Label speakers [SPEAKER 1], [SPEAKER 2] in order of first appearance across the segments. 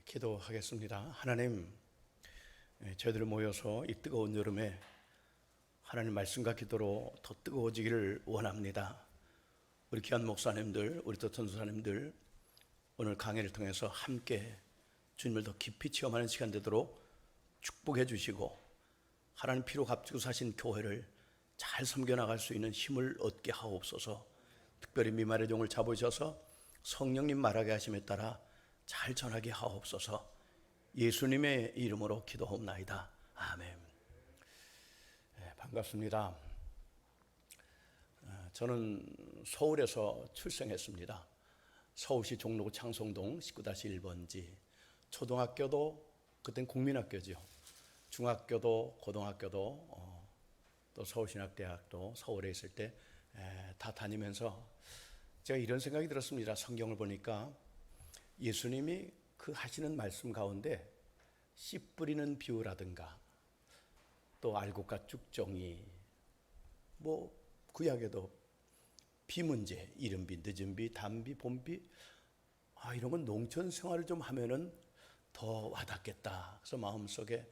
[SPEAKER 1] 기도하겠습니다. 하나님, 저희들 모여서 이 뜨거운 여름에 하나님 말씀과 기도로 더 뜨거워지기를 원합니다. 우리 귀한 목사님들, 우리 또 전도사님들 오늘 강의를 통해서 함께 주님을 더 깊이 체험하는 시간 되도록 축복해 주시고 하나님 피로 값지고 사신 교회를 잘 섬겨나갈 수 있는 힘을 얻게 하옵소서. 특별히 미말의 종을 잡으셔서 성령님 말하게 하심에 따라 잘 전하게 하옵소서. 예수님의 이름으로 기도하옵나이다. 아멘. 반갑습니다. 저는 서울에서 출생했습니다. 서울시 종로구 창성동 19-1번지. 초등학교도 그땐 국민학교죠. 중학교도 고등학교도 또 서울신학대학도 서울에 있을 때 다 다니면서 제가 이런 생각이 들었습니다. 성경을 보니까 예수님이 그 하시는 말씀 가운데 씨 뿌리는 비유라든가 또 알곡과 쭉정이 구약에도 비 문제, 이른비, 늦은비, 단비, 봄비 이런 건 농촌 생활을 좀 하면은 더 와닿겠다. 그래서 마음속에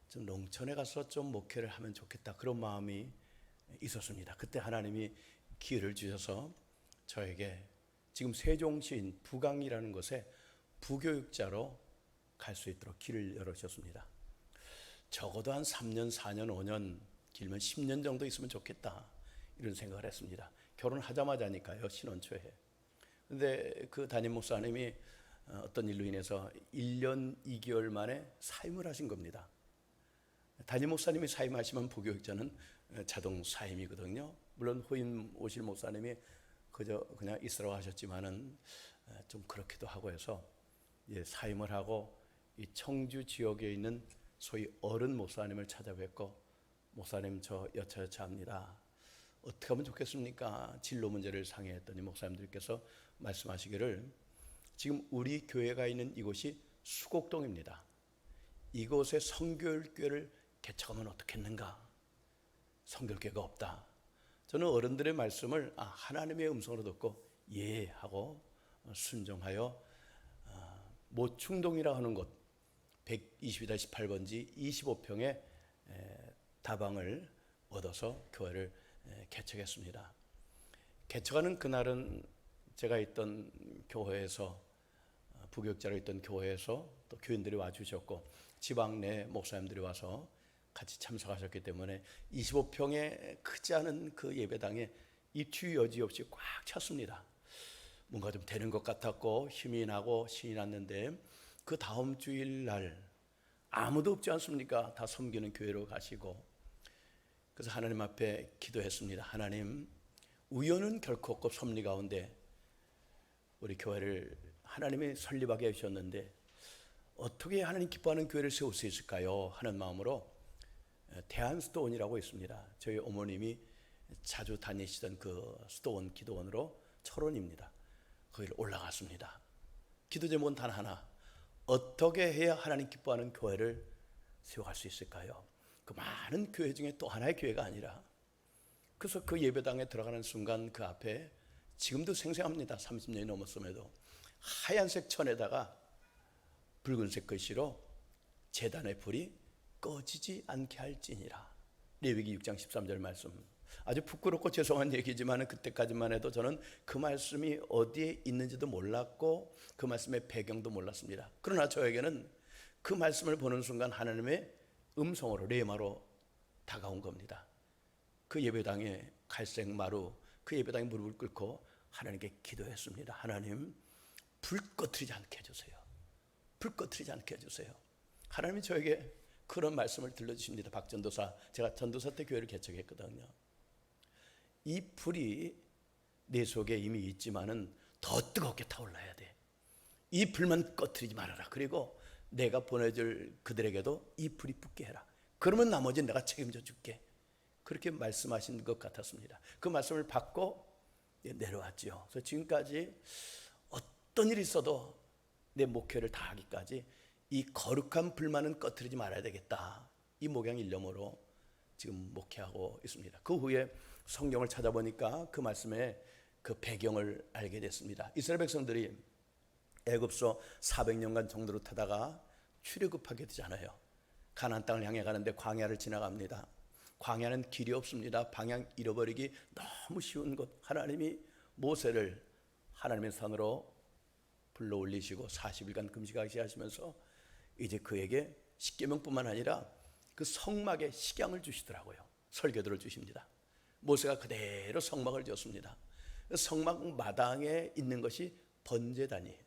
[SPEAKER 1] 좀 농촌에 가서 좀 목회를 하면 좋겠다. 그런 마음이 있었습니다. 그때 하나님이 기회를 주셔서 저에게 지금 세종시인 부강이라는 곳에 부교육자로 갈 수 있도록 길을 열어주셨습니다. 적어도 한 3년, 4년, 5년, 길면 10년 정도 있으면 좋겠다. 이런 생각을 했습니다. 결혼하자마자니까요, 신혼초에. 근데 그 담임 목사님이 어떤 일로 인해서 1년 2개월 만에 사임을 하신 겁니다. 담임 목사님이 사임하시면 부교육자는 자동 사임이거든요. 물론 후임 오실 목사님이 그냥 있으라고 하셨지만은 좀 그렇기도 하고 해서 사임을 하고 이 청주 지역에 있는 소위 어른 목사님을 찾아뵙고 목사님 저 여차여차합니다. 어떻게 하면 좋겠습니까? 진로 문제를 상의했더니 목사님들께서 말씀하시기를 지금 우리 교회가 있는 이곳이 수곡동입니다. 이곳에 성교육교회를 개척하면 어떻겠는가? 성교육교회가 없다. 저는 어른들의 말씀을 하나님의 음성으로 듣고 예 하고 순종하여 모충동이라 하는 곳 122-18번지 25평의 다방을 얻어서 교회를 개척했습니다. 개척하는 그날은 제가 있던 교회에서 부교육자로 있던 교회에서 또 교인들이 와주셨고 지방 내 목사님들이 와서 같이 참석하셨기 때문에 25평의 크지 않은 그 예배당에 입추 여지없이 꽉 찼습니다. 뭔가 좀 되는 것 같았고 힘이 나고 신이 났는데 그 다음 주일날 아무도 없지 않습니까? 다 섬기는 교회로 가시고 그래서 하나님 앞에 기도했습니다. 하나님, 우연은 결코 없고 섭리 가운데 우리 교회를 하나님이 설립하게 해주셨는데 어떻게 하나님 기뻐하는 교회를 세울 수 있을까요? 하는 마음으로 대한스토원이라고 있습니다. 저희 어머님이 자주 다니시던 그 스토원 기도원으로 철원입니다. 거기를 올라갔습니다. 기도 제목은 단 하나. 어떻게 해야 하나님 기뻐하는 교회를 세워갈 수 있을까요? 그 많은 교회 중에 또 하나의 교회가 아니라 그래서 그 예배당에 들어가는 순간 그 앞에 지금도 생생합니다. 30년이 넘었음에도 하얀색 천에다가 붉은색 글씨로 제단의 불이 꺼지지 않게 할지니라. 레위기 6장 13절 말씀. 아주 부끄럽고 죄송한 얘기지만 그때까지만 해도 저는 그 말씀이 어디에 있는지도 몰랐고 그 말씀의 배경도 몰랐습니다. 그러나 저에게는 그 말씀을 보는 순간 하나님의 음성으로 레마로 다가온 겁니다. 그 예배당에 갈색 마루 그 예배당에 무릎을 꿇고 하나님께 기도했습니다. 하나님, 불 꺼트리지 않게 해주세요. 불 꺼트리지 않게 해주세요. 하나님이 저에게 그런 말씀을 들려주십니다. 박전도사, 제가 전도사 때 교회를 개척했거든요. 이 불이 내 속에 이미 있지만은 더 뜨겁게 타올라야 돼. 이 불만 꺼트리지 말아라. 그리고 내가 보내줄 그들에게도 이 불이 붙게 해라. 그러면 나머지는 내가 책임져 줄게. 그렇게 말씀하신 것 같았습니다. 그 말씀을 받고 내려왔죠. 그래서 지금까지 어떤 일이 있어도 내 목회를 다하기까지 이 거룩한 불만은 꺼트리지 말아야 되겠다. 이 목양 일념으로 지금 목회하고 있습니다. 그 후에 성경을 찾아보니까 그 말씀의 그 배경을 알게 됐습니다. 이스라엘 백성들이 애굽서 400년간 정도로 타다가 출애굽하게 되잖아요. 가나안 땅을 향해 가는데 광야를 지나갑니다. 광야는 길이 없습니다. 방향 잃어버리기 너무 쉬운 곳. 하나님이 모세를 하나님의 산으로 불러 올리시고 40일간 금식하게 하시면서 이제 그에게 십계명뿐만 아니라 그 성막에 식양을 주시더라고요. 설교들을 주십니다. 모세가 그대로 성막을 지었습니다. 성막 마당에 있는 것이 번제단이에요.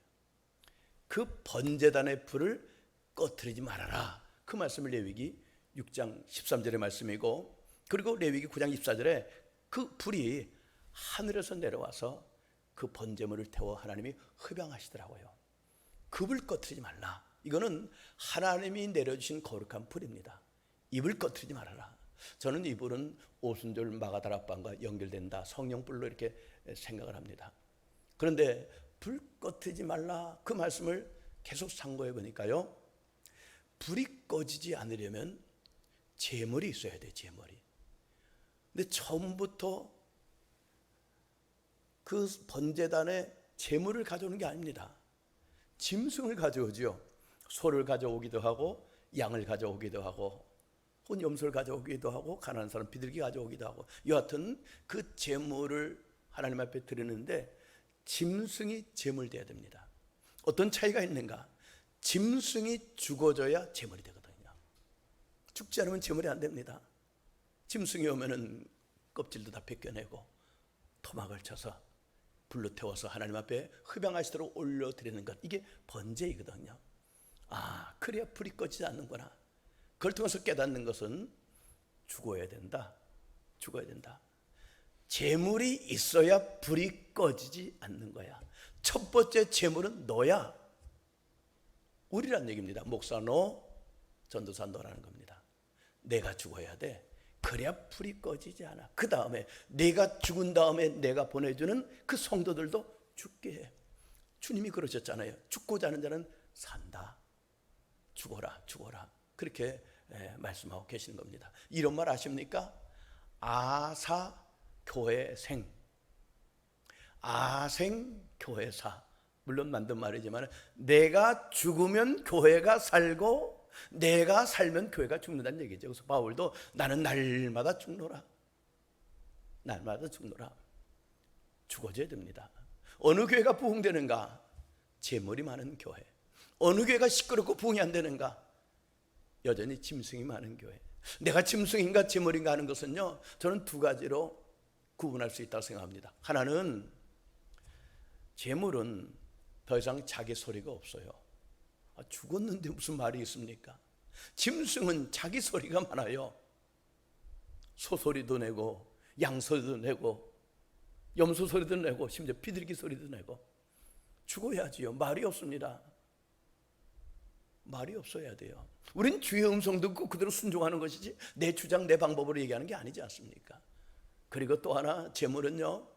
[SPEAKER 1] 그 번제단의 불을 꺼트리지 말아라. 그 말씀을 레위기 6장 13절의 말씀이고, 그리고 레위기 9장 24절에 그 불이 하늘에서 내려와서 그 번제물을 태워 하나님이 흡양하시더라고요. 그 불 꺼트리지 말라. 이거는 하나님이 내려주신 거룩한 불입니다. 이 불 꺼트리지 말아라. 저는 이 불은 오순절 마가다락방과 연결된다, 성령불로 이렇게 생각을 합니다. 그런데 불 꺼트리지 말라, 그 말씀을 계속 상고해 보니까요, 불이 꺼지지 않으려면 제물이 있어야 돼, 제물이. 근데 처음부터 그 번제단에 제물을 가져오는 게 아닙니다. 짐승을 가져오죠. 소를 가져오기도 하고, 양을 가져오기도 하고, 혹은 염소를 가져오기도 하고, 가난한 사람 비둘기 가져오기도 하고, 여하튼 그 제물을 하나님 앞에 드리는데 짐승이 제물돼야 됩니다. 어떤 차이가 있는가? 짐승이 죽어져야 제물이 되거든요. 죽지 않으면 제물이 안 됩니다. 짐승이 오면은 껍질도 다 벗겨내고 토막을 쳐서 불로 태워서 하나님 앞에 흡양하시도록 올려드리는 것, 이게 번제이거든요. 아, 그래야 불이 꺼지지 않는구나. 그걸 통해서 깨닫는 것은 죽어야 된다. 죽어야 된다. 제물이 있어야 불이 꺼지지 않는 거야. 첫 번째 제물은 너야. 우리란 얘기입니다. 목사 너, 전도사 너라는 겁니다. 내가 죽어야 돼. 그래야 불이 꺼지지 않아. 그 다음에 내가 죽은 다음에 내가 보내주는 그 성도들도 죽게 해. 주님이 그러셨잖아요. 죽고자 하는 자는 산다. 죽어라, 죽어라. 그렇게 말씀하고 계시는 겁니다. 이런 말 아십니까? 아사 교회생, 아생 교회사. 물론 만든 말이지만 내가 죽으면 교회가 살고 내가 살면 교회가 죽는다는 얘기죠. 그래서 바울도 나는 날마다 죽노라. 날마다 죽노라. 죽어져야 됩니다. 어느 교회가 부흥되는가? 재물이 많은 교회. 어느 교회가 시끄럽고 부흥이 안 되는가? 여전히 짐승이 많은 교회. 내가 짐승인가 재물인가 하는 것은요, 저는 두 가지로 구분할 수 있다고 생각합니다. 하나는 재물은 더 이상 자기 소리가 없어요. 죽었는데 무슨 말이 있습니까? 짐승은 자기 소리가 많아요. 소 소리도 내고 양 소리도 내고 염소 소리도 내고 심지어 비둘기 소리도 내고. 죽어야지요. 말이 없습니다. 말이 없어야 돼요. 우린 주의 음성 듣고 그대로 순종하는 것이지 내 주장 내 방법으로 얘기하는 게 아니지 않습니까? 그리고 또 하나, 제물은요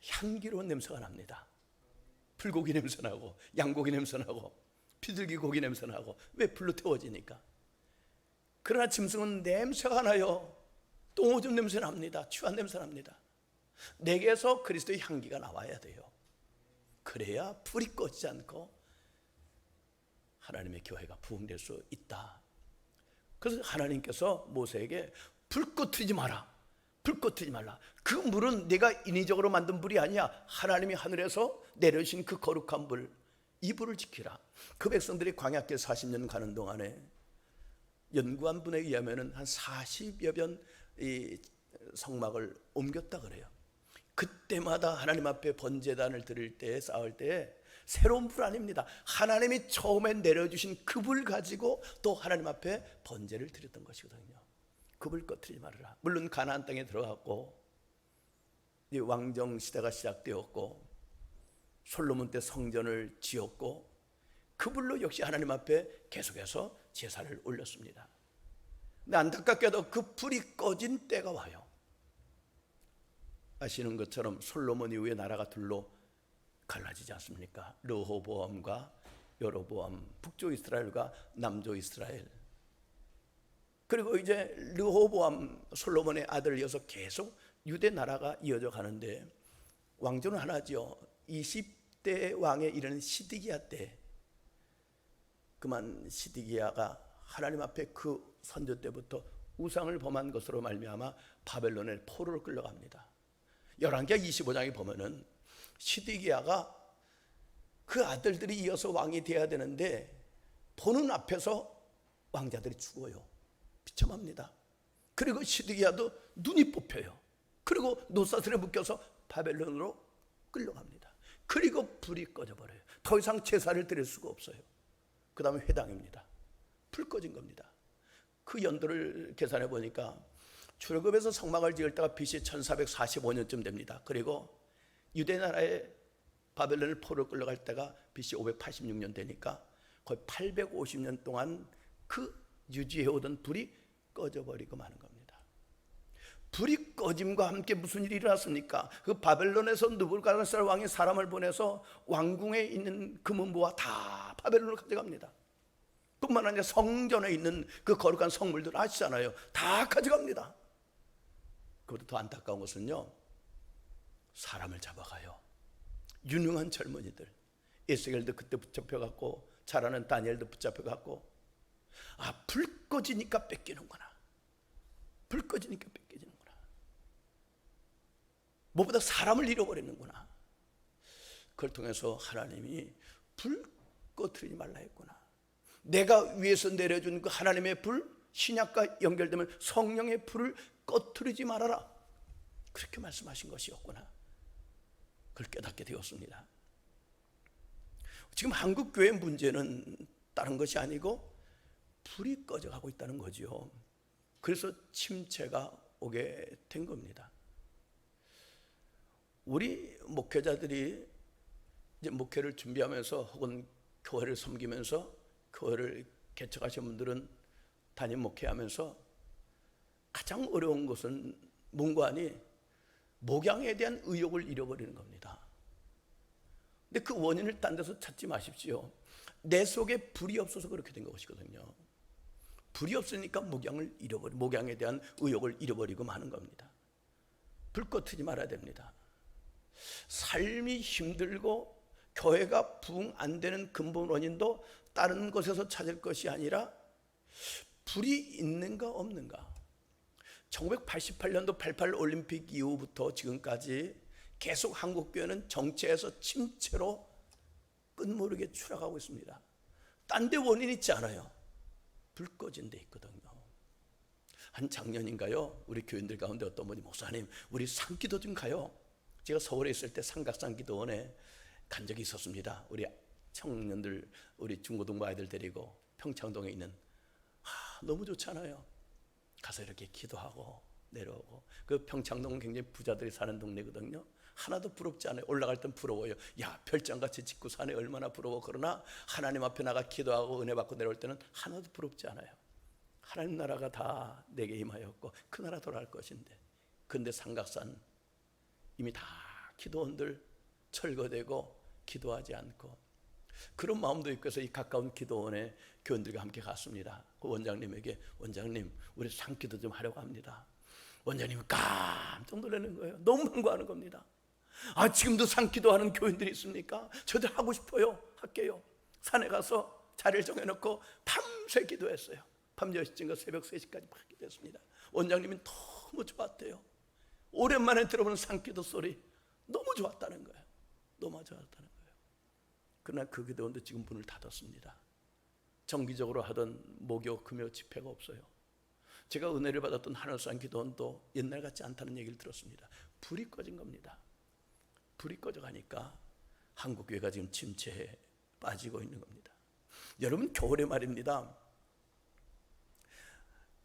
[SPEAKER 1] 향기로운 냄새가 납니다. 불고기 냄새 나고 양고기 냄새 나고 비둘기 고기 냄새 나고. 왜? 불로 태워지니까. 그러나 짐승은 냄새가 나요. 똥오줌 냄새 납니다. 취한 냄새 납니다. 내게서 그리스도의 향기가 나와야 돼요. 그래야 불이 꺼지지 않고 하나님의 교회가 부흥될 수 있다. 그래서 하나님께서 모세에게 불 꺼트리지 마라. 불 꺼트리지 말라. 그 물은 내가 인위적으로 만든 불이 아니야. 하나님이 하늘에서 내려주신 그 거룩한 불, 이 불을 지키라. 그 백성들이 광야길 40년 가는 동안에 연구한 분에 의하면 한 40여 변 이 성막을 옮겼다 그래요. 그때마다 하나님 앞에 번제단을 드릴 때, 쌓을 때 새로운 불 아닙니다. 하나님이 처음에 내려주신 그 불 가지고 또 하나님 앞에 번제를 드렸던 것이거든요. 그 불 꺼트리지 말아라. 물론 가나안 땅에 들어갔고 왕정 시대가 시작되었고 솔로몬 때 성전을 지었고 그 불로 역시 하나님 앞에 계속해서 제사를 올렸습니다. 근데 안타깝게도 그 불이 꺼진 때가 와요. 아시는 것처럼 솔로몬 이후에 나라가 둘로 갈라지지 않습니까? 르호보암과 여로보암, 북쪽 이스라엘과 남쪽 이스라엘. 그리고 이제 르호보암, 솔로몬의 아들이어서 계속 유대 나라가 이어져 가는데 왕조는 하나죠. 10대 왕에 이르는 시드기야 때, 그만 시드기야가 하나님 앞에 그 선조 때부터 우상을 범한 것으로 말미암아 바벨론의 포로로 끌려갑니다. 열왕기하 25장에 보면은 시드기야가 그 아들들이 이어서 왕이 돼야 되는데 보는 앞에서 왕자들이 죽어요. 비참합니다. 그리고 시드기야도 눈이 뽑혀요. 그리고 노사슬에 묶여서 바벨론으로 끌려갑니다. 그리고 불이 꺼져버려요. 더 이상 제사를 드릴 수가 없어요. 그 다음에 회당입니다. 불 꺼진 겁니다. 그 연도를 계산해 보니까 출애굽에서 성막을 지을 때가 BC 1445년쯤 됩니다. 그리고 유대 나라에 바벨론을 포로로 끌려갈 때가 BC 586년 되니까 거의 850년 동안 그 유지해오던 불이 꺼져버리고 마는 겁니다. 불이 꺼짐과 함께 무슨 일이 일어났습니까? 그 바벨론에서 느부갓네살 왕이 사람을 보내서 왕궁에 있는 금은보화 다 바벨론으로 가져갑니다. 뿐만 아니라 성전에 있는 그 거룩한 성물들 아시잖아요. 다 가져갑니다. 그보다 더 안타까운 것은요, 사람을 잡아가요. 유능한 젊은이들, 에스겔도 그때 붙잡혀갖고, 잘하는 다니엘도 붙잡혀갖고, 불 꺼지니까 뺏기는구나. 불 꺼지니까 뺏기는구나. 무엇보다 사람을 잃어버리는구나. 그걸 통해서 하나님이 불 꺼트리지 말라 했구나. 내가 위에서 내려준 그 하나님의 불, 신약과 연결되면 성령의 불을 꺼트리지 말아라, 그렇게 말씀하신 것이었구나. 그걸 깨닫게 되었습니다. 지금 한국 교회의 문제는 다른 것이 아니고 불이 꺼져가고 있다는 거죠. 그래서 침체가 오게 된 겁니다. 우리 목회자들이 이제 목회를 준비하면서 혹은 교회를 섬기면서 교회를 개척하신 분들은 담임 목회하면서 가장 어려운 것은 문관이 목양에 대한 의욕을 잃어버리는 겁니다. 근데 그 원인을 딴 데서 찾지 마십시오. 내 속에 불이 없어서 그렇게 된 것이거든요. 불이 없으니까 목양에 대한 의욕을 잃어버리고 마는 겁니다. 불 꺼트리지 말아야 됩니다. 삶이 힘들고 교회가 부흥 안 되는 근본 원인도 다른 곳에서 찾을 것이 아니라 불이 있는가 없는가. 1988년도 88 올림픽 이후부터 지금까지 계속 한국교회는 정체에서 침체로 끝모르게 추락하고 있습니다. 딴 데 원인 있지 않아요. 불 꺼진 데 있거든요. 한 작년인가요, 우리 교인들 가운데 어떤 분이 목사님 우리 산기도 좀 가요. 제가 서울에 있을 때 삼각산기도원에 간 적이 있었습니다. 우리 청년들, 우리 중고등부 아이들 데리고 평창동에 있는, 너무 좋잖아요. 가서 이렇게 기도하고 내려오고. 그 평창동은 굉장히 부자들이 사는 동네거든요. 하나도 부럽지 않아요. 올라갈 땐 부러워요. 야, 별장같이 짓고 사네, 얼마나 부러워. 그러나 하나님 앞에 나가 기도하고 은혜 받고 내려올 때는 하나도 부럽지 않아요. 하나님 나라가 다 내게 임하였고 그 나라 돌아갈 것인데. 근데 삼각산 이미 다 기도원들 철거되고 기도하지 않고, 그런 마음도 있고 해서 이 가까운 기도원에 교원들과 함께 갔습니다. 그 원장님에게, 원장님 우리 산기도 좀 하려고 합니다. 원장님은 깜짝 놀라는 거예요. 너무 반가워하는 겁니다. 지금도 산기도 하는 교인들이 있습니까? 저들 하고 싶어요. 할게요. 산에 가서 자리를 정해놓고 밤새 기도했어요. 밤 10시쯤과 새벽 3시까지 막 기도했습니다. 원장님이 너무 좋았대요. 오랜만에 들어보는 산기도 소리 너무 좋았다는 거예요. 너무 좋았다는 거예요. 그러나 그 기도원도 지금 문을 닫았습니다. 정기적으로 하던 목요, 금요 집회가 없어요. 제가 은혜를 받았던 하늘산 기도원도 옛날 같지 않다는 얘기를 들었습니다. 불이 꺼진 겁니다. 불이 꺼져가니까 한국교회가 지금 침체에 빠지고 있는 겁니다. 여러분, 겨울에 말입니다,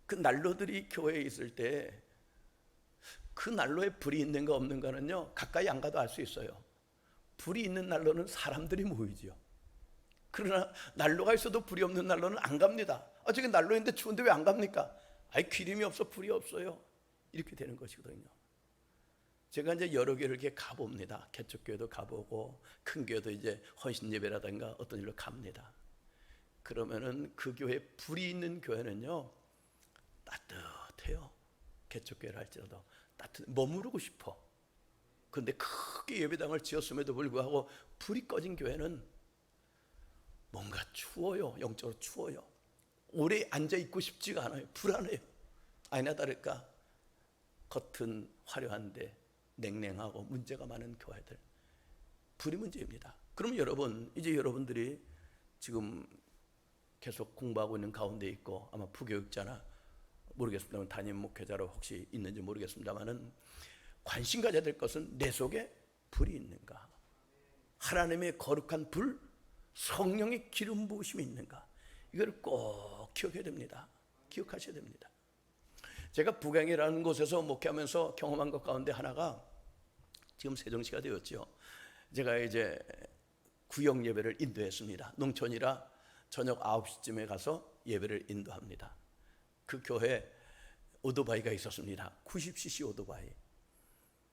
[SPEAKER 1] 그 난로들이 교회에 있을 때 그 난로에 불이 있는가 없는가는요, 가까이 안 가도 알 수 있어요. 불이 있는 난로는 사람들이 모이죠. 그러나 난로가 있어도 불이 없는 난로는 안 갑니다. 저기 난로인데 추운데 왜 안 갑니까? 기름이 없어, 불이 없어요. 이렇게 되는 것이거든요. 제가 이제 여러 교회를 이렇게 가봅니다. 개척교회도 가보고 큰 교회도 이제 헌신예배라든가 어떤 일로 갑니다. 그러면은 그 교회에 불이 있는 교회는요, 따뜻해요. 개척교회를 할지라도 머무르고 싶어. 그런데 크게 예배당을 지었음에도 불구하고 불이 꺼진 교회는 뭔가 추워요. 영적으로 추워요. 오래 앉아있고 싶지가 않아요. 불안해요. 아니나 다를까 겉은 화려한데 냉랭하고 문제가 많은 교회들, 불이 문제입니다. 그럼 여러분, 이제 여러분들이 지금 계속 공부하고 있는 가운데 있고 아마 부교육자나 모르겠습니다만 담임 목회자로 혹시 있는지 모르겠습니다만은 관심 가져야 될 것은 내 속에 불이 있는가, 하나님의 거룩한 불, 성령의 기름 부으심이 있는가, 이걸 꼭 기억해야 됩니다. 기억하셔야 됩니다. 제가 북양이라는 곳에서 목회하면서 경험한 것 가운데 하나가 지금 세종시가 되었죠. 제가 이제 구역 예배를 인도했습니다. 농촌이라 저녁 9시쯤에 가서 예배를 인도합니다. 그 교회에 오토바이가 있었습니다. 90cc 오토바이.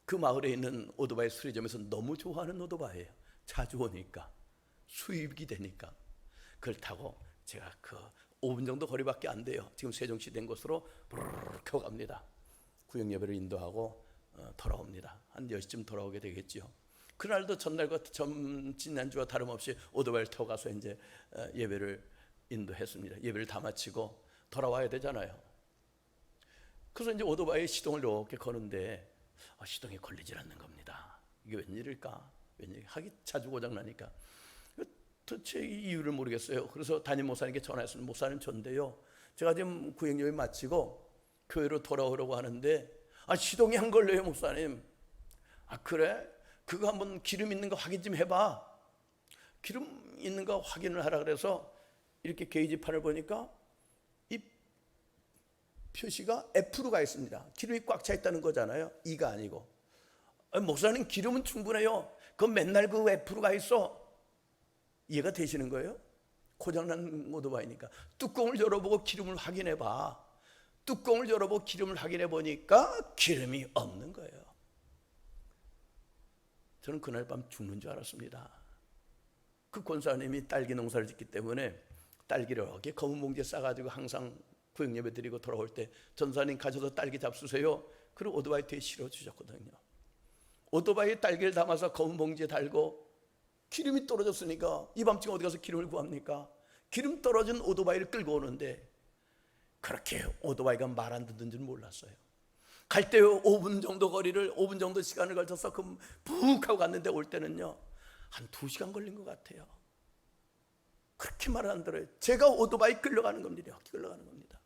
[SPEAKER 1] 그 마을에 있는 오토바이 수리점에서 너무 좋아하는 오토바이예요. 자주 오니까, 수입이 되니까. 그걸 타고 제가 그 5분 정도 거리밖에 안 돼요. 지금 세종시 된 곳으로 부르르 켜갑니다. 구역 예배를 인도하고 돌아옵니다. 한 10시쯤 돌아오게 되겠죠. 그날도 전날과 지난주와 다름없이 오토바이를 타고 가서 이제 예배를 인도했습니다. 예배를 다 마치고 돌아와야 되잖아요. 그래서 이제 오토바이 시동을 이렇게 거는데 시동이 걸리질 않는 겁니다. 이게 웬일일까? 웬일? 하기 자주 고장나니까. 도대체 이유를 모르겠어요. 그래서 담임 목사님께 전화했습니다. 목사님, 전데요, 제가 지금 구역예배 마치고 교회로 돌아오려고 하는데 시동이 안 걸려요, 목사님. 그래? 그거 한번 기름 있는 거 확인 좀 해봐. 기름 있는 거 확인을 하라 그래서 이렇게 게이지판을 보니까 이 표시가 F로 가 있습니다. 기름이 꽉 차 있다는 거잖아요. E가 아니고. 목사님, 기름은 충분해요. 그건 맨날 그 F로 가 있어. 이해가 되시는 거예요? 고장난 오토바이니까. 뚜껑을 열어보고 기름을 확인해 봐. 뚜껑을 열어보고 기름을 확인해 보니까 기름이 없는 거예요. 저는 그날 밤 죽는 줄 알았습니다. 그 권사님이 딸기 농사를 짓기 때문에 딸기를 이렇게 검은 봉지에 싸가지고 항상 구역 예배 드리고 돌아올 때, 전사님 가셔서 딸기 잡수세요. 그리고 오토바이 뒤에 실어주셨거든요. 오토바이에 딸기를 담아서 검은 봉지에 달고 기름이 떨어졌으니까 이 밤중에 어디 가서 기름을 구합니까? 기름 떨어진 오토바이를 끌고 오는데 그렇게 오토바이가 말 안 듣는 줄 몰랐어요. 갈 때 5분 정도 거리를 5분 정도 시간을 걸쳐서 푹 하고 갔는데 올 때는요 한 2시간 걸린 것 같아요. 그렇게 말을 안 들어요. 제가 오토바이 끌려가는 겁니다. 끌려가는 겁니다.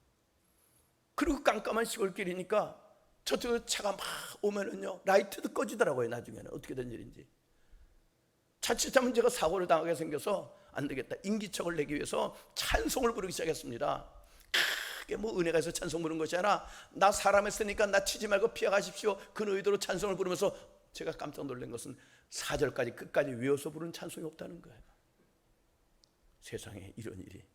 [SPEAKER 1] 그리고 깜깜한 시골길이니까 저쪽 차가 막 오면은요 라이트도 꺼지더라고요. 나중에는 어떻게 된 일인지. 자칫하면 제가 사고를 당하게 생겨서 안 되겠다. 인기척을 내기 위해서 찬송을 부르기 시작했습니다. 크게 뭐 은혜가 있어 찬송 부르는 것이 아니라 나 사람 했으니까 나 치지 말고 피해가십시오. 그 의도로 찬송을 부르면서 제가 깜짝 놀란 것은 4절까지 끝까지 외워서 부르는 찬송이 없다는 거예요. 세상에 이런 일이.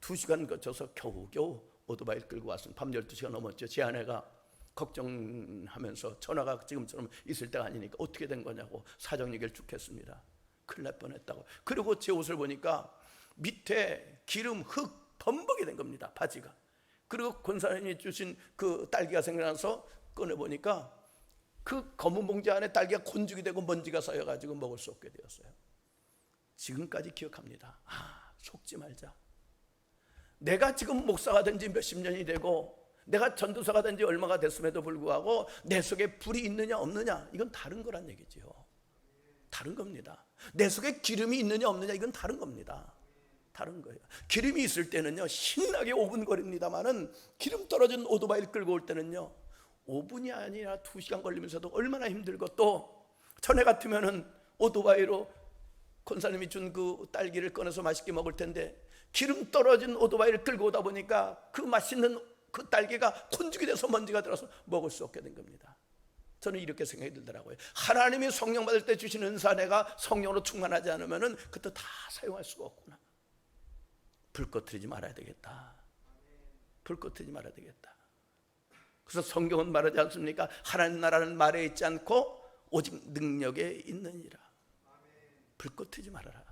[SPEAKER 1] 2시간 거쳐서 겨우겨우 오토바이를 끌고 왔습니다. 밤 12시가 넘었죠. 제 아내가 걱정하면서 전화가 지금처럼 있을 때가 아니니까 어떻게 된 거냐고 사정 얘기를 쭉 했습니다. 큰일 날 뻔했다고. 그리고 제 옷을 보니까 밑에 기름, 흙, 범벅이 된 겁니다. 바지가. 그리고 권사님이 주신 그 딸기가 생각나서 꺼내보니까 그 검은 봉지 안에 딸기가 곤죽이 되고 먼지가 쌓여가지고 먹을 수 없게 되었어요. 지금까지 기억합니다. 속지 말자. 내가 지금 목사가 된 지 몇십 년이 되고 내가 전도사가 된 지 얼마가 됐음에도 불구하고 내 속에 불이 있느냐 없느냐, 이건 다른 거란 얘기죠. 다른 겁니다. 내 속에 기름이 있느냐 없느냐, 이건 다른 겁니다. 다른 거예요. 기름이 있을 때는요 신나게 5분 거립니다만은 기름 떨어진 오토바이를 끌고 올 때는요 5분이 아니라 2시간 걸리면서도 얼마나 힘들고, 또 전에 같으면은 오토바이로 권사님이 준 그 딸기를 꺼내서 맛있게 먹을 텐데 기름 떨어진 오토바이를 끌고 오다 보니까 그 맛있는 그 딸기가 곤죽이 돼서 먼지가 들어서 먹을 수 없게 된 겁니다. 저는 이렇게 생각이 들더라고요. 하나님이 성령 받을 때 주시는 은사, 내가 성령으로 충만하지 않으면 그때 다 사용할 수가 없구나. 불 꺼트리지 말아야 되겠다. 불 꺼트리지 말아야 되겠다. 그래서 성경은 말하지 않습니까? 하나님 나라는 말에 있지 않고 오직 능력에 있느니라. 불 꺼트리지 말아라.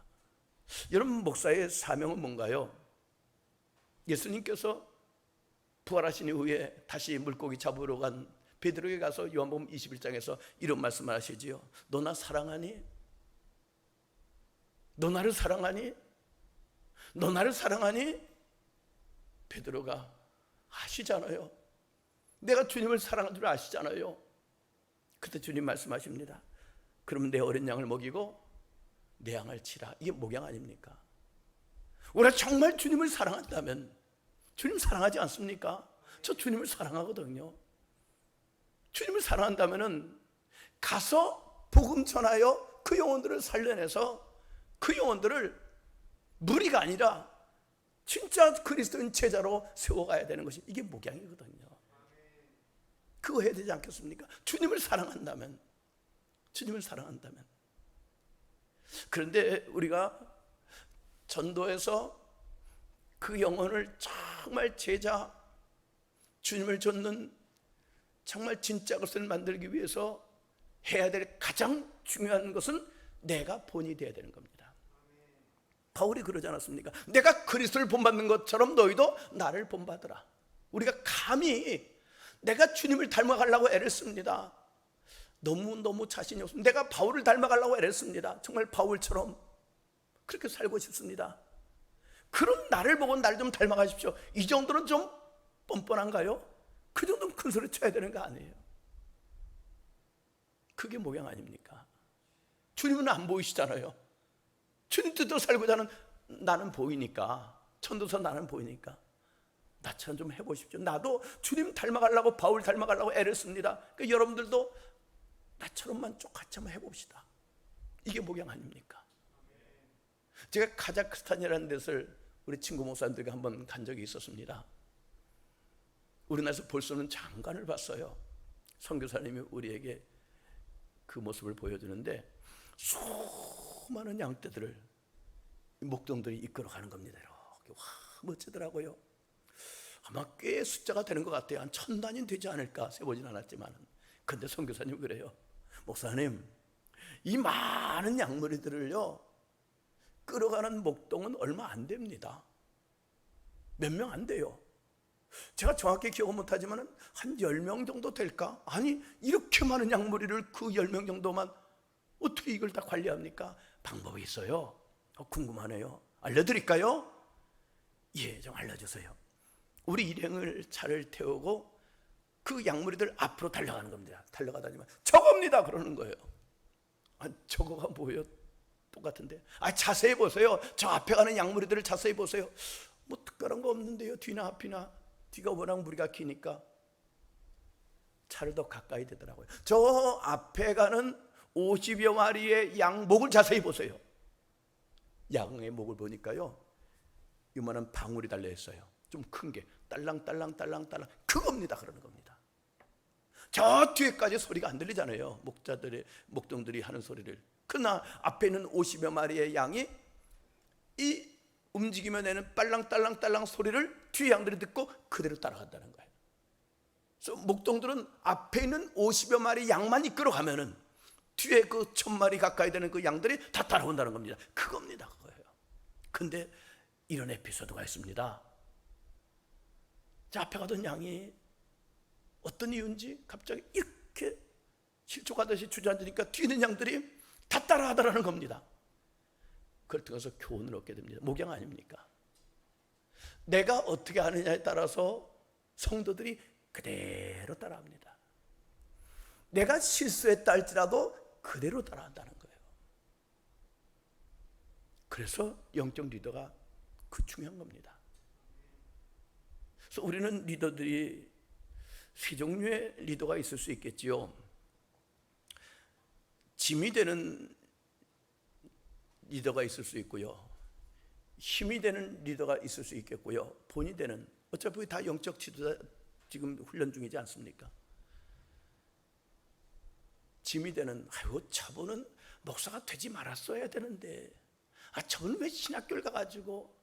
[SPEAKER 1] 여러분, 목사의 사명은 뭔가요? 예수님께서 부활하신 이후에 다시 물고기 잡으러 간 베드로에게 가서 요한복음 21장에서 이런 말씀을 하시지요. 너 나 사랑하니? 너 나를 사랑하니? 너 나를 사랑하니? 베드로가 아시잖아요. 내가 주님을 사랑하는 줄 아시잖아요. 그때 주님 말씀하십니다. 그럼 내 어린 양을 먹이고 내 양을 치라. 이게 목양 아닙니까? 우리가 정말 주님을 사랑한다면, 주님 사랑하지 않습니까? 저 주님을 사랑하거든요. 주님을 사랑한다면 가서 복음 전하여 그 영혼들을 살려내서 그 영혼들을 무리가 아니라 진짜 그리스도인 제자로 세워가야 되는 것이 이게 목양이거든요. 그거 해야 되지 않겠습니까? 주님을 사랑한다면, 주님을 사랑한다면. 그런데 우리가 전도에서 그 영혼을 정말 제자, 주님을 좇는 정말 진짜 것을 만들기 위해서 해야 될 가장 중요한 것은 내가 본이 되어야 되는 겁니다. 바울이 그러지 않았습니까? 내가 그리스도를 본받는 것처럼 너희도 나를 본받으라. 우리가 감히 내가 주님을 닮아가려고 애를 씁니다. 너무 자신이 없습니다. 내가 바울을 닮아가려고 애를 씁니다. 정말 바울처럼 그렇게 살고 싶습니다. 그럼 나를 보고 나를 좀 닮아가십시오. 이 정도는 좀 뻔뻔한가요? 그 정도는 큰 소리 쳐야 되는 거 아니에요? 그게 목양 아닙니까? 주님은 안 보이시잖아요. 주님 뜻대로 살고자 하는 나는 보이니까, 천도서 나는 보이니까 나처럼 좀 해보십시오. 나도 주님 닮아가려고, 바울 닮아가려고 애를 씁니다. 그러니까 여러분들도 나처럼만 똑같이 한번 해봅시다. 이게 목양 아닙니까? 제가 카자흐스탄이라는 데를 우리 친구 목사님들과 한번 간 적이 있었습니다. 우리나라에서 볼 수 없는 장관을 봤어요. 선교사님이 우리에게 그 모습을 보여주는데 수많은 양떼들을 목동들이 이끌어가는 겁니다. 이렇게 와, 멋지더라고요. 아마 꽤 숫자가 되는 것 같아요. 한 1000단위는 되지 않을까, 세보진 않았지만. 근데 선교사님 그래요. 목사님, 이 많은 양무리들을요 끌어가는 목동은 얼마 안 됩니다. 몇 명 안 돼요. 제가 정확히 기억은 못하지만 한 10명 정도 될까? 아니, 이렇게 많은 양무리를 그 10명 정도만 어떻게 이걸 다 관리합니까? 방법이 있어요. 궁금하네요. 알려드릴까요? 예, 좀 알려주세요. 우리 일행을 차를 태우고 그 양무리들 앞으로 달려가는 겁니다. 달려가다니만 저겁니다 그러는 거예요. 아, 저거가 뭐예요? 똑같은데. 아, 자세히 보세요. 저 앞에 가는 양무리들을 자세히 보세요. 뭐 특별한 거 없는데요. 뒤나 앞이나. 뒤가 워낙 무리가 기니까 차를 더 가까이 대더라고요. 저 앞에 가는 50여 마리의 양 목을 자세히 보세요. 양의 목을 보니까요, 이만한 방울이 달려 있어요. 좀 큰 게 딸랑딸랑 그겁니다 그러는 겁니다. 저 뒤에까지 소리가 안 들리잖아요. 목동들이 하는 소리를. 그러나 앞에 있는 50여 마리의 양이 이 움직이며 내는 빨랑딸랑 소리를 뒤에 양들이 듣고 그대로 따라간다는 거예요. 그래서 목동들은 앞에 있는 50여 마리 양만 이끌어가면은 뒤에 그 1000마리 가까이 되는 그 양들이 다 따라온다는 겁니다. 그겁니다, 그거예요. 근데 이런 에피소드가 있습니다. 자, 앞에 가던 양이 어떤 이유인지 갑자기 이렇게 실족하듯이 주저앉으니까 뒤에 있는 양들이 다 따라하더라는 겁니다. 그걸 통해서 교훈을 얻게 됩니다. 목양 아닙니까? 내가 어떻게 하느냐에 따라서 성도들이 그대로 따라합니다. 내가 실수했다 할지라도 그대로 따라한다는 거예요. 그래서 영적 리더가 그 중요한 겁니다. 그래서 우리는 리더들이 세 종류의 리더가 있을 수 있겠지요. 짐이 되는 리더가 있을 수 있고요, 힘이 되는 리더가 있을 수 있겠고요, 본이 되는, 어차피 다 영적 지도자 지금 훈련 중이지 않습니까? 짐이 되는, 아이고 저분은 목사가 되지 말았어야 되는데, 아 저분은 왜 신학교를 가가지고,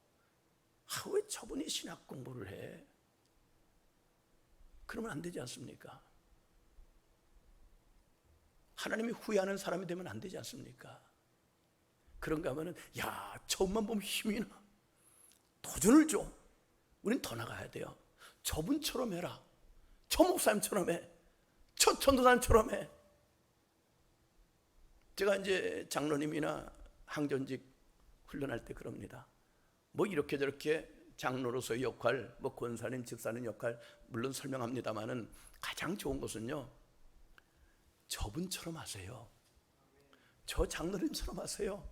[SPEAKER 1] 아 왜 저분이 신학 공부를 해? 그러면 안 되지 않습니까? 하나님이 후회하는 사람이 되면 안 되지 않습니까? 그런가 하면은, 야, 저분만 보면 힘이 나. 도전을 줘. 우린 더 나가야 돼요. 저분처럼 해라. 저 목사님처럼 해. 저 전도사님처럼 해. 제가 이제 장로님이나 항전직 훈련할 때 그럽니다. 뭐 이렇게 저렇게 장로로서의 역할, 뭐 권사님, 집사님 역할 물론 설명합니다만은 가장 좋은 것은요, 저분처럼 하세요. 저 장로님처럼 하세요.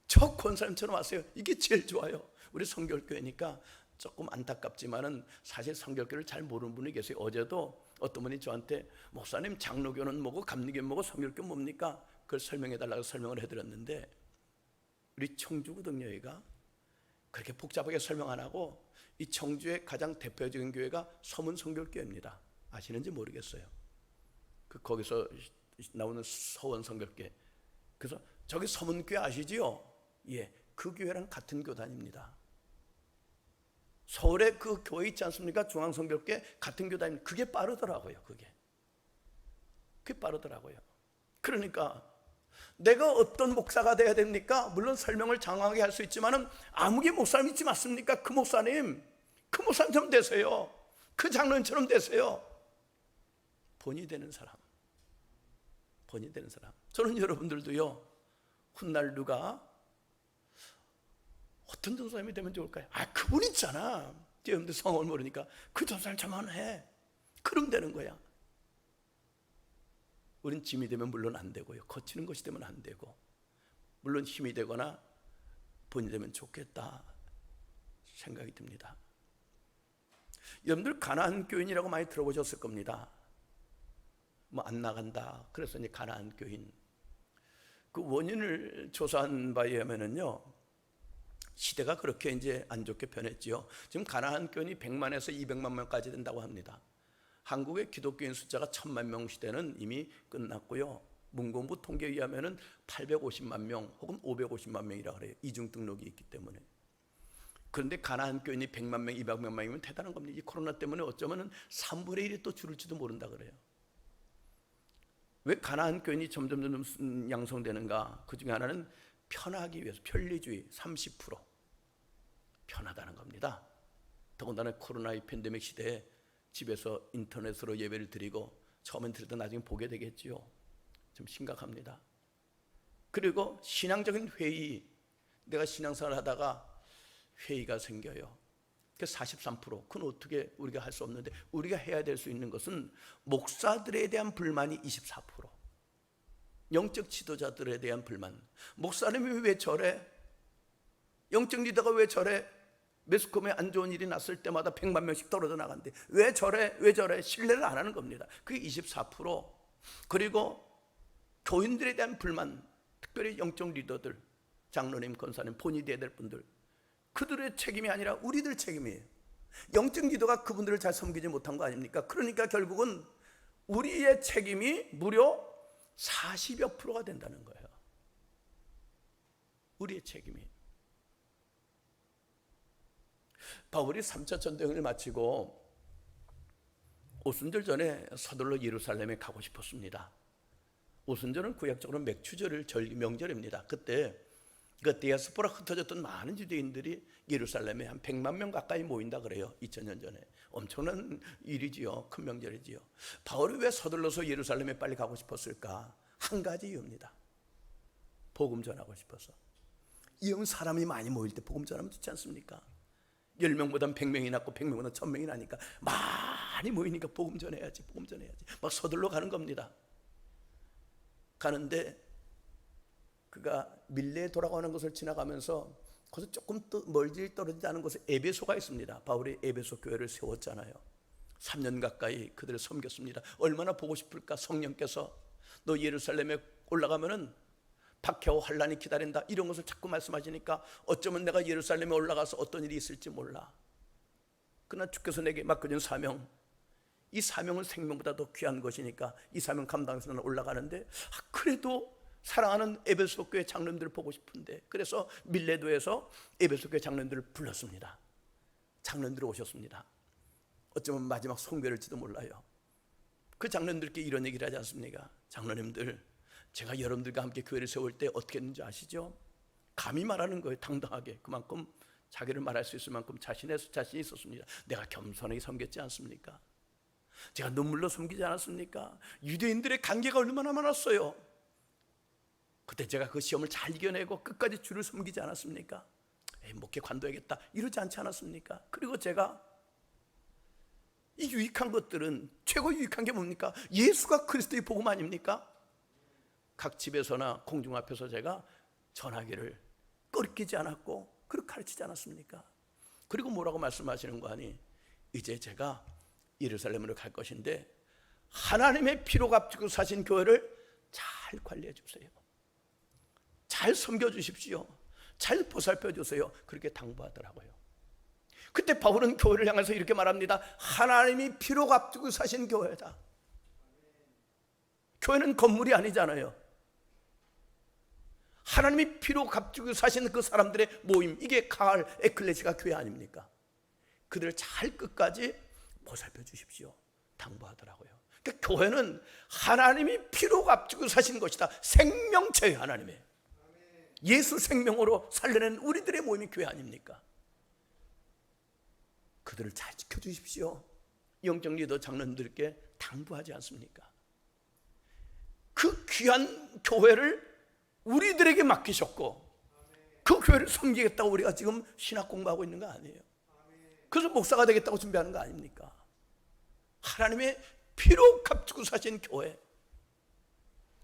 [SPEAKER 1] 저 권사님처럼 하세요. 이게 제일 좋아요. 우리 성결교회니까 조금 안타깝지만은 사실 성결교를 잘 모르는 분이 계세요. 어제도 어떤 분이 저한테 목사님 장로교는 뭐고 감리교는 뭐고 성결교 뭡니까? 그걸 설명해달라고 설명을 해드렸는데 우리 청주구등교회가 그렇게 복잡하게 설명 안 하고 이 청주의 가장 대표적인 교회가 서문성결교회입니다. 아시는지 모르겠어요. 거기서 나오는 서원성결교회. 그래서 저기 서문교회 아시지요? 예, 그 교회랑 같은 교단입니다. 서울에 그 교회 있지 않습니까? 중앙성결교회 같은 교단입니다. 그게 빠르더라고요. 그게 빠르더라고요. 그러니까 내가 어떤 목사가 돼야 됩니까? 물론 설명을 장황하게 할 수 있지만은 아무개 목사님 있지 않습니까? 그 목사님처럼 되세요. 그 장로님처럼 되세요. 본이 되는 사람. 저는 여러분들도요, 훗날 누가 어떤 전사님이 되면 좋을까요? 그분 있잖아. 여러분들 성을 모르니까 그 전사님 저만 해. 그럼 되는 거야. 우린 짐이 되면 물론 안 되고요. 거치는 것이 되면 안 되고, 물론 힘이 되거나 본이 되면 좋겠다 생각이 듭니다. 여러분들 가나안 교인이라고 많이 들어보셨을 겁니다. 뭐 안 나간다. 그래서 이제 가나안 교인. 그 원인을 조사한 바에 의하면은요, 시대가 그렇게 이제 안 좋게 변했지요. 지금 가나안 교인이 100만에서 200만 명까지 된다고 합니다. 한국의 기독교인 숫자가 1000만 명 시대는 이미 끝났고요. 문공부 통계에 의하면은 850만 명 혹은 550만 명이라 그래요. 이중 등록이 있기 때문에. 그런데 가나안 교인이 100만 명, 200만 명이면 대단한 겁니다. 이 코로나 때문에 어쩌면은 3분의 1이 또 줄을지도 모른다 그래요. 왜 가나안 교인이 점점 양성되는가? 그 중에 하나는 편하기 위해서, 편리주의 30% 편하다는 겁니다. 더군다나 코로나 팬데믹 시대에 집에서 인터넷으로 예배를 드리고 처음엔 드리다 나중에 보게 되겠지요. 좀 심각합니다. 그리고 신앙적인 회의, 내가 신앙생활을 하다가 회의가 생겨요. 그 43%. 그건 어떻게 우리가 할 수 없는데, 우리가 해야 될 수 있는 것은 목사들에 대한 불만이 24%. 영적 지도자들에 대한 불만. 목사님이 왜 저래? 영적 리더가 왜 저래? 매스컴에 안 좋은 일이 났을 때마다 100만 명씩 떨어져 나간대. 왜 저래? 신뢰를 안 하는 겁니다. 그게 24%. 그리고 교인들에 대한 불만, 특별히 영적 리더들, 장로님, 권사님, 본이 돼야 될 분들, 그들의 책임이 아니라 우리들 책임이에요. 영적 리더가 그분들을 잘 섬기지 못한 거 아닙니까? 그러니까 결국은 우리의 책임이 무려 40여 %가 된다는 거예요. 우리의 책임이. 바울이 3차 전쟁을 마치고 오순절 전에 서둘러 예루살렘에 가고 싶었습니다. 오순절은 구약적으로 맥추절을 명절입니다. 그때 그 디아스포라 흩어졌던 많은 유대인들이 예루살렘에 한 100만 명 가까이 모인다 그래요. 2000년 전에. 엄청난 일이지요. 큰 명절이지요. 바울이 왜 서둘러서 예루살렘에 빨리 가고 싶었을까? 한 가지 이유입니다. 복음 전하고 싶어서. 이 사람이 많이 모일 때 복음 전하면 좋지 않습니까? 10명보단 100명이 낫고 100명보단 1000명이 나니까 많이 모이니까 복음 전해야지. 막 서둘러 가는 겁니다. 가는데 그가 밀레에 돌아가는 것을 지나가면서 거기서 조금 멀리 떨어지지 않은 곳에 에베소가 있습니다. 바울이 에베소 교회를 세웠잖아요. 3년 가까이 그들을 섬겼습니다. 얼마나 보고 싶을까? 성령께서 너 예루살렘에 올라가면은 박해와 환란이 기다린다, 이런 것을 자꾸 말씀하시니까 어쩌면 내가 예루살렘에 올라가서 어떤 일이 있을지 몰라. 그러나 주께서 내게 맡겨준 사명, 이 사명은 생명보다 더 귀한 것이니까 이 사명 감당해서 나는 올라가는데, 그래도 사랑하는 에베소 교회 장로님들을 보고 싶은데, 그래서 밀레도에서 에베소 교회 장로님들을 불렀습니다. 장로님들이 오셨습니다. 어쩌면 마지막 송별일지도 몰라요. 그 장로님들께 이런 얘기를 하지 않습니까? 장로님들, 제가 여러분들과 함께 교회를 세울 때 어떻게 했는지 아시죠? 감히 말하는 거예요. 당당하게. 그만큼 자기를 말할 수 있을 만큼 자신이 있었습니다. 내가 겸손하게 섬겼지 않습니까? 제가 눈물로 섬기지 않았습니까? 유대인들의 관계가 얼마나 많았어요. 그때 제가 그 시험을 잘 이겨내고 끝까지 주를 섬기지 않았습니까? 목회 관둬야겠다 이러지 않지 않았습니까? 그리고 제가 이 유익한 것들은, 최고 유익한 게 뭡니까? 예수가 그리스도의 복음 아닙니까? 각 집에서나 공중 앞에서 제가 전하기를 꺼리끼지 않았고 그렇게 가르치지 않았습니까? 그리고 뭐라고 말씀하시는 거 아니? 이제 제가 예루살렘으로 갈 것인데 하나님의 피로 값주고 사신 교회를 잘 관리해 주세요. 잘 섬겨 주십시오. 잘 보살펴 주세요. 그렇게 당부하더라고요. 그때 바울은 교회를 향해서 이렇게 말합니다. 하나님이 피로 값주고 사신 교회다. 교회는 건물이 아니잖아요. 하나님이 피로 값주고 사신 그 사람들의 모임, 이게 가을 에클레시아 교회 아닙니까? 그들을 잘 끝까지 보살펴 주십시오. 당부하더라고요. 그러니까 교회는 하나님이 피로 값주고 사신 것이다. 생명체예요. 하나님의 예수 생명으로 살려낸 우리들의 모임이 교회 아닙니까? 그들을 잘 지켜주십시오. 영적 리더 장로님들께 당부하지 않습니까? 그 귀한 교회를 우리들에게 맡기셨고 그 교회를 섬기겠다고 우리가 지금 신학 공부하고 있는 거 아니에요. 그래서 목사가 되겠다고 준비하는 거 아닙니까? 하나님의 피로 값주고 사신 교회,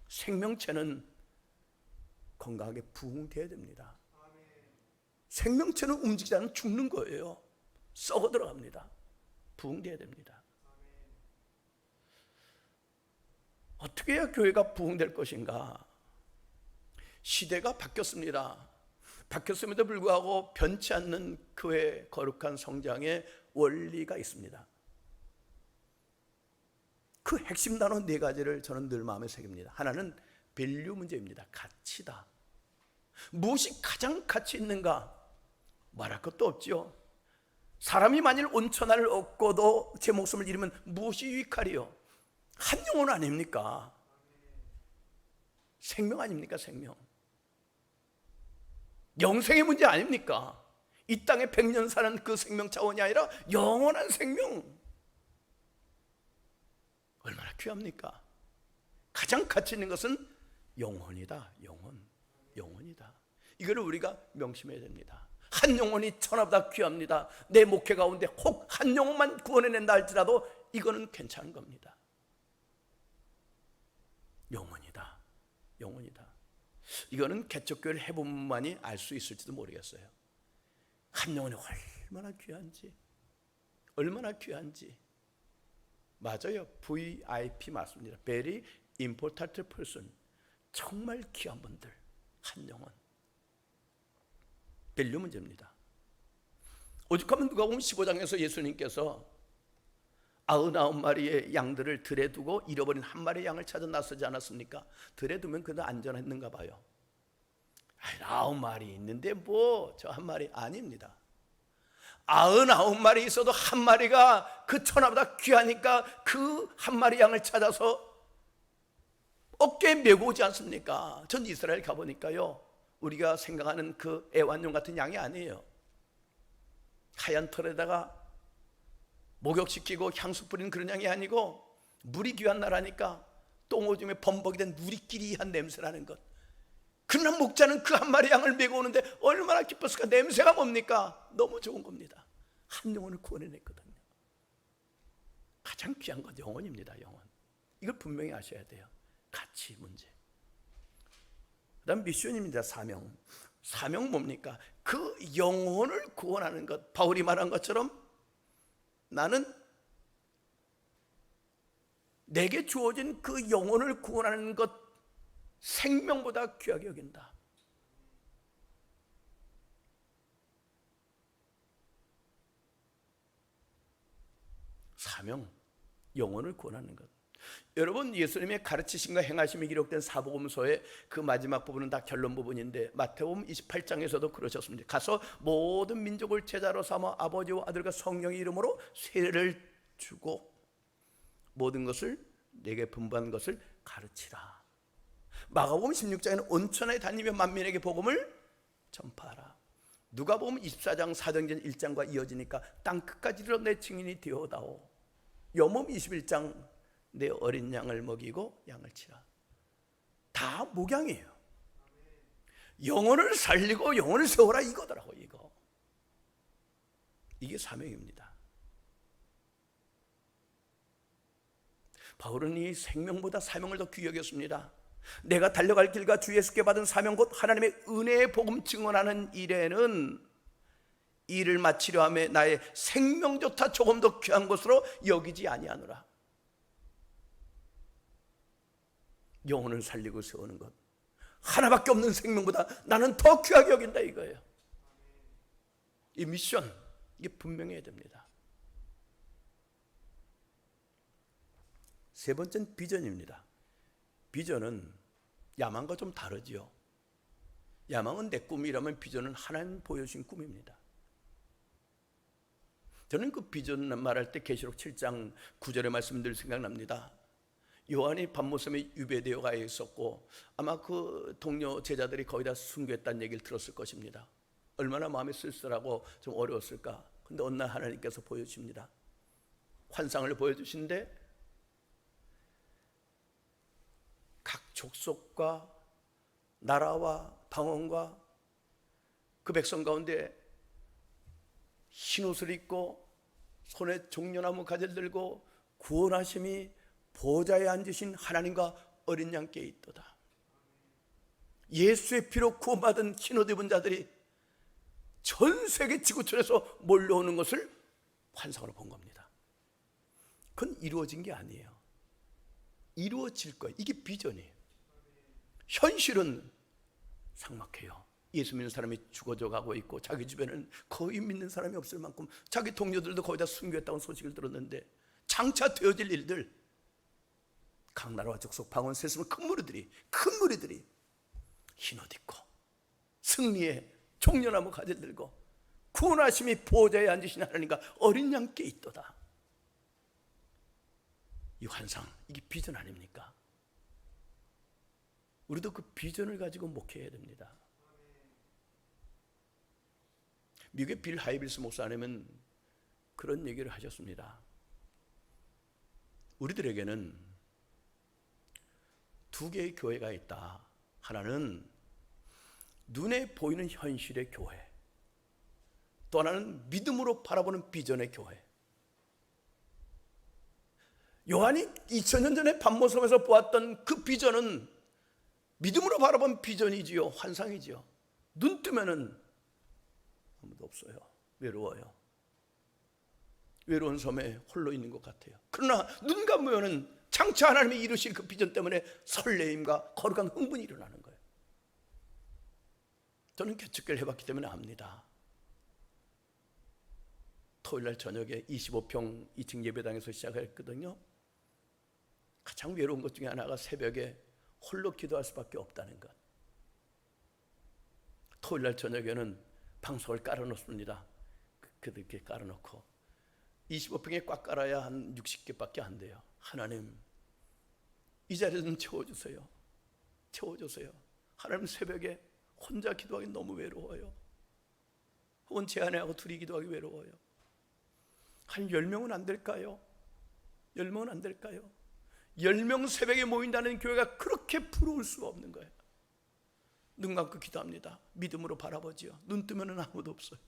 [SPEAKER 1] 생명체는 건강하게 부흥돼야 됩니다. 생명체는 움직이지 않으면 죽는 거예요. 썩어 들어갑니다. 부흥돼야 됩니다. 어떻게 해야 교회가 부흥될 것인가? 시대가 바뀌었습니다. 바뀌었음에도 불구하고 변치 않는 교회의 거룩한 성장의 원리가 있습니다. 그 핵심 단어 4가지를 저는 늘 마음에 새깁니다. 하나는 밸류 문제입니다. 가치다. 무엇이 가장 가치 있는가? 말할 것도 없죠. 사람이 만일 온천하를 얻고도 제 목숨을 잃으면 무엇이 유익하리요? 한 영혼 아닙니까? 생명 아닙니까? 생명. 영생의 문제 아닙니까? 이 땅에 100년 사는 그 생명 차원이 아니라 영원한 생명. 얼마나 귀합니까? 가장 가치 있는 것은 영혼이다. 영혼이다. 이걸 우리가 명심해야 됩니다. 한 영혼이 천하보다 귀합니다. 내 목회 가운데 혹 한 영혼만 구원해낸다 할지라도 이거는 괜찮은 겁니다. 영혼이다. 이거는 개척교회를 해보면만이 알 수 있을지도 모르겠어요. 한 영혼이 얼마나 귀한지. 맞아요. VIP 맞습니다. Very important person. 정말 귀한 분들. 한 영혼. 밸류 문제입니다. 오죽하면 누가복음 15장에서 예수님께서 99마리의 양들을 들에 두고 잃어버린 한 마리의 양을 찾아 나서지 않았습니까? 들에 두면 그도 안전했는가 봐요. 9마리 있는데 뭐 저 한 마리 아닙니다. 99마리 있어도 한 마리가 그 천하보다 귀하니까 그 한 마리 양을 찾아서 어깨에 메고 오지 않습니까? 전 이스라엘 가보니까요, 우리가 생각하는 그 애완용 같은 양이 아니에요. 하얀 털에다가 목욕시키고 향수 뿌리는 그런 양이 아니고, 물이 귀한 나라니까 똥오줌에 범벅이 된 누리끼리한 냄새라는 것. 그러나 목자는 그 한 마리 양을 메고 오는데 얼마나 기뻤을까? 냄새가 뭡니까? 너무 좋은 겁니다. 한 영혼을 구원해냈거든요. 가장 귀한 건 영혼입니다. 영혼. 이걸 분명히 아셔야 돼요. 가치 문제. 그 다음 미션입니다. 사명 뭡니까? 그 영혼을 구원하는 것. 바울이 말한 것처럼 나는 내게 주어진 그 영혼을 구원하는 것 생명보다 귀하게 여긴다. 사명, 영혼을 구원하는 것. 여러분, 예수님의 가르치심과 행하심이 기록된 사복음서의 그 마지막 부분은 다 결론 부분인데, 마태복음 28장에서도 그러셨습니다. 가서 모든 민족을 제자로 삼아 아버지와 아들과 성령의 이름으로 세례를 주고 모든 것을 내게 분부한 것을 가르치라. 마가복음 16장에는 온천에 다니며 만민에게 복음을 전파하라. 누가복음 24장 사도행전 1장과 이어지니까 땅 끝까지 이르러 내 증인이 되어다오. 요몸 21장 내 어린 양을 먹이고 양을 치라. 다 목양이에요. 영혼을 살리고 영혼을 세우라 이거더라고. 이게 사명입니다. 바울은 이 생명보다 사명을 더 귀하게 여겼습니다. 내가 달려갈 길과 주 예수께 받은 사명 곧 하나님의 은혜의 복음 증언하는 일에는 일을 마치려 하며 나의 생명조차 조금 더 귀한 것으로 여기지 아니하노라. 영혼을 살리고 세우는 것, 하나밖에 없는 생명보다 나는 더 귀하게 여긴다 이거예요. 이 미션, 이게 분명해야 됩니다. 세 번째는 비전입니다. 비전은 야망과 좀 다르지요. 야망은 내 꿈이라면 비전은 하나님 보여주신 꿈입니다. 저는 그 비전 말할 때 계시록 7장 9절의 말씀들 생각납니다. 요한이 밤모섬에 유배되어 가 있었고 아마 그 동료 제자들이 거의 다 순교했다는 얘기를 들었을 것입니다. 얼마나 마음이 쓸쓸하고 좀 어려웠을까. 근데 어느 날 하나님께서 보여주십니다. 환상을 보여주신데 각 족속과 나라와 방언과 그 백성 가운데 흰옷을 입고 손에 종려나무 가지를 들고 구원하심이 보좌에 앉으신 하나님과 어린 양께 있도다. 예수의 피로 구원받은 흰옷 입은 자들이 전 세계 지구촌에서 몰려오는 것을 환상으로 본 겁니다. 그건 이루어진 게 아니에요. 이루어질 거예요. 이게 비전이에요. 현실은 삭막해요. 예수 믿는 사람이 죽어져 가고 있고 자기 주변에는 거의 믿는 사람이 없을 만큼 자기 동료들도 거의 다 순교했다는 소식을 들었는데 장차 되어질 일들, 각 나라와 족속 방언 세습을 큰 무리들이 흰옷 입고 승리의 종려나무 가지를 들고 구원하심이 보좌에 앉으신 하나님과 어린 양께 있도다. 이 환상, 이게 비전 아닙니까? 우리도 그 비전을 가지고 목회해야 됩니다. 미국의 빌 하이빌스 목사님은 그런 얘기를 하셨습니다. 우리들에게는 두 개의 교회가 있다. 하나는 눈에 보이는 현실의 교회, 또 하나는 믿음으로 바라보는 비전의 교회. 요한이 2000년 전에 밤모섬에서 보았던 그 비전은 믿음으로 바라본 비전이지요. 환상이지요. 눈 뜨면은 아무도 없어요. 외로워요. 외로운 섬에 홀로 있는 것 같아요. 그러나 눈 감으면은 장차 하나님이 이루실 그 비전 때문에 설레임과 거룩한 흥분이 일어나는 거예요. 저는 개척교회를 해봤기 때문에 압니다. 토요일날 저녁에 25평 2층 예배당에서 시작했거든요. 가장 외로운 것 중에 하나가 새벽에 홀로 기도할 수밖에 없다는 것. 토요일날 저녁에는 방송을 깔아놓습니다. 그렇게 깔아놓고 25평에 꽉 깔아야 한 60개밖에 안 돼요. 하나님, 이 자리 좀 채워주세요. 채워주세요. 하나님, 새벽에 혼자 기도하기 너무 외로워요. 혹은 제 아내하고 둘이 기도하기 외로워요. 한 10명은 안 될까요? 10명은 안 될까요? 10명 새벽에 모인다는 교회가 그렇게 부러울 수가 없는 거예요. 눈 감고 기도합니다. 믿음으로 바라보지요. 눈 뜨면 아무도 없어요.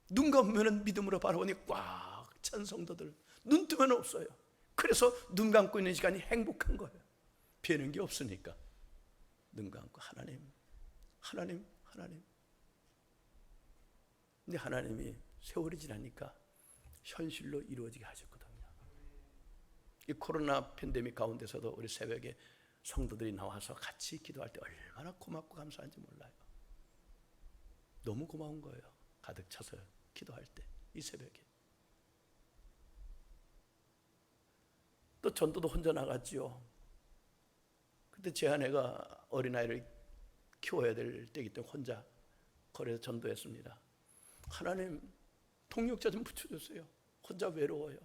[SPEAKER 1] 눈 감으면 믿음으로 바라보니 꽉 찬 성도들. 눈 뜨면 없어요. 그래서 눈 감고 있는 시간이 행복한 거예요. 배는 게 없으니까. 눈 감고 하나님, 하나님, 하나님. 근데 하나님이 세월이 지나니까 현실로 이루어지게 하셨거든요. 이 코로나 팬데믹 가운데서도 우리 새벽에 성도들이 나와서 같이 기도할 때 얼마나 고맙고 감사한지 몰라요. 너무 고마운 거예요. 가득 차서 기도할 때, 이 새벽에. 또 전도도 혼자 나갔지요. 그때 제 아내가 어린아이를 키워야 될 때이기 때문에 혼자 거리에서 전도했습니다. 하나님, 동력자 좀 붙여주세요. 혼자 외로워요.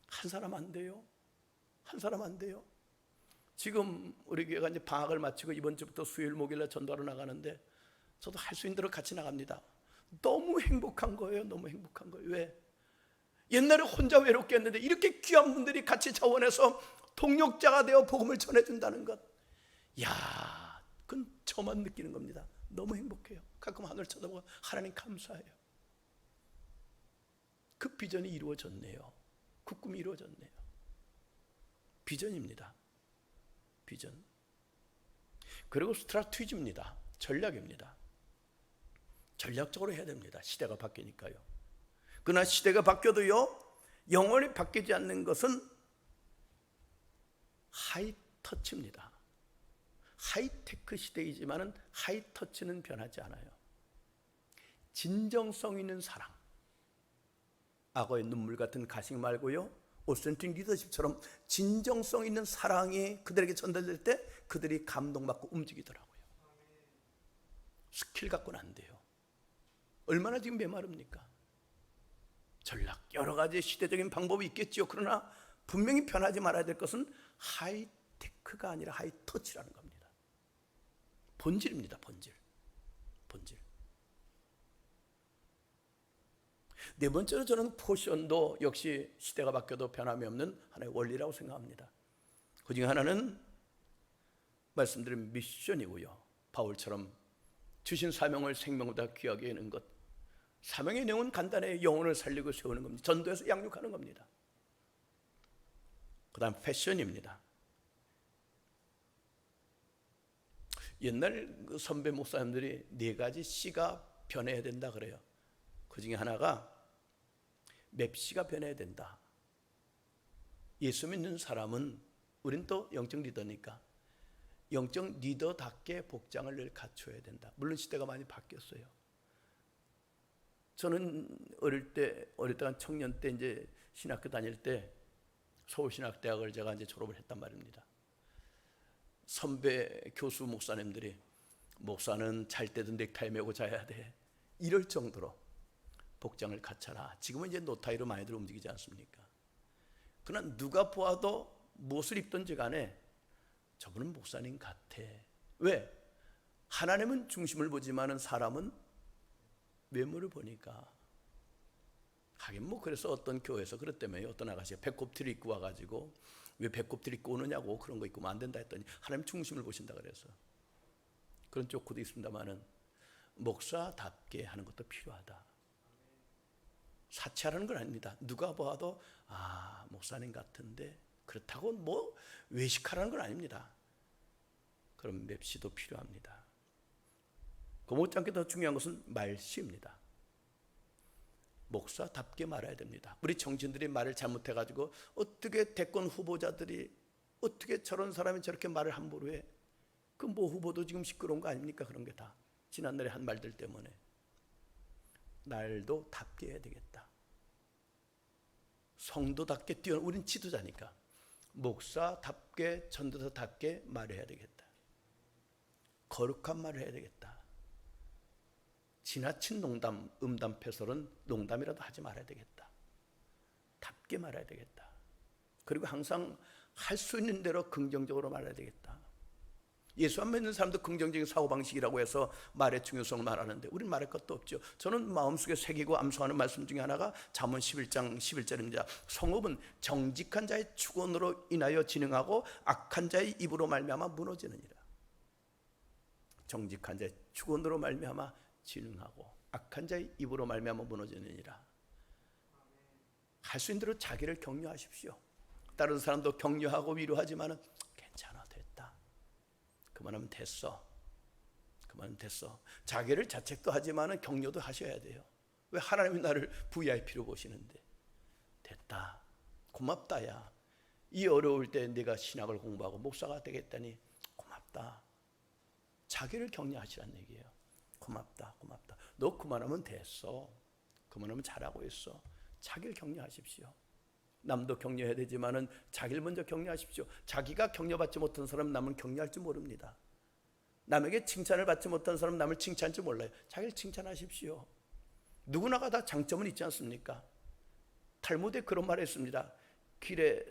[SPEAKER 1] 한 사람 안 돼요. 한 사람 안 돼요. 지금 우리 교회가 이제 방학을 마치고 이번 주부터 수요일 목요일날 전도하러 나가는데 저도 할 수 있는 대로 같이 나갑니다. 너무 행복한 거예요. 너무 행복한 거예요. 왜? 옛날에 혼자 외롭게 했는데 이렇게 귀한 분들이 같이 자원해서 동역자가 되어 복음을 전해준다는 것, 야, 그건 저만 느끼는 겁니다. 너무 행복해요. 가끔 하늘 쳐다보고 하나님 감사해요. 그 비전이 이루어졌네요. 그 꿈이 이루어졌네요. 비전입니다. 비전. 그리고 스트라테지입니다. 전략입니다. 전략적으로 해야 됩니다. 시대가 바뀌니까요. 그러나 시대가 바뀌어도요, 영원히 바뀌지 않는 것은 하이터치입니다. 하이테크 시대이지만 하이터치는 변하지 않아요. 진정성 있는 사랑, 악어의 눈물 같은 가식 말고요, 오센트릭 리더십처럼 진정성 있는 사랑이 그들에게 전달될 때 그들이 감동받고 움직이더라고요. 스킬 갖고는 안 돼요. 얼마나 지금 메마릅니까? 전략, 여러 가지 시대적인 방법이 있겠죠. 그러나 분명히 변하지 말아야 될 것은 하이테크가 아니라 하이터치라는 겁니다. 본질입니다. 본질. 네 번째로 저는 포션도 역시 시대가 바뀌어도 변함이 없는 하나의 원리라고 생각합니다. 그 중에 하나는 말씀드린 미션이고요. 바울처럼 주신 사명을 생명보다 귀하게 여기는 것. 사명의 내용은 간단해요. 영혼을 살리고 세우는 겁니다. 전도해서 양육하는 겁니다. 그 다음 패션입니다. 옛날 그 선배 목사님들이 4가지 C가 변해야 된다 그래요. 그 중에 하나가 맵시가 변해야 된다. 예수 믿는 사람은, 우린 또 영적 리더니까 영적 리더답게 복장을 늘 갖춰야 된다. 물론 시대가 많이 바뀌었어요. 저는 어릴 때가 청년 때 이제 신학교 다닐 때 서울신학대학을 제가 이제 졸업을 했단 말입니다. 선배 교수 목사님들이, 목사는 잘 때도 넥타이 메고 자야 돼, 이럴 정도로 복장을 갖춰라. 지금은 이제 노타이로 많이들 움직이지 않습니까? 그러나 누가 보아도 무엇을 입든지 간에 저분은 목사님 같아. 왜? 하나님은 중심을 보지만은 사람은 외모를 보니까. 하긴 뭐 그래서 어떤 교회에서 그랬다며요. 어떤 아가씨가 배꼽티를 입고 와가지고 왜 배꼽티를 입고 오느냐고, 그런 거 입고 안 된다 했더니 하나님 중심을 보신다 그래서. 그런 조크도 있습니다만은 목사답게 하는 것도 필요하다. 사치하라는 건 아닙니다. 누가 봐도 아, 목사님 같은데, 그렇다고 뭐 외식하라는 건 아닙니다. 그럼 맵시도 필요합니다. 그 못지않게 더 중요한 것은 말씨입니다. 목사답게 말해야 됩니다. 우리 정치인들이 말을 잘못해가지고 어떻게 대권 후보자들이 어떻게 저런 사람이 저렇게 말을 함부로 해? 그 뭐 후보도 지금 시끄러운 거 아닙니까? 그런 게 다 지난날에 한 말들 때문에. 날도 답게 해야 되겠다. 성도답게 뛰어, 우린 지도자니까 목사답게, 전도사답게 말해야 되겠다. 거룩한 말을 해야 되겠다. 지나친 농담, 음담, 패설은 농담이라도 하지 말아야 되겠다. 답게 말해야 되겠다. 그리고 항상 할 수 있는 대로 긍정적으로 말해야 되겠다. 예수 안 믿는 사람도 긍정적인 사고방식이라고 해서 말의 중요성을 말하는데 우린 말할 것도 없죠. 저는 마음속에 새기고 암송하는 말씀 중에 하나가 잠언 11장 11절입니다. 성읍은 정직한 자의 축원으로 인하여 진흥하고 악한 자의 입으로 말미암아 무너지느니라. 정직한 자의 축원으로 말미암아 진흥하고 악한 자의 입으로 말미암아 무너지느니라. 할 수 있는 대로 자기를 격려하십시오. 다른 사람도 격려하고 위로하지만은 괜찮아, 됐다, 그만하면 됐어, 그만하면 됐어. 자기를 자책도 하지만은 격려도 하셔야 돼요. 왜? 하나님이 나를 VIP로 보시는데. 됐다, 고맙다, 야, 이 어려울 때 내가 신학을 공부하고 목사가 되겠다니 고맙다. 자기를 격려하시라는 얘기예요. 고맙다, 고맙다. 너 그만하면 됐어, 그만하면 잘하고 있어. 자기를 격려하십시오. 남도 격려해야 되지만은 자기를 먼저 격려하십시오. 자기가 격려받지 못한 사람은 남을 격려할 줄 모릅니다. 남에게 칭찬을 받지 못한 사람은 남을 칭찬할 줄 몰라요. 자기를 칭찬하십시오. 누구나가 다 장점은 있지 않습니까? 탈무드에 그런 말이 있습니다. 길에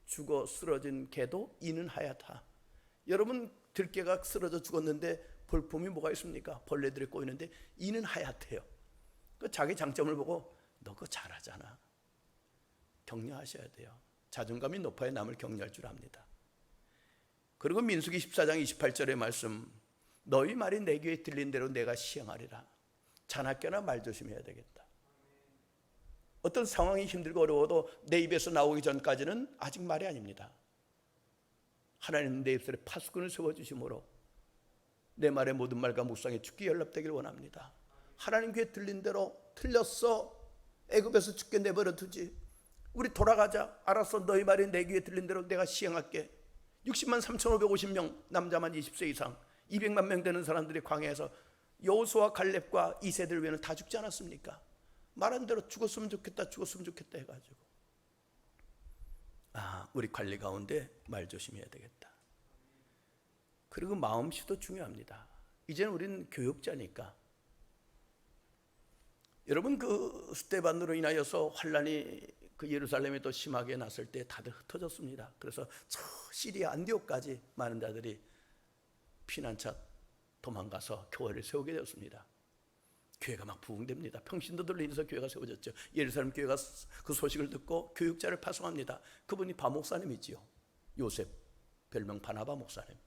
[SPEAKER 1] 죽어 쓰러진 개도 이는 하얗다. 여러분, 들개가 쓰러져 죽었는데 볼품이 뭐가 있습니까? 벌레들이 꼬이는데 이는 하얗대요. 그 자기 장점을 보고 너 그거 잘하잖아. 격려하셔야 돼요. 자존감이 높아야 남을 격려할 줄 압니다. 그리고 민수기 14장 28절의 말씀, 너희 말이 내 귀에 들린 대로 내가 시행하리라. 자나깨나 말 조심해야 되겠다. 어떤 상황이 힘들고 어려워도 내 입에서 나오기 전까지는 아직 말이 아닙니다. 하나님은 내 입술에 파수꾼을 세워주심으로 내 말의 모든 말과 묵상에 죽기 연락되기를 원합니다. 하나님 귀에 들린 대로 틀렸어, 애굽에서 죽게 내버려 두지, 우리 돌아가자, 알았어, 너희 말이 내 귀에 들린 대로 내가 시행할게. 60만 3,550명, 남자만 20세 이상 200만 명 되는 사람들이 광야에서 여호수아 갈렙과 이세들 외에는 다 죽지 않았습니까? 말한 대로 죽었으면 좋겠다, 죽었으면 좋겠다 해가지고, 우리 관리 가운데 말 조심해야 되겠다. 그리고 마음씨도 중요합니다. 이제는 우리는 교육자니까. 여러분, 그 스데반으로 인하여서 환란이 그 예루살렘에 더 심하게 났을 때 다들 흩어졌습니다. 그래서 저 시리아 안디옥까지 많은 자들이 피난차 도망가서 교회를 세우게 되었습니다. 교회가 막 부흥됩니다. 평신도들로 인해서 교회가 세워졌죠. 예루살렘 교회가 그 소식을 듣고 교육자를 파송합니다. 그분이 바 목사님이지요. 요셉, 별명 바나바 목사님.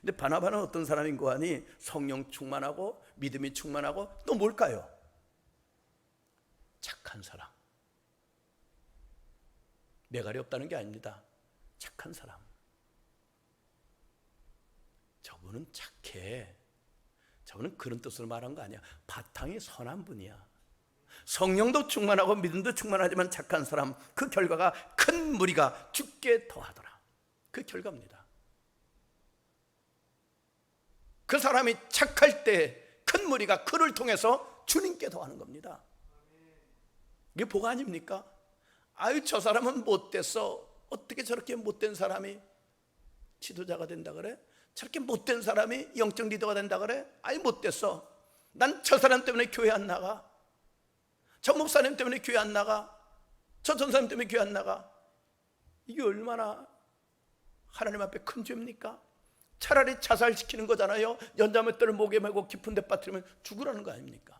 [SPEAKER 1] 근데 바나바는 어떤 사람인고 하니 성령 충만하고 믿음이 충만하고 또 뭘까요? 착한 사람. 매갈이 없다는 게 아닙니다. 착한 사람. 저분은 착해. 저분은 그런 뜻으로 말한 거 아니야. 바탕이 선한 분이야. 성령도 충만하고 믿음도 충만하지만 착한 사람, 그 결과가 큰 무리가 죽게 더하더라. 그 결과입니다. 그 사람이 착할 때 큰 무리가 그를 통해서 주님께 더하는 겁니다. 이게 뭐가 아닙니까? 아유, 저 사람은 못됐어. 어떻게 저렇게 못된 사람이 지도자가 된다 그래? 저렇게 못된 사람이 영적 리더가 된다 그래? 아이, 못됐어. 난 저 사람 때문에 교회 안 나가. 저 목사님 때문에 교회 안 나가. 저 전사님 때문에 교회 안 나가. 이게 얼마나 하나님 앞에 큰 죄입니까? 차라리 자살시키는 거잖아요. 연자맷돌을 목에 메고 깊은 데 빠뜨리면 죽으라는 거 아닙니까?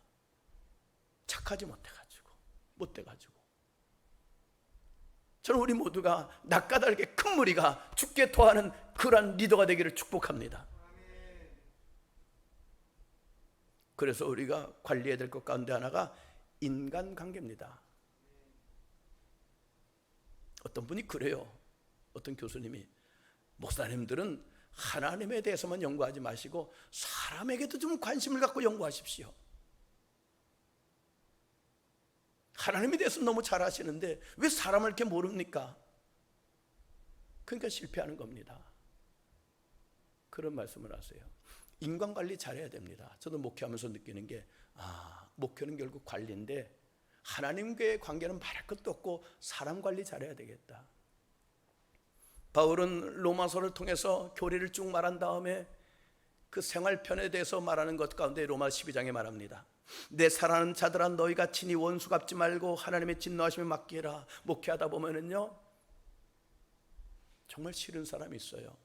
[SPEAKER 1] 착하지 못해가지고, 못돼가지고. 저는 우리 모두가 낯가다르게 큰 무리가 죽게 토하는 그러한 리더가 되기를 축복합니다. 그래서 우리가 관리해야 될 것 가운데 하나가 인간관계입니다. 어떤 분이 그래요. 어떤 교수님이, 목사님들은 하나님에 대해서만 연구하지 마시고 사람에게도 좀 관심을 갖고 연구하십시오. 하나님에 대해서 너무 잘 아시는데 왜 사람을 이렇게 모릅니까? 그러니까 실패하는 겁니다. 그런 말씀을 하세요. 인간관리 잘해야 됩니다. 저도 목회하면서 느끼는 게, 목회는 결국 관리인데 하나님과의 관계는 말할 것도 없고 사람 관리 잘해야 되겠다. 바울은 로마서를 통해서 교리를 쭉 말한 다음에 그 생활편에 대해서 말하는 것 가운데 로마 12장에 말합니다. 내 사랑하는 자들아, 너희가 친히 원수 갚지 말고 하나님의 진노하심에 맡기라. 목회하다 보면은요, 정말 싫은 사람이 있어요.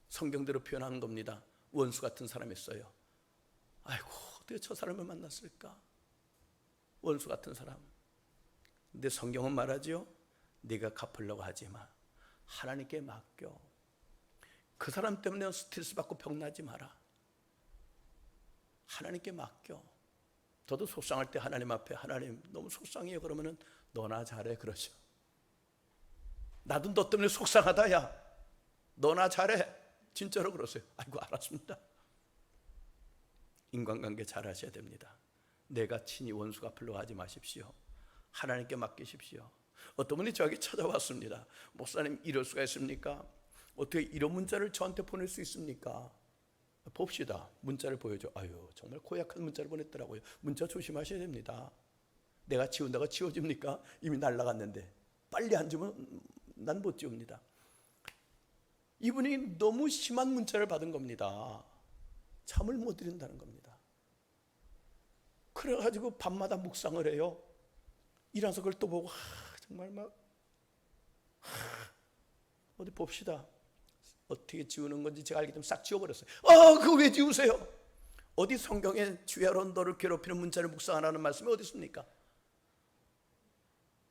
[SPEAKER 1] 성경대로 표현하는 겁니다. 원수 같은 사람이 있어요. 아이고, 어떻게 저 사람을 만났을까? 원수 같은 사람. 근데 성경은 말하죠. 네가 갚으려고 하지 마. 하나님께 맡겨. 그 사람 때문에 스트레스 받고 병나지 마라. 하나님께 맡겨. 저도 속상할 때 하나님 앞에, 하나님 너무 속상해요. 그러면은 너나 잘해 그러죠. 나도 너 때문에 속상하다. 야, 너나 잘해. 진짜로 그러세요. 아이고, 알았습니다. 인간관계 잘 하셔야 됩니다. 내가 친히 원수 갚으려고 하지 마십시오. 하나님께 맡기십시오. 어떤 분이 저에게 찾아왔습니다. 목사님, 이럴 수가 있습니까? 어떻게 이런 문자를 저한테 보낼 수 있습니까? 봅시다. 문자를 보여줘. 아유, 정말 고약한 문자를 보냈더라고요. 문자 조심하셔야 됩니다. 내가 지운다가 지워집니까? 이미 날아갔는데. 빨리 안 주면 난 못 지웁니다. 이분이 너무 심한 문자를 받은 겁니다. 잠을 못 이룬다는 겁니다. 그래가지고 밤마다 묵상을 해요. 일어나서 그걸 또 보고, 정말 막, 어디 봅시다. 어떻게 지우는 건지 제가 알기 때문에 싹 지워버렸어요. 그거 왜 지우세요? 어디 성경에 주야로 너를 괴롭히는 문자를 묵상하라는 말씀이 어디 있습니까?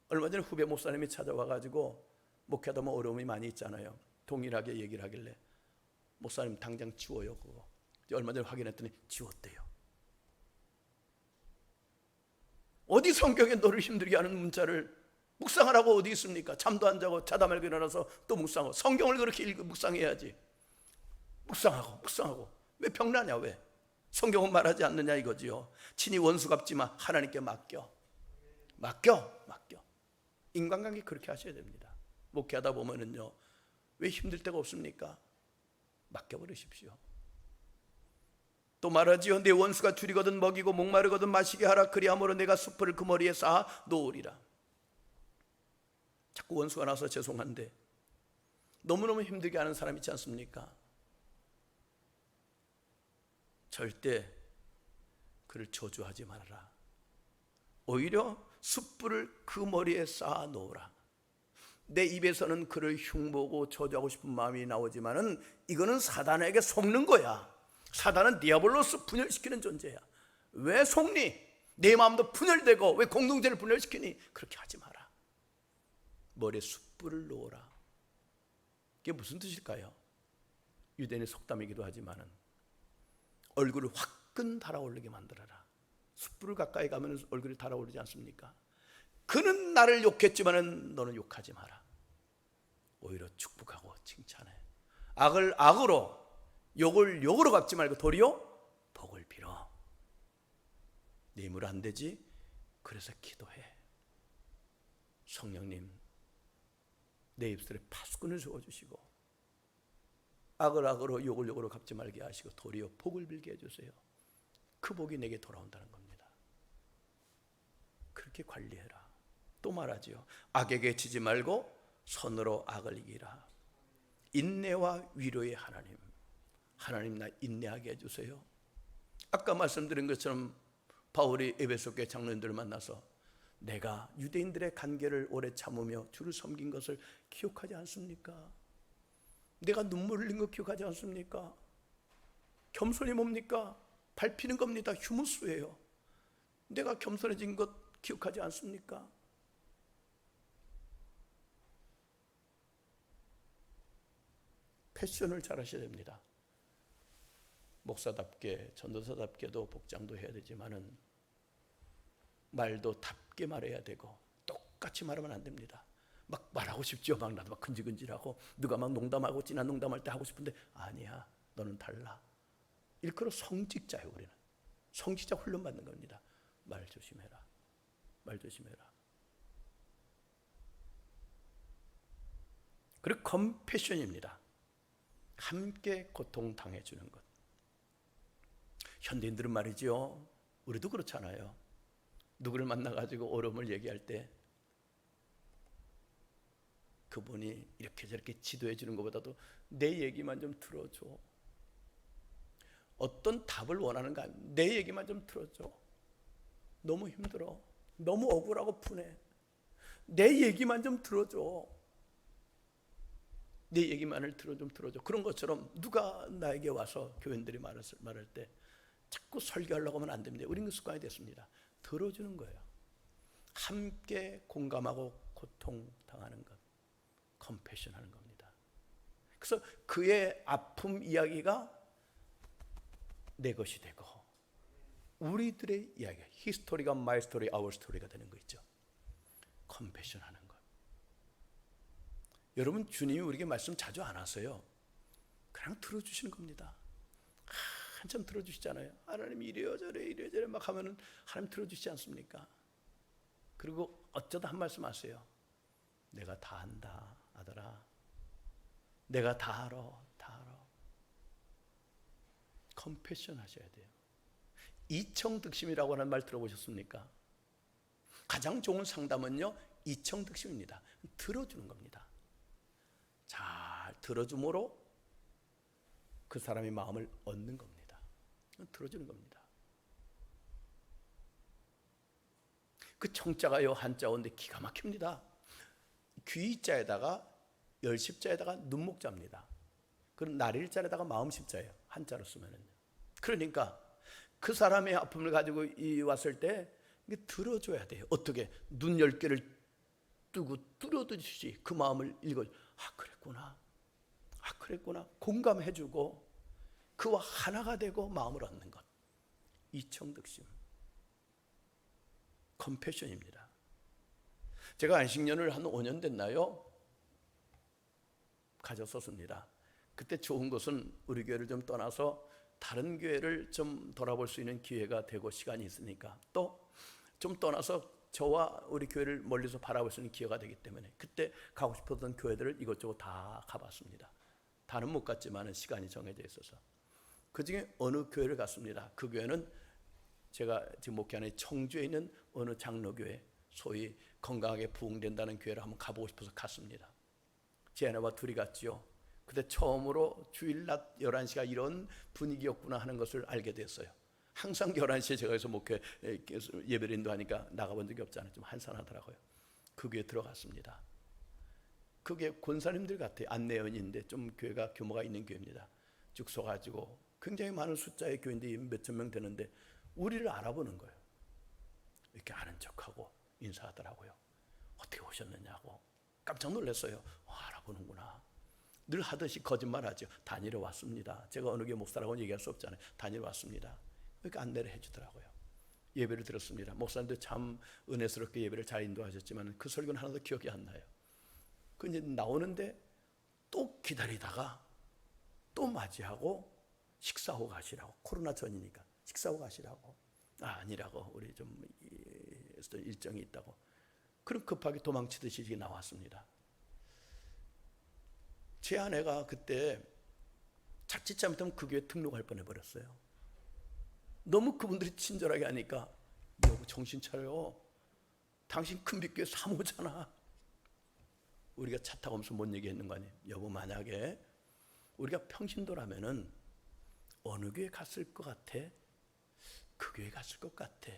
[SPEAKER 1] 얼마 전에 후배 목사님이 찾아와가지고 목회하다 보면 어려움이 많이 있잖아요. 동일하게 얘기를 하길래 목사님 당장 지워요 그거. 얼마 전에 확인했더니 지웠대요. 어디 성경에 너를 힘들게 하는 문자를 묵상하라고 어디 있습니까? 잠도 안 자고 자다 말고 일어나서 또 묵상하고, 성경을 그렇게 묵상해야지. 묵상하고 왜 병나냐? 왜? 성경은 말하지 않느냐 이거지요. 친히 원수 갚지마, 하나님께 맡겨. 인간관계 그렇게 하셔야 됩니다. 목회하다 보면은요, 왜 힘들 때가 없습니까? 맡겨버리십시오. 또 말하지요. 내 원수가 줄이거든 먹이고 목마르거든 마시게 하라. 그리함으로 내가 숯불을 그 머리에 쌓아 놓으리라. 자꾸 원수가 나서 죄송한데 너무너무 힘들게 하는 사람 있지 않습니까? 절대 그를 저주하지 말아라. 오히려 숯불을 그 머리에 쌓아 놓으라. 내 입에서는 그를 흉보고 저주하고 싶은 마음이 나오지만은 이거는 사단에게 속는 거야. 사단은 디아블로스, 분열시키는 존재야. 왜 속니? 내 마음도 분열되고 왜 공동체를 분열시키니? 그렇게 하지 마라. 머리에 숯불을 놓으라. 이게 무슨 뜻일까요? 유대인의 속담이기도 하지만은 얼굴을 화끈 달아오르게 만들어라. 숯불을 가까이 가면 얼굴이 달아오르지 않습니까? 그는 나를 욕했지만은 너는 욕하지 마라. 오히려 축복하고 칭찬해. 악을 악으로, 욕을 욕으로 갚지 말고 도리어 복을 빌어. 네 힘으로 안 되지? 그래서 기도해. 성령님, 내 입술에 파수꾼을 주어주시고 악을 악으로 욕을 욕으로 갚지 말게 하시고 도리어 복을 빌게 해주세요. 그 복이 내게 돌아온다는 겁니다. 그렇게 관리해라. 또 말하지요. 악에게 지지 말고 선으로 악을 이기라. 인내와 위로의 하나님, 하나님 나 인내하게 해주세요. 아까 말씀드린 것처럼 바울이 에베소 교회 장로님들을 만나서 내가 유대인들의 간계를 오래 참으며 주를 섬긴 것을 기억하지 않습니까? 내가 눈물 흘린 거 기억하지 않습니까? 겸손이 뭡니까? 밟히는 겁니다. 휴무스예요. 내가 겸손해진 것 기억하지 않습니까? 패션을 잘 하셔야 됩니다. 목사답게, 전도사답게도 복장도 해야 되지만은 말도 답게 말해야 되고 똑같이 말하면 안 됩니다. 막 말하고 싶죠. 막 나도 막 근질근질하고 누가 막 농담하고 진한 농담할 때 하고 싶은데 아니야, 너는 달라. 일컬어 성직자예요. 우리는 성직자 훈련 받는 겁니다. 말 조심해라. 말 조심해라. 그리고 컴패션입니다. 함께 고통당해 주는 것. 현대인들은 말이죠, 우리도 그렇잖아요. 누구를 만나가지고 어려움을 얘기할 때 그분이 이렇게 저렇게 지도해 주는 것보다도 내 얘기만 좀 들어줘. 어떤 답을 원하는가? 내 얘기만 좀 들어줘. 너무 힘들어. 너무 억울하고 분해. 내 얘기만 좀 들어줘. 내 얘기만을 좀 들어줘. 그런 것처럼 누가 나에게 와서 교인들이 말할 때 자꾸 설교하려고 하면 안 됩니다. 우리는 그 습관이 됐습니다. 들어주는 거예요. 함께 공감하고 고통당하는 것. 컴패션 하는 겁니다. 그래서 그의 아픔 이야기가 내 것이 되고 우리들의 이야기가 히스토리가 마이 스토리, 아워 스토리가 되는 거 있죠. 컴패션 하는 것. 여러분, 주님이 우리에게 말씀 자주 안 하세요. 그냥 들어주시는 겁니다. 한참 들어주시잖아요. 하나님 이래요 저래 막 하면은 하나님 들어주시지 않습니까? 그리고 어쩌다 한 말씀 하세요. 내가 다 안다 아들아. 내가 다 알아. 컴패션 하셔야 돼요. 이청득심이라고 하는 말 들어보셨습니까? 가장 좋은 상담은요, 이청득심입니다. 들어주는 겁니다. 잘 들어줌으로 그 사람의 마음을 얻는 겁니다. 들어주는 겁니다. 그 청자가요, 한자어인데 기가 막힙니다. 귀자에다가 열십자에다가 눈목자입니다. 그럼 날일자에다가 마음십자예요. 한자로 쓰면은. 그러니까 그 사람의 아픔을 가지고 왔을 때 이게 들어줘야 돼요. 어떻게? 눈 10개를 뜨고 뚫어듯이 그 마음을 읽어. 그랬구나. 그랬구나. 공감해주고 그와 하나가 되고 마음을 얻는 것. 이청득심. 컴패션입니다. 제가 안식년을 한 5년 됐나요? 가졌었습니다. 그때 좋은 것은 우리 교회를 좀 떠나서 다른 교회를 좀 돌아볼 수 있는 기회가 되고 시간이 있으니까, 또 좀 떠나서 저와 우리 교회를 멀리서 바라볼 수 있는 기회가 되기 때문에 그때 가고 싶었던 교회들을 이것저것 다 가봤습니다. 다는 못 갔지만 시간이 정해져 있어서 그 중에 어느 교회를 갔습니다. 그 교회는 제가 지금 목회하는 청주에 있는 어느 장로교회, 소위 건강하게 부흥된다는 교회를 한번 가보고 싶어서 갔습니다. 제 아내와 둘이 갔지요. 그때 처음으로 주일 낮 11시가 이런 분위기였구나 하는 것을 알게 됐어요. 항상 11시에 제가 여기서 목회 예배를 인도하니까 나가본 적이 없잖아요. 좀 한산하더라고요. 그 교회 들어갔습니다. 그게 권사님들 같아요. 안내원인데 좀 교회가 규모가 있는 교회입니다. 쭉 서가지고 굉장히 많은 숫자의 교회인데 몇천 명 되는데 우리를 알아보는 거예요. 이렇게 아는 척하고 인사하더라고요. 어떻게 오셨느냐고. 깜짝 놀랐어요. 알아보는구나. 늘 하듯이 거짓말하죠. 다니러 왔습니다. 제가 어느 교회 목사라고 얘기할 수 없잖아요. 다니러 왔습니다. 그러니까 안내를 해주더라고요. 예배를 들었습니다. 목사님도 참 은혜스럽게 예배를 잘 인도하셨지만 그 설교는 하나도 기억이 안 나요. 그 이제 나오는데 또 기다리다가 또 맞이하고 식사하고 가시라고. 코로나 전이니까 식사하고 가시라고. 아니라고. 우리 좀 일정이 있다고. 그럼 급하게 도망치듯이 나왔습니다. 제 아내가 그때 자칫 잘못하면 그 교회에 등록할 뻔해버렸어요. 너무 그분들이 친절하게 하니까 여보 정신 차려. 당신 큰빛교회 사모잖아. 우리가 차 타고 오면서 뭔 얘기했는 거 아니에요. 여보 만약에 우리가 평신도라면은 어느 교회 갔을 것 같아? 그 교회 갔을 것 같아.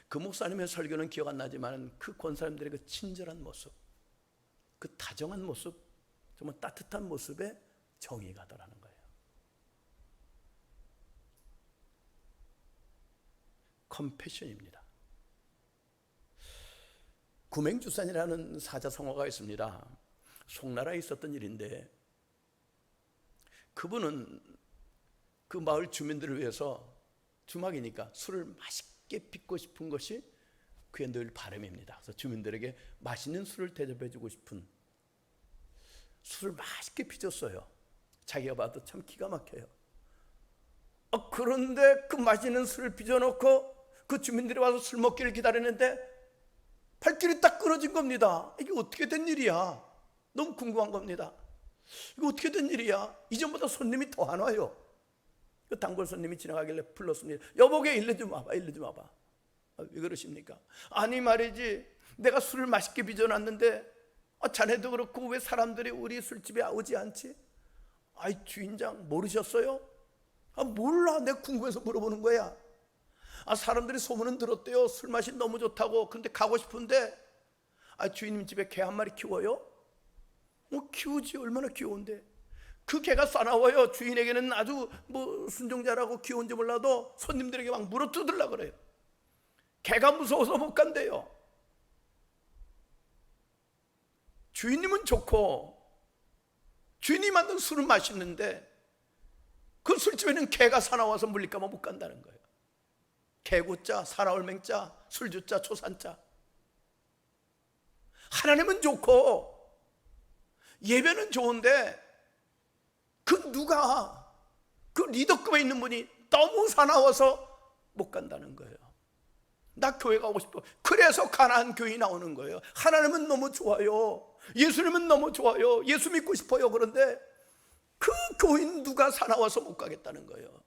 [SPEAKER 1] 그 목사님의 설교는 기억 안 나지만 그 권사님들의 그 친절한 모습, 그 다정한 모습, 정말 따뜻한 모습에 정이 가더라는 거예요. 컴패션입니다. 구맹주산이라는 사자성어가 있습니다. 송나라에 있었던 일인데 그분은 그 마을 주민들을 위해서 주막이니까 술을 맛있게 빚고 싶은 것이 그의 늘 바람입니다. 그래서 주민들에게 맛있는 술을 대접해주고 싶은, 술을 맛있게 빚었어요. 자기가 봐도 참 기가 막혀요. 그런데 그 맛있는 술을 빚어놓고 그 주민들이 와서 술 먹기를 기다리는데 발길이 딱 끊어진 겁니다. 이게 어떻게 된 일이야? 너무 궁금한 겁니다. 이거 어떻게 된 일이야? 이전보다 손님이 더 안 와요. 그 단골 손님이 지나가길래 불렀습니다. 여보게 일로 좀 와봐, 일로 좀 와봐. 왜 그러십니까? 아니 말이지, 내가 술을 맛있게 빚어놨는데 자네도 그렇고 왜 사람들이 우리 술집에 오지 않지? 아이 주인장 모르셨어요? 몰라. 내가 궁금해서 물어보는 거야. 사람들이 소문은 들었대요. 술 맛이 너무 좋다고. 근데 가고 싶은데 주인님 집에 개 한 마리 키워요? 키우지. 얼마나 귀여운데. 그 개가 싸나워요. 주인에게는 아주 순종자라고 귀여운지 몰라도 손님들에게 막 물어뜯으려고 그래요. 개가 무서워서 못 간대요. 주인님은 좋고 주인이 만든 술은 맛있는데 그 술집에는 개가 사나워서 물릴까 봐 못 간다는 거예요. 개구자, 사나울맹자, 술주자, 초산자. 하나님은 좋고 예배는 좋은데 그 누가, 그 리더급에 있는 분이 너무 사나워서 못 간다는 거예요. 나 교회 가고 싶어. 그래서 가나안 교인이 나오는 거예요. 하나님은 너무 좋아요. 예수님은 너무 좋아요. 예수 믿고 싶어요. 그런데 그 교인 누가 사나워서 못 가겠다는 거예요.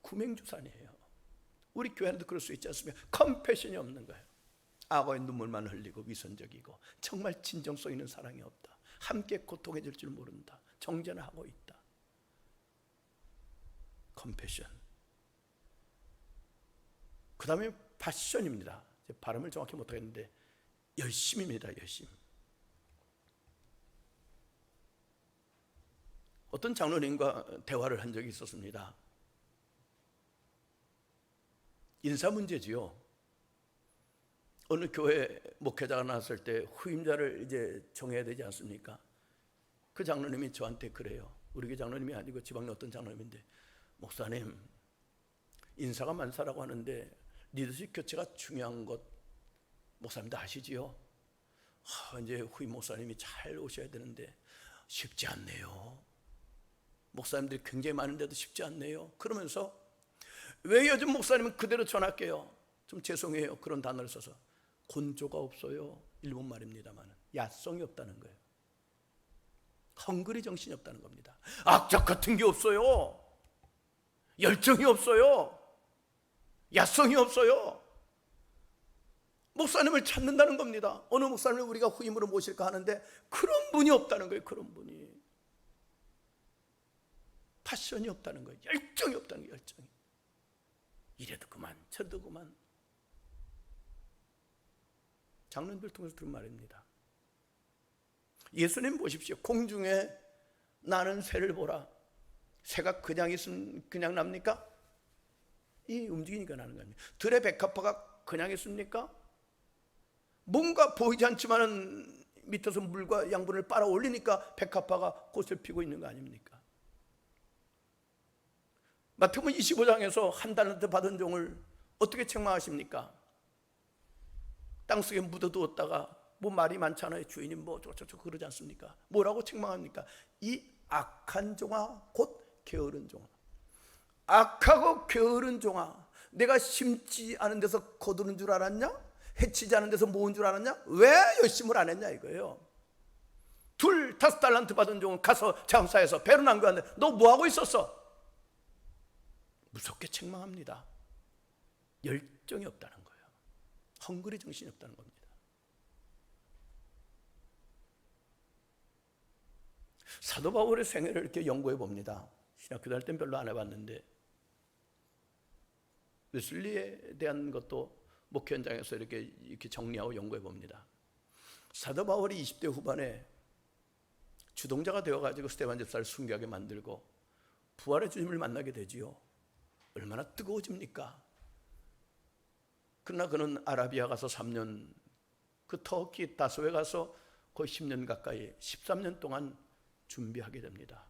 [SPEAKER 1] 구맹주산이에요. 우리 교회도 그럴 수 있지 않습니까? 컴패션이 없는 거예요. 악어의 눈물만 흘리고 위선적이고 정말 진정성 있는 사랑이 없다. 함께 고통해질 줄 모른다. 정죄나 하고 있다. 컴패션. 그 다음에 패션입니다. 발음을 정확히 못하겠는데 열심입니다. 열심. 어떤 장로님과 대화를 한 적이 있었습니다. 인사 문제지요. 어느 교회 목회자가 나왔을 때 후임자를 이제 정해야 되지 않습니까? 그 장로님이 저한테 그래요. 우리 교회 장로님이 아니고 지방의 어떤 장로님인데, 목사님, 인사가 만사라고 하는데 리더십 교체가 중요한 것 목사님도 아시지요? 이제 후임 목사님이 잘 오셔야 되는데 쉽지 않네요. 목사님들이 굉장히 많은데도 쉽지 않네요. 그러면서 왜 요즘 목사님은 그대로 전할게요. 좀 죄송해요. 그런 단어를 써서. 곤조가 없어요. 일본 말입니다만 야성이 없다는 거예요. 헝그리 정신이 없다는 겁니다. 악착 같은 게 없어요. 열정이 없어요. 야성이 없어요. 목사님을 찾는다는 겁니다. 어느 목사님을 우리가 후임으로 모실까 하는데 그런 분이 없다는 거예요. 그런 분이. 패션이 없다는 거예요. 열정이 없다는 거예요. 열정이. 이래도 그만 저래도 그만. 장로님들 통해서 들은 말입니다. 예수님 보십시오. 공중에 나는 새를 보라. 새가 그냥 있으면 그냥 납니까? 이 움직이니까 나는 겁니다. 들의 백합화가 그냥 있습니까? 뭔가 보이지 않지만은 밑에서 물과 양분을 빨아 올리니까 백합화가 꽃을 피고 있는 거 아닙니까? 마태복음 25장에서 한 달란트 받은 종을 어떻게 책망하십니까? 땅속에 묻어두었다가 뭐 말이 많잖아요. 주인이 뭐 저쩌고 그러지 않습니까? 뭐라고 책망합니까? 이 악한 종아, 곧 게으른 종아. 악하고 게으른 종아, 내가 심지 않은 데서 거두는 줄 알았냐? 해치지 않은 데서 모은 줄 알았냐? 왜 열심을 안 했냐 이거예요. 5달란트 받은 종은 가서 장사해서 배로 남겨왔는데 너 뭐하고 있었어? 무섭게 책망합니다. 열정이 없다는 거예요. 헝그리 정신이 없다는 겁니다. 사도 바울의 생애를 이렇게 연구해 봅니다. 신학교 다닐 땐 별로 안 해봤는데 웨슬리에 대한 것도 목회 현장에서 이렇게 정리하고 연구해 봅니다. 사도 바울이 20대 후반에 주동자가 되어가지고 스데반 집사를 순교하게 만들고 부활의 주님을 만나게 되지요. 얼마나 뜨거워집니까? 그러나 그는 아라비아 가서 3년, 그 터키 다소에 가서 거의 10년 가까이 13년 동안 준비하게 됩니다.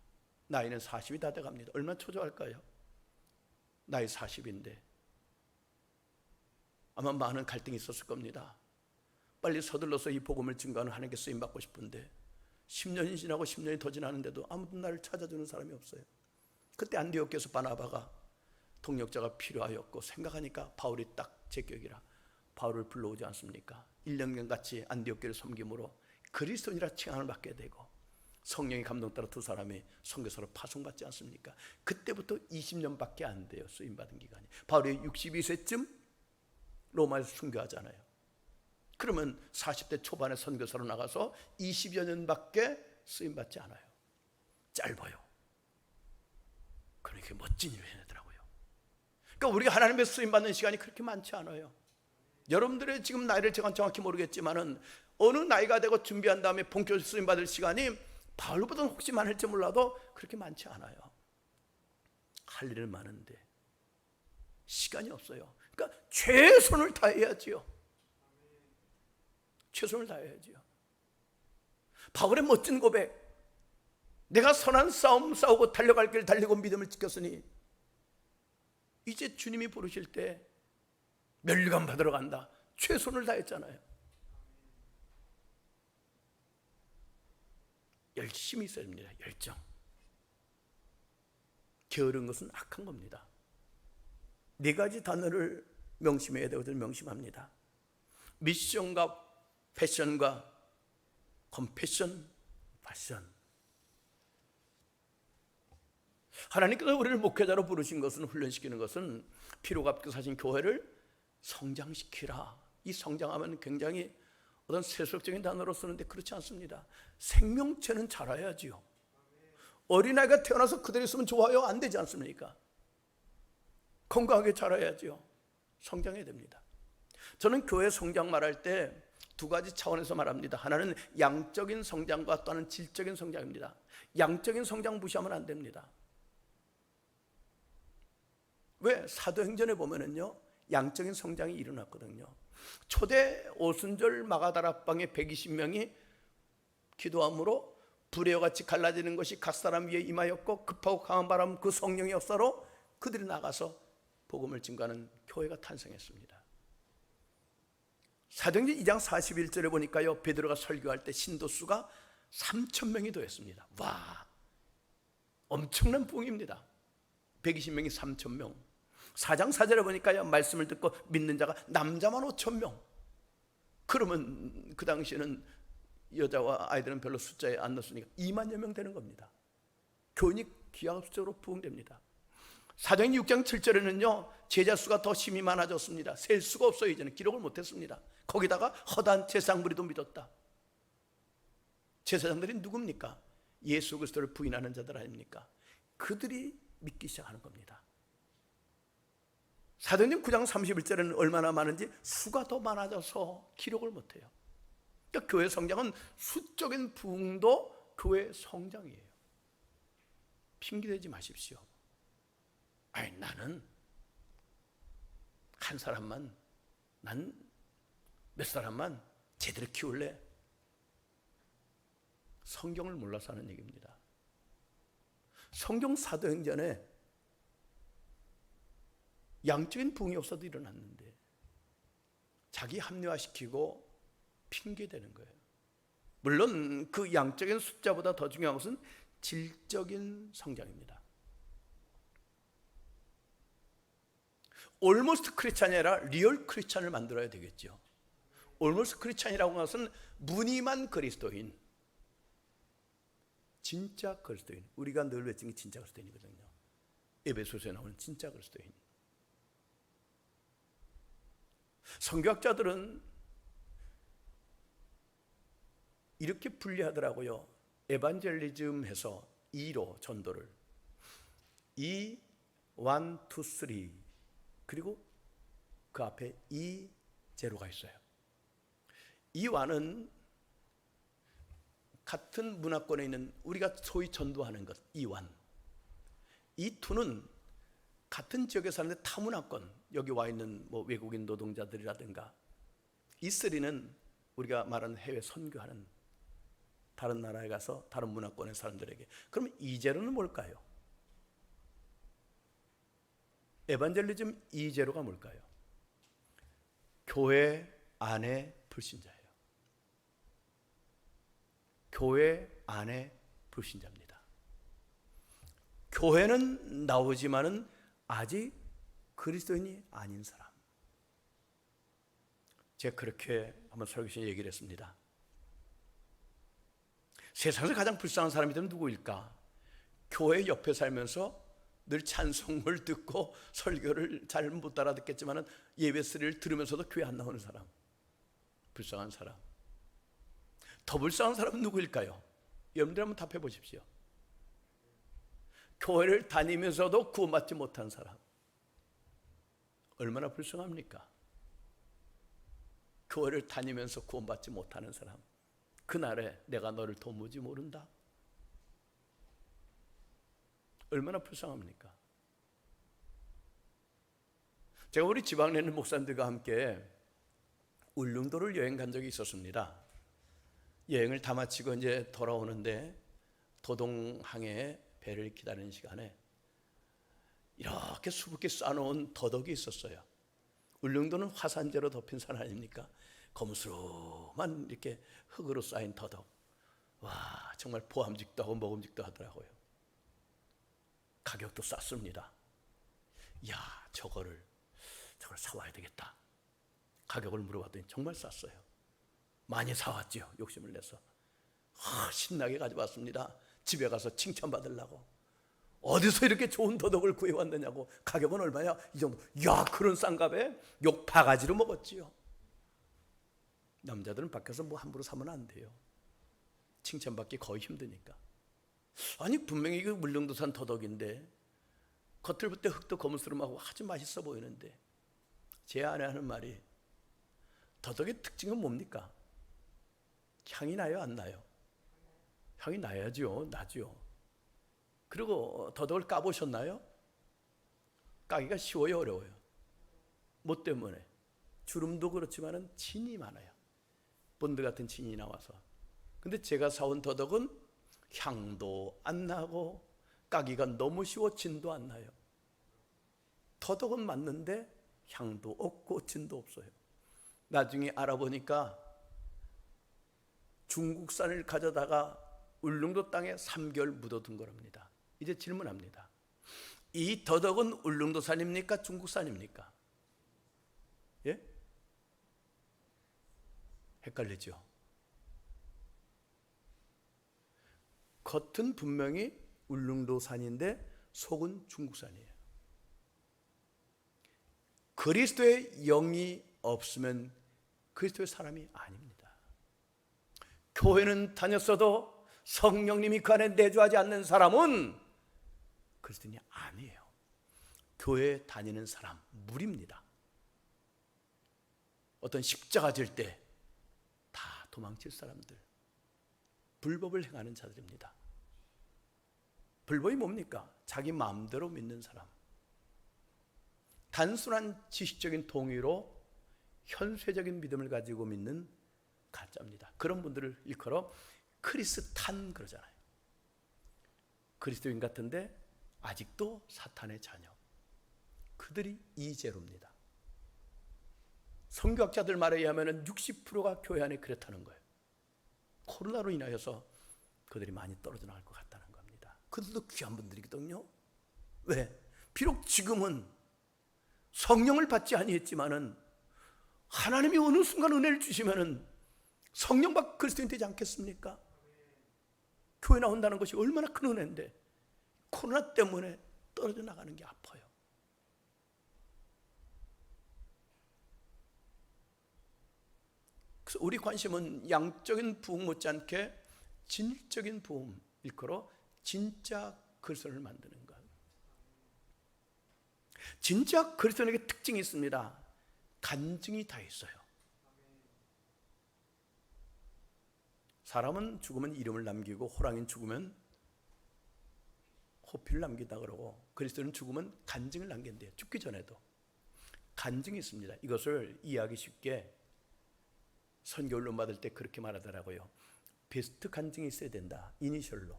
[SPEAKER 1] 나이는 40이 다 돼갑니다. 얼마나 초조할까요? 나이 40인데 아마 많은 갈등이 있었을 겁니다. 빨리 서둘러서 이 복음을 증거하는 하나님께 쓰임받고 싶은데 10년이 지나고 10년이 더 지나는데도 아무도 나를 찾아주는 사람이 없어요. 그때 안디옥에서 바나바가 동력자가 필요하였고 생각하니까 바울이 딱 제격이라 바울을 불러오지 않습니까? 1년간 같이 안디옥교를 섬김으로 그리스도인이라 칭함을 받게 되고 성령의 감동 따라 두 사람이 선교사로 파송받지 않습니까? 그때부터 20년밖에 안 돼요. 쓰임받은 기간이. 바울이 62세쯤 로마에서 순교하잖아요. 그러면 40대 초반에 선교사로 나가서 20여 년밖에 쓰임받지 않아요. 짧아요. 그러니까 멋진 일을 해내더라고요. 그러니까 우리가 하나님의 쓰임받는 시간이 그렇게 많지 않아요. 여러분들의 지금 나이를 제가 정확히 모르겠지만은 어느 나이가 되고 준비한 다음에 본격적으로 쓰임받을 시간이 바울보다는 혹시 많을지 몰라도 그렇게 많지 않아요. 할 일은 많은데 시간이 없어요. 그러니까 최선을 다해야지요. 최선을 다해야지요. 바울의 멋진 고백, 내가 선한 싸움 싸우고 달려갈 길 달리고 믿음을 지켰으니 이제 주님이 부르실 때 멸류관 받으러 간다. 최선을 다했잖아요. 열심히 있어야 됩니다. 열정. 게으른 것은 악한 겁니다. 4가지 단어를 명심해야 되고 저는 명심합니다. 미션과 패션과 컴패션, 패션. 하나님께서 우리를 목회자로 부르신 것은, 훈련시키는 것은 피로가 없게 사신 교회를 성장시키라. 이 성장하면 굉장히 어떤 세속적인 단어로 쓰는데 그렇지 않습니다. 생명체는 자라야지요. 어린아이가 태어나서 그대로 있으면 좋아요? 안 되지 않습니까? 건강하게 자라야지요. 성장해야 됩니다. 저는 교회 성장 말할 때 2가지 차원에서 말합니다. 하나는 양적인 성장과 또 하나는 질적인 성장입니다. 양적인 성장 무시하면 안 됩니다. 왜? 사도행전에 보면은요, 양적인 성장이 일어났거든요. 초대 오순절 마가다락방에 120명이 기도함으로 불의 같이 갈라지는 것이 각 사람 위에 임하였고 급하고 강한 바람 그 성령의 역사로 그들이 나가서 복음을 증거하는 교회가 탄생했습니다. 사도행전 2장 41절에 보니까요, 베드로가 설교할 때 신도수가 3,000명이 더했습니다. 와, 엄청난 부흥입니다. 120명이 3,000명. 4장 4절에 보니까요, 말씀을 듣고 믿는 자가 남자만 5,000명. 그러면 그 당시에는 여자와 아이들은 별로 숫자에 안 넣었으니까 2만여 명 되는 겁니다. 교인이 기하급수적으로 부흥됩니다. 사도행전 6장 7절에는요, 제자 수가 더 심히 많아졌습니다. 셀 수가 없어요. 이제는 기록을 못했습니다. 거기다가 허다한 제사장무리도 믿었다. 제사장들이 누굽니까? 예수 그리스도를 부인하는 자들 아닙니까? 그들이 믿기 시작하는 겁니다. 사도행전 9장 31절에는 얼마나 많은지 수가 더 많아져서 기록을 못해요. 그러니까 교회 성장은 수적인 부흥도 교회 성장이에요. 핑계대지 마십시오. 아니, 나는 한 사람만, 난 몇 사람만 제대로 키울래? 성경을 몰라서 하는 얘기입니다. 성경 사도행전에 양적인 부흥이 없어도 일어났는데 자기 합리화시키고 핑계대는 거예요. 물론 그 양적인 숫자보다 더 중요한 것은 질적인 성장입니다. 올모스트 크리스찬이 아니라 리얼 크리스찬을 만들어야 되겠죠. 올모스트 크리스찬이라고 하는 것은 무늬만 그리스도인, 진짜 그리스도인. 우리가 늘 외치는 게 진짜 그리스도인이거든요. 에베소서에 나오는 진짜 그리스도인. 선교학자들은 이렇게 분리하더라고요. 에반젤리즘해서 2로 전도를 2, 1, 2, 3 그리고 그 앞에 2, 제로가 있어요. 2, 1은 같은 문화권에 있는 우리가 소위 전도하는 것, 2, 1. 2, 2는 같은 지역에 사는데 타문화권, 여기 와 있는 뭐 외국인 노동자들이라든가, 이 3는 우리가 말하는 해외 선교하는 다른 나라에 가서 다른 문화권의 사람들에게. 그럼 2제로는 뭘까요? 에반젤리즘 2제로가 뭘까요? 교회 안에 불신자예요. 교회 안에 불신자입니다. 교회는 나오지만은 아직 그리스도인이 아닌 사람. 제가 그렇게 한번 설교 시간에 얘기를 했습니다. 세상에서 가장 불쌍한 사람이 되면 누구일까? 교회 옆에 살면서 늘 찬송을 듣고 설교를 잘 못 알아듣겠지만 예배 소리를 들으면서도 교회 안 나오는 사람. 불쌍한 사람. 더 불쌍한 사람은 누구일까요? 여러분들 한번 답해 보십시오. 교회를 다니면서도 구원받지 못한 사람. 얼마나 불쌍합니까? 교회를 다니면서 구원받지 못하는 사람. 그날에 내가 너를 도무지 모른다. 얼마나 불쌍합니까? 제가 우리 지방에 있는 목사님들과 함께 울릉도를 여행 간 적이 있었습니다. 여행을 다 마치고 이제 돌아오는데 도동항에 배를 기다리는 시간에 이렇게 수북히 쌓아놓은 더덕이 있었어요. 울릉도는 화산재로 덮인 산 아닙니까? 거무스름한 이렇게 흙으로 쌓인 더덕. 와, 정말 보암직도 하고 먹음직도 하더라고요. 가격도 쌌습니다. 야, 저걸 사와야 되겠다. 가격을 물어봤더니 정말 쌌어요. 많이 사왔죠. 욕심을 내서. 신나게 가져왔습니다. 집에 가서 칭찬받으려고. 어디서 이렇게 좋은 더덕을 구해왔느냐고. 가격은 얼마냐? 이 정도. 야, 그런 싼값에 욕 바가지로 먹었지요. 남자들은 밖에서 뭐 함부로 사면 안 돼요. 칭찬받기 거의 힘드니까. 아니, 분명히 이거 울릉도산 더덕인데 겉을 볼 때 흙도 거무스름하고 아주 맛있어 보이는데, 제 아내 하는 말이, 더덕의 특징은 뭡니까? 향이 나요, 안 나요? 향이 나야죠. 나죠. 그리고 더덕을 까보셨나요? 까기가 쉬워요, 어려워요? 뭐 때문에? 주름도 그렇지만은 진이 많아요. 본드 같은 진이 나와서. 근데 제가 사온 더덕은 향도 안 나고 까기가 너무 쉬워 진도 안 나요. 더덕은 맞는데 향도 없고 진도 없어요. 나중에 알아보니까 중국산을 가져다가 울릉도 땅에 3개월 묻어둔 거랍니다. 이제 질문합니다. 이 더덕은 울릉도산입니까? 중국산입니까? 예? 헷갈리죠? 겉은 분명히 울릉도산인데 속은 중국산이에요. 그리스도의 영이 없으면 그리스도의 사람이 아닙니다. 교회는 다녔어도 성령님이 그 안에 내주하지 않는 사람은 그리스도인이 아니에요. 교회에 다니는 사람 무리입니다. 어떤 십자가 질 때 다 도망칠 사람들, 불법을 행하는 자들입니다. 불법이 뭡니까? 자기 마음대로 믿는 사람, 단순한 지식적인 동의로 현세적인 믿음을 가지고 믿는 가짜입니다. 그런 분들을 일컬어 크리스탄 그러잖아요. 그리스도인 같은데 아직도 사탄의 자녀, 그들이 이제로입니다. 선교학자들 말에 의하면 60%가 교회 안에 그렇다는 거예요. 코로나로 인하여서 그들이 많이 떨어져 나갈 것 같다는 겁니다. 그들도 귀한 분들이거든요. 왜? 비록 지금은 성령을 받지 아니했지만은 하나님이 어느 순간 은혜를 주시면은 성령 받고 그리스도인 되지 않겠습니까? 교회 나온다는 것이 얼마나 큰 은혜인데 코로나 때문에 떨어져 나가는 게 아파요. 그래서 우리 관심은 양적인 부흥 못지않게 진적인 부흥, 일컬어 진짜 그리스도를 만드는 것. 진짜 그리스도인에게 특징이 있습니다. 간증이 다 있어요. 사람은 죽으면 이름을 남기고 호랑이는 죽으면 호피를 남긴다 그러고 그리스도는 죽으면 간증을 남긴대요. 죽기 전에도 간증이 있습니다. 이것을 이해하기 쉽게 선교훈련 받을 때 그렇게 말하더라고요. 베스트 간증이 있어야 된다. 이니셜로.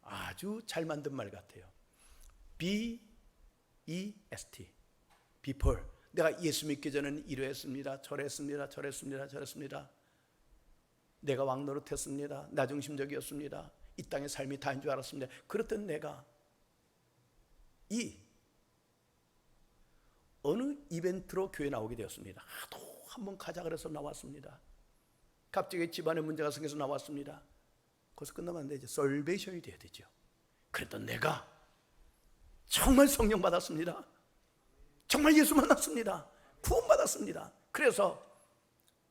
[SPEAKER 1] 아주 잘 만든 말 같아요. B-E-S-T. Before. 내가 예수 믿기 전에는 이러했습니다. 저랬습니다. 내가 왕노릇했습니다. 나중심적이었습니다. 이 땅의 삶이 다인 줄 알았습니다. 그렇던 내가 어느 이벤트로 교회 나오게 되었습니다. 하도 한번 가자 그래서 나왔습니다. 갑자기 집안에 문제가 생겨서 나왔습니다. 거기서 끝나면 안 되죠. 솔베이션이 돼야 되죠. 그랬던 내가 정말 성령 받았습니다. 정말 예수 만났습니다. 구원 받았습니다. 그래서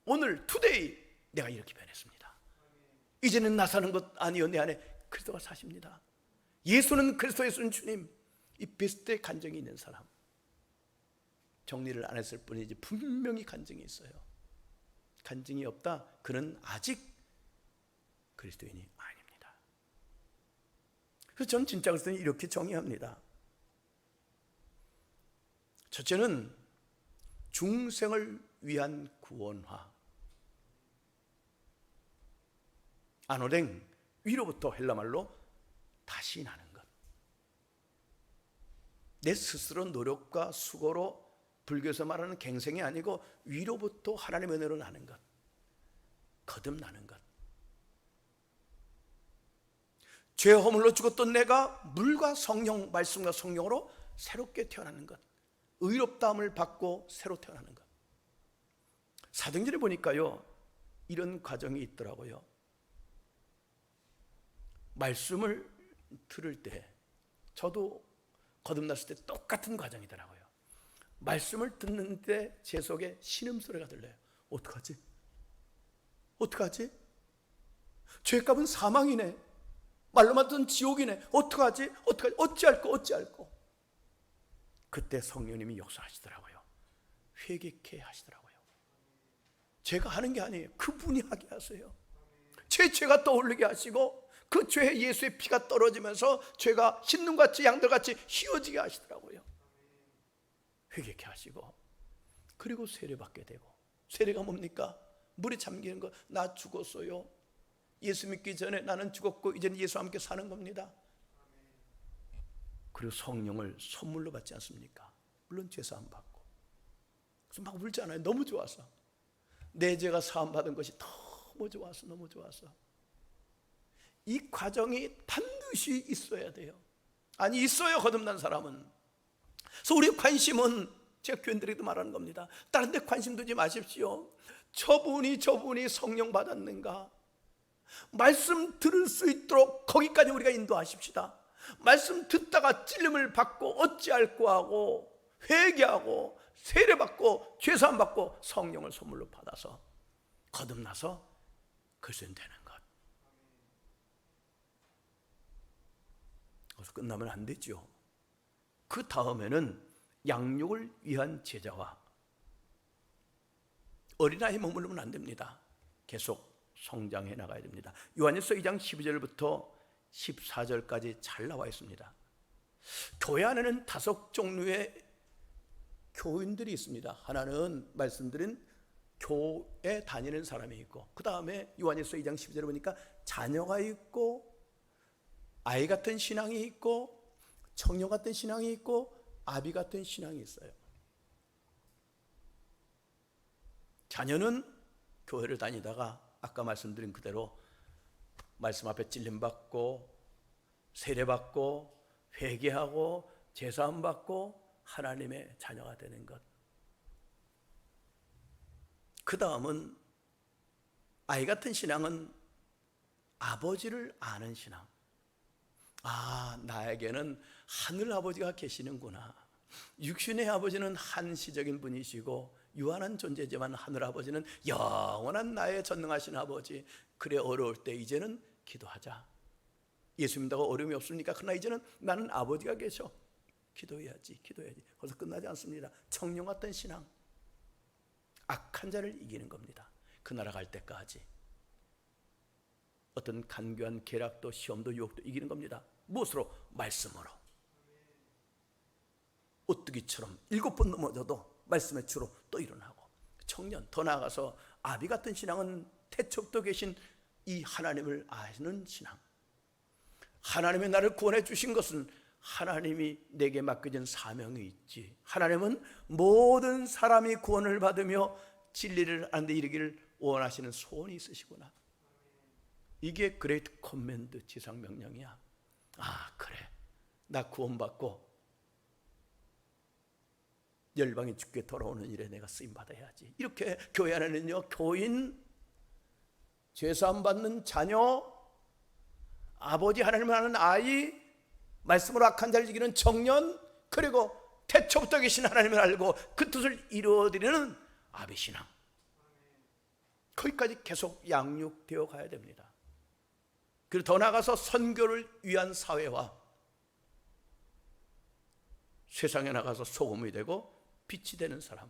[SPEAKER 1] 오늘 투데이 내가 이렇게 변했습니다. 이제는 나 사는 것 아니요 내 안에 그리스도가 사십니다. 예수는 그리스도, 예수는 주님. 이 베스트의 간증이 있는 사람, 정리를 안 했을 뿐이지 분명히 간증이 있어요. 간증이 없다? 그는 아직 그리스도인이 아닙니다. 그래서 저는 진짜 그리스도인을 이렇게 정의합니다. 첫째는 중생을 위한 구원화. 아노랭, 위로부터 헬라말로 다시 나는 것. 내 스스로 노력과 수고로 불교에서 말하는 갱생이 아니고 위로부터 하나님의 은혜로 나는 것, 거듭나는 것. 죄 허물로 죽었던 내가 물과 성령, 말씀과 성령으로 새롭게 태어나는 것, 의롭다함을 받고 새로 태어나는 것. 사도행전에 보니까요 이런 과정이 있더라고요. 말씀을 들을 때, 저도 거듭났을 때 똑같은 과정이더라고요. 말씀을 듣는데 제 속에 신음소리가 들려요. 어떡하지? 죄값은 사망이네. 말로만 듣는 지옥이네. 어떡하지? 어찌할꼬? 그때 성령님이 역사하시더라고요. 회개케 하시더라고요. 제가 하는 게 아니에요. 그분이 하게 하세요. 제 죄가 떠오르게 하시고 그 죄에 예수의 피가 떨어지면서 죄가 흰눈같이 양들같이 휘어지게 하시더라고요. 회개케 하시고 그리고 세례받게 되고, 세례가 뭡니까? 물에 잠기는 거. 나 죽었어요. 예수 믿기 전에 나는 죽었고 이제는 예수와 함께 사는 겁니다. 그리고 성령을 선물로 받지 않습니까? 물론 죄사함 받고. 그래서 막 울잖아요. 너무 좋아서. 내 죄가 사함 받은 것이 너무 좋아서, 너무 좋아서. 이 과정이 반드시 있어야 돼요. 아니, 있어요, 거듭난 사람은. 그래서 우리의 관심은, 제가 교인들에게도 말하는 겁니다. 다른 데 관심 두지 마십시오. 저분이 성령 받았는가? 말씀 들을 수 있도록 거기까지 우리가 인도하십시다. 말씀 듣다가 찔림을 받고 어찌할꼬 하고 회개하고 세례받고 죄사함 받고 성령을 선물로 받아서 거듭나서 그리스도인 되는 것. 그래서 끝나면 안 되죠. 그 다음에는 양육을 위한 제자와, 어린아이 머무르면 안 됩니다. 계속 성장해 나가야 됩니다. 요한일서 2장 12절부터 14절까지 잘 나와 있습니다. 교회 안에는 5종류의 교인들이 있습니다. 하나는 말씀드린 교회 다니는 사람이 있고, 그 다음에 요한일서 2장 12절에 보니까 자녀가 있고, 아이 같은 신앙이 있고, 청년 같은 신앙이 있고, 아비 같은 신앙이 있어요. 자녀는 교회를 다니다가 아까 말씀드린 그대로 말씀 앞에 찔림받고 세례받고 회개하고 제사함 받고 하나님의 자녀가 되는 것. 그 다음은 아이 같은 신앙은 아버지를 아는 신앙. 아, 나에게는 하늘 아버지가 계시는구나. 육신의 아버지는 한시적인 분이시고 유한한 존재지만 하늘 아버지는 영원한 나의 전능하신 아버지. 그래, 어려울 때 이제는 기도하자. 예수 믿다고 어려움이 없습니까? 그러나 이제는 나는 아버지가 계셔. 기도해야지. 거기서 끝나지 않습니다. 청령 같은 신앙. 악한 자를 이기는 겁니다. 그 나라 갈 때까지. 어떤 간교한 계략도 시험도 유혹도 이기는 겁니다. 무엇으로? 말씀으로. 오뚜기처럼 7번 넘어져도 말씀의 주로 또 일어나고. 청년, 더 나아가서 아비 같은 신앙은 태초부터 계신 이 하나님을 아는 신앙. 하나님이 나를 구원해 주신 것은 하나님이 내게 맡겨진 사명이 있지. 하나님은 모든 사람이 구원을 받으며 진리를 아는 데 이르기를 원하시는 소원이 있으시구나. 이게 그레이트 커맨드, 지상명령이야. 아, 그래, 나 구원받고 열방이 죽게 돌아오는 일에 내가 쓰임받아야지. 이렇게 교회 안에는요, 교인, 죄사함 받는 자녀, 아버지 하나님을 아는 아이, 말씀으로 악한 자를 이기는 청년, 그리고 태초부터 계신 하나님을 알고 그 뜻을 이루어드리는 아비신앙. 거기까지 계속 양육되어 가야 됩니다. 그리고 더 나아가서 선교를 위한 사회와 세상에 나가서 소금이 되고 빛이 되는 사람,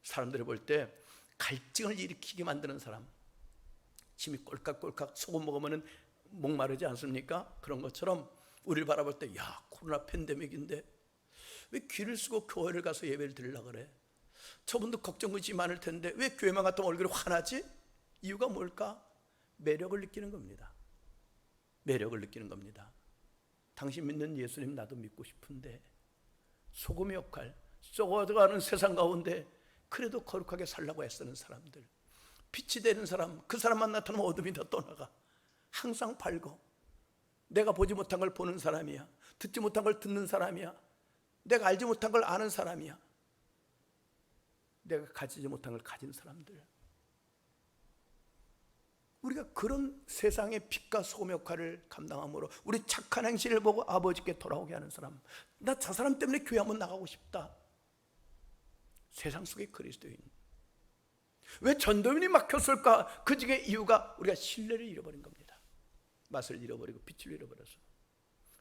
[SPEAKER 1] 사람들이 볼 때 갈증을 일으키게 만드는 사람, 침이 꼴깍꼴깍 소금 먹으면 목마르지 않습니까? 그런 것처럼 우리를 바라볼 때, 야, 코로나 팬데믹인데 왜 귀를 쓰고 교회를 가서 예배를 드리려고 그래? 저분도 걱정이 많을 텐데 왜 교회만 갔다 얼굴이 환하지? 이유가 뭘까? 매력을 느끼는 겁니다. 매력을 느끼는 겁니다. 당신 믿는 예수님 나도 믿고 싶은데, 소금의 역할, 썩어가는 세상 가운데 그래도 거룩하게 살라고 애쓰는 사람들, 빛이 되는 사람, 그 사람만 나타나면 어둠이 더 떠나가. 항상 밝고, 내가 보지 못한 걸 보는 사람이야. 듣지 못한 걸 듣는 사람이야. 내가 알지 못한 걸 아는 사람이야. 내가 가지지 못한 걸 가진 사람들. 우리가 그런 세상의 빛과 소금 역할을 감당함으로 우리 착한 행실을 보고 아버지께 돌아오게 하는 사람. 나 저 사람 때문에 교회 한번 나가고 싶다. 세상 속의 그리스도인. 왜 전도인이 막혔을까? 그 중에 이유가 우리가 신뢰를 잃어버린 겁니다. 맛을 잃어버리고 빛을 잃어버려서.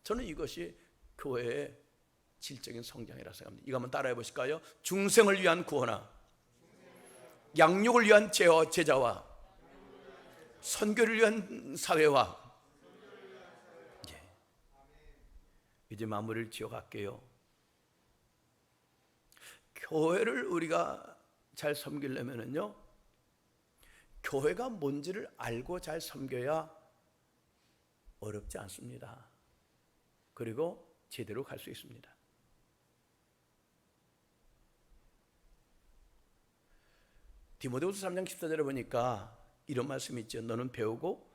[SPEAKER 1] 저는 이것이 교회의 질적인 성장이라고 생각합니다. 이거 한번 따라해 보실까요? 중생을 위한 구원아, 양육을 위한 제자와 선교를 위한 사회와. 이제 마무리를 지어갈게요. 교회를 우리가 잘 섬기려면요, 교회가 뭔지를 알고 잘 섬겨야 어렵지 않습니다. 그리고 제대로 갈 수 있습니다. 디모데후서 3장 14절에 보니까 이런 말씀이 있죠. 너는 배우고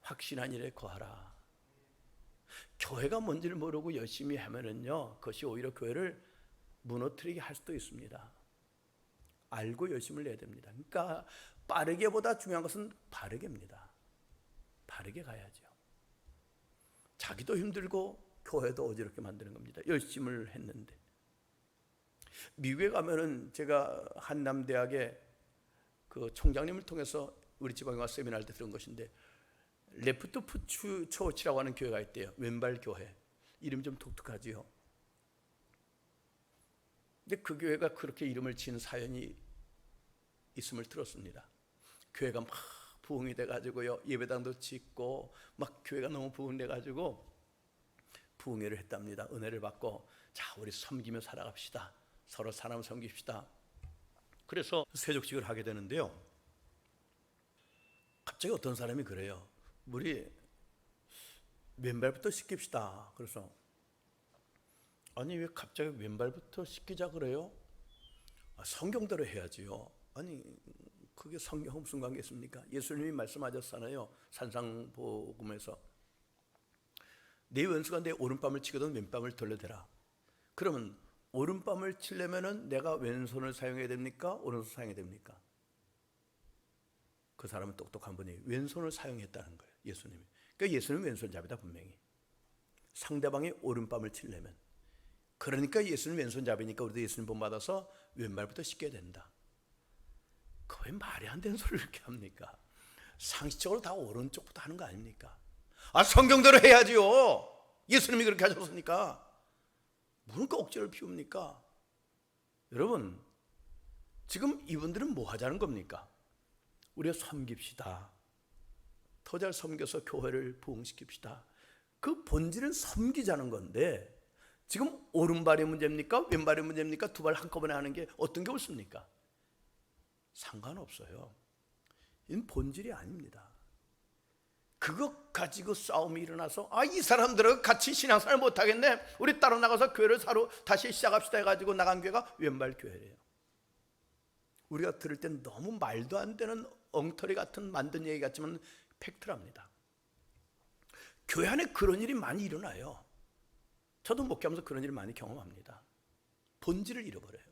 [SPEAKER 1] 확신한 일에 거하라. 교회가 뭔지를 모르고 열심히 하면은요, 그것이 오히려 교회를 무너뜨리게 할 수도 있습니다. 알고 열심을 내야 됩니다. 그러니까 빠르게보다 중요한 것은 바르게입니다. 바르게 가야죠. 자기도 힘들고 교회도 어지럽게 만드는 겁니다. 열심을 했는데. 미국에 가면은 제가 한남대학의 그 총장님을 통해서 우리 지방에 와서 세미나할 때 들은 것인데, 레프트 푸트 처치라고 하는 교회가 있대요. 왼발 교회. 이름 좀 독특하지요. 근데 그 교회가 그렇게 이름을 지은 사연이 있음을 들었습니다. 교회가 막 부흥이 돼가지고요, 예배당도 짓고 막 교회가 너무 부흥돼가지고 부흥회를 했답니다. 은혜를 받고, 자, 우리 섬기며 살아갑시다. 서로 사람 섬깁시다. 그래서 세족식을 하게 되는데요, 갑자기 어떤 사람이 그래요. 우리 왼발부터 씻깁시다. 그래서 아니 왜 갑자기 왼발부터 씻기자 그래요? 성경대로 해야지요. 아니 그게 성경 무슨 관계 있습니까? 예수님이 말씀하셨잖아요. 산상복음에서 내 원수가 내 오른뺨을 치거든 왼뺨을 돌려대라. 그러면 오른뺨을 치려면은 내가 왼손을 사용해야 됩니까? 오른손을 사용해야 됩니까? 그 사람은 똑똑한 분이 왼손을 사용했다는 거예요. 예수님이. 그러니까 예수님은 왼손잡이다 분명히. 상대방이 오른뺨을 치려면. 그러니까 예수는 왼손잡이니까 우리도 예수님 본받아서 왼발부터 씻겨야 된다. 그 왜 말이 안 되는 소리를 이렇게 합니까? 상식적으로 다 오른쪽부터 하는 거 아닙니까? 아, 성경대로 해야지요. 예수님이 그렇게 하셨으니까. 무슨 억지를 피웁니까? 여러분, 지금 이분들은 뭐 하자는 겁니까? 우리가 섬깁시다. 더 잘 섬겨서 교회를 부흥시킵시다. 그 본질은 섬기자는 건데, 지금 오른발이 문제입니까? 왼발이 문제입니까? 두 발 한꺼번에 하는 게 어떤 게 옳습니까? 상관없어요. 이건 본질이 아닙니다. 그것 가지고 싸움이 일어나서 이 사람들은 같이 신앙생활 못하겠네, 우리 따로 나가서 교회를 다시 시작합시다 해가지고 나간 교회가 왼발 교회래요. 우리가 들을 땐 너무 말도 안 되는 엉터리 같은 만든 얘기 같지만 팩트랍니다. 교회 안에 그런 일이 많이 일어나요. 저도 목회하면서 그런 일을 많이 경험합니다. 본질을 잃어버려요.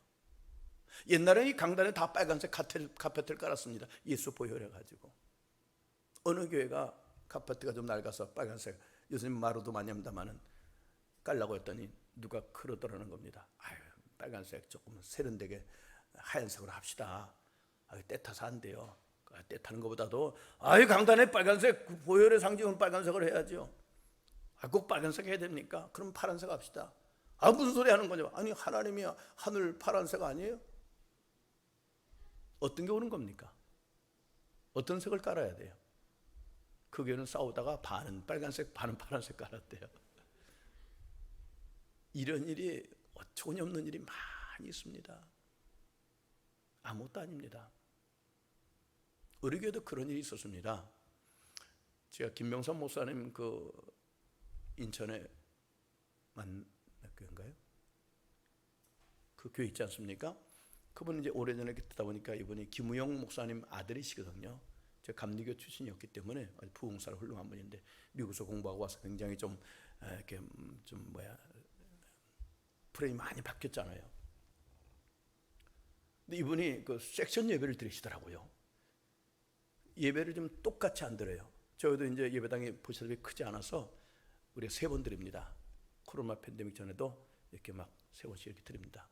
[SPEAKER 1] 옛날에 이 강단에 다 빨간색 카페트를 깔았습니다. 예수 보혈해 가지고. 어느 교회가 카페트가 좀 낡아서 빨간색, 요즘 마루도 많이 합니다만은 깔라고 했더니 누가 그러더라는 겁니다. 아유, 빨간색 조금 세련되게 하얀색으로 합시다. 때 타서 안 돼요. 때 타는 것보다도 강단에 빨간색, 보혈의 상징은 빨간색을 해야죠. 꼭 빨간색 해야 됩니까? 그럼 파란색 합시다. 무슨 소리 하는 거냐? 아니 하나님이 하늘 파란색 아니에요? 어떤 게 오는 겁니까? 어떤 색을 깔아야 돼요? 그 교회는 싸우다가 반은 빨간색 반은 파란색 깔았대요. 이런 일이 어처구니 없는 일이 많이 있습니다. 아무것도 아닙니다. 우리 교회도 그런 일이 있었습니다. 제가 김명선 목사님 그 인천에 교회인가요? 그 교회 있지 않습니까? 그분은 이제 오래전에 듣다 보니까 이분이 김우영 목사님 아들이시거든요. 제가 감리교 출신이었기 때문에 부흥사로 훌륭한 분인데 미국에서 공부하고 와서 굉장히 좀 이렇게 프레임이 많이 바뀌었잖아요. 근데 이분이 그 섹션 예배를 드리시더라고요. 예배를 좀 똑같이 안 드려요. 저희도 이제 예배당이 보시다시피 크지 않아서 우리가 3번 드립니다. 코로나 팬데믹 전에도 이렇게 막 3번씩 이렇게 드립니다.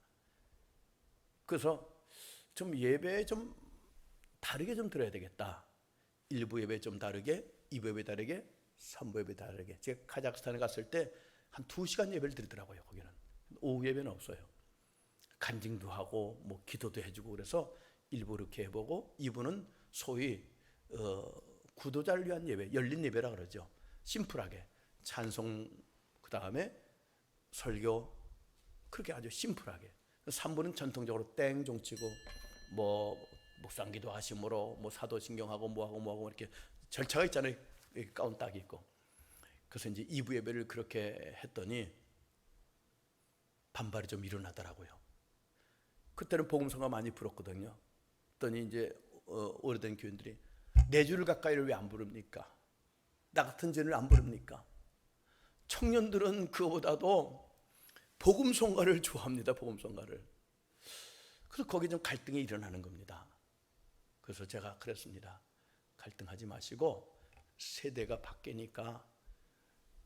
[SPEAKER 1] 그래서 좀 예배에 좀 다르게 좀 드려야 되겠다. 1부 예배 좀 다르게, 2부 예배 다르게, 3부 예배 다르게. 제가 카자흐스탄에 갔을 때 한 2시간 예배를 드리더라고요. 거기는 오후 예배는 없어요. 간증도 하고 뭐 기도도 해주고 그래서 1부 이렇게 해보고 2부는 소위 구도자를 위한 예배, 열린 예배라 그러죠. 심플하게 찬송, 그 다음에 설교, 그렇게 아주 심플하게 3부는 전통적으로 땡종 치고 뭐 묵상기도 하심으로 뭐 사도신경하고 뭐하고 이렇게 절차가 있잖아요. 가운 딱 있고. 그래서 이제 2부 예배를 그렇게 했더니 반발이 좀 일어나더라고요. 그때는 복음성가 많이 불었거든요. 그랬더니 이제 오래된 교인들이 4주를 가까이를 왜 안 부릅니까? 나 같은 죄를 안 부릅니까? 청년들은 그거보다도 복음성가를 좋아합니다. 복음성가를. 그래서 거기 좀 갈등이 일어나는 겁니다. 그래서 제가 그랬습니다. 갈등하지 마시고 세대가 바뀌니까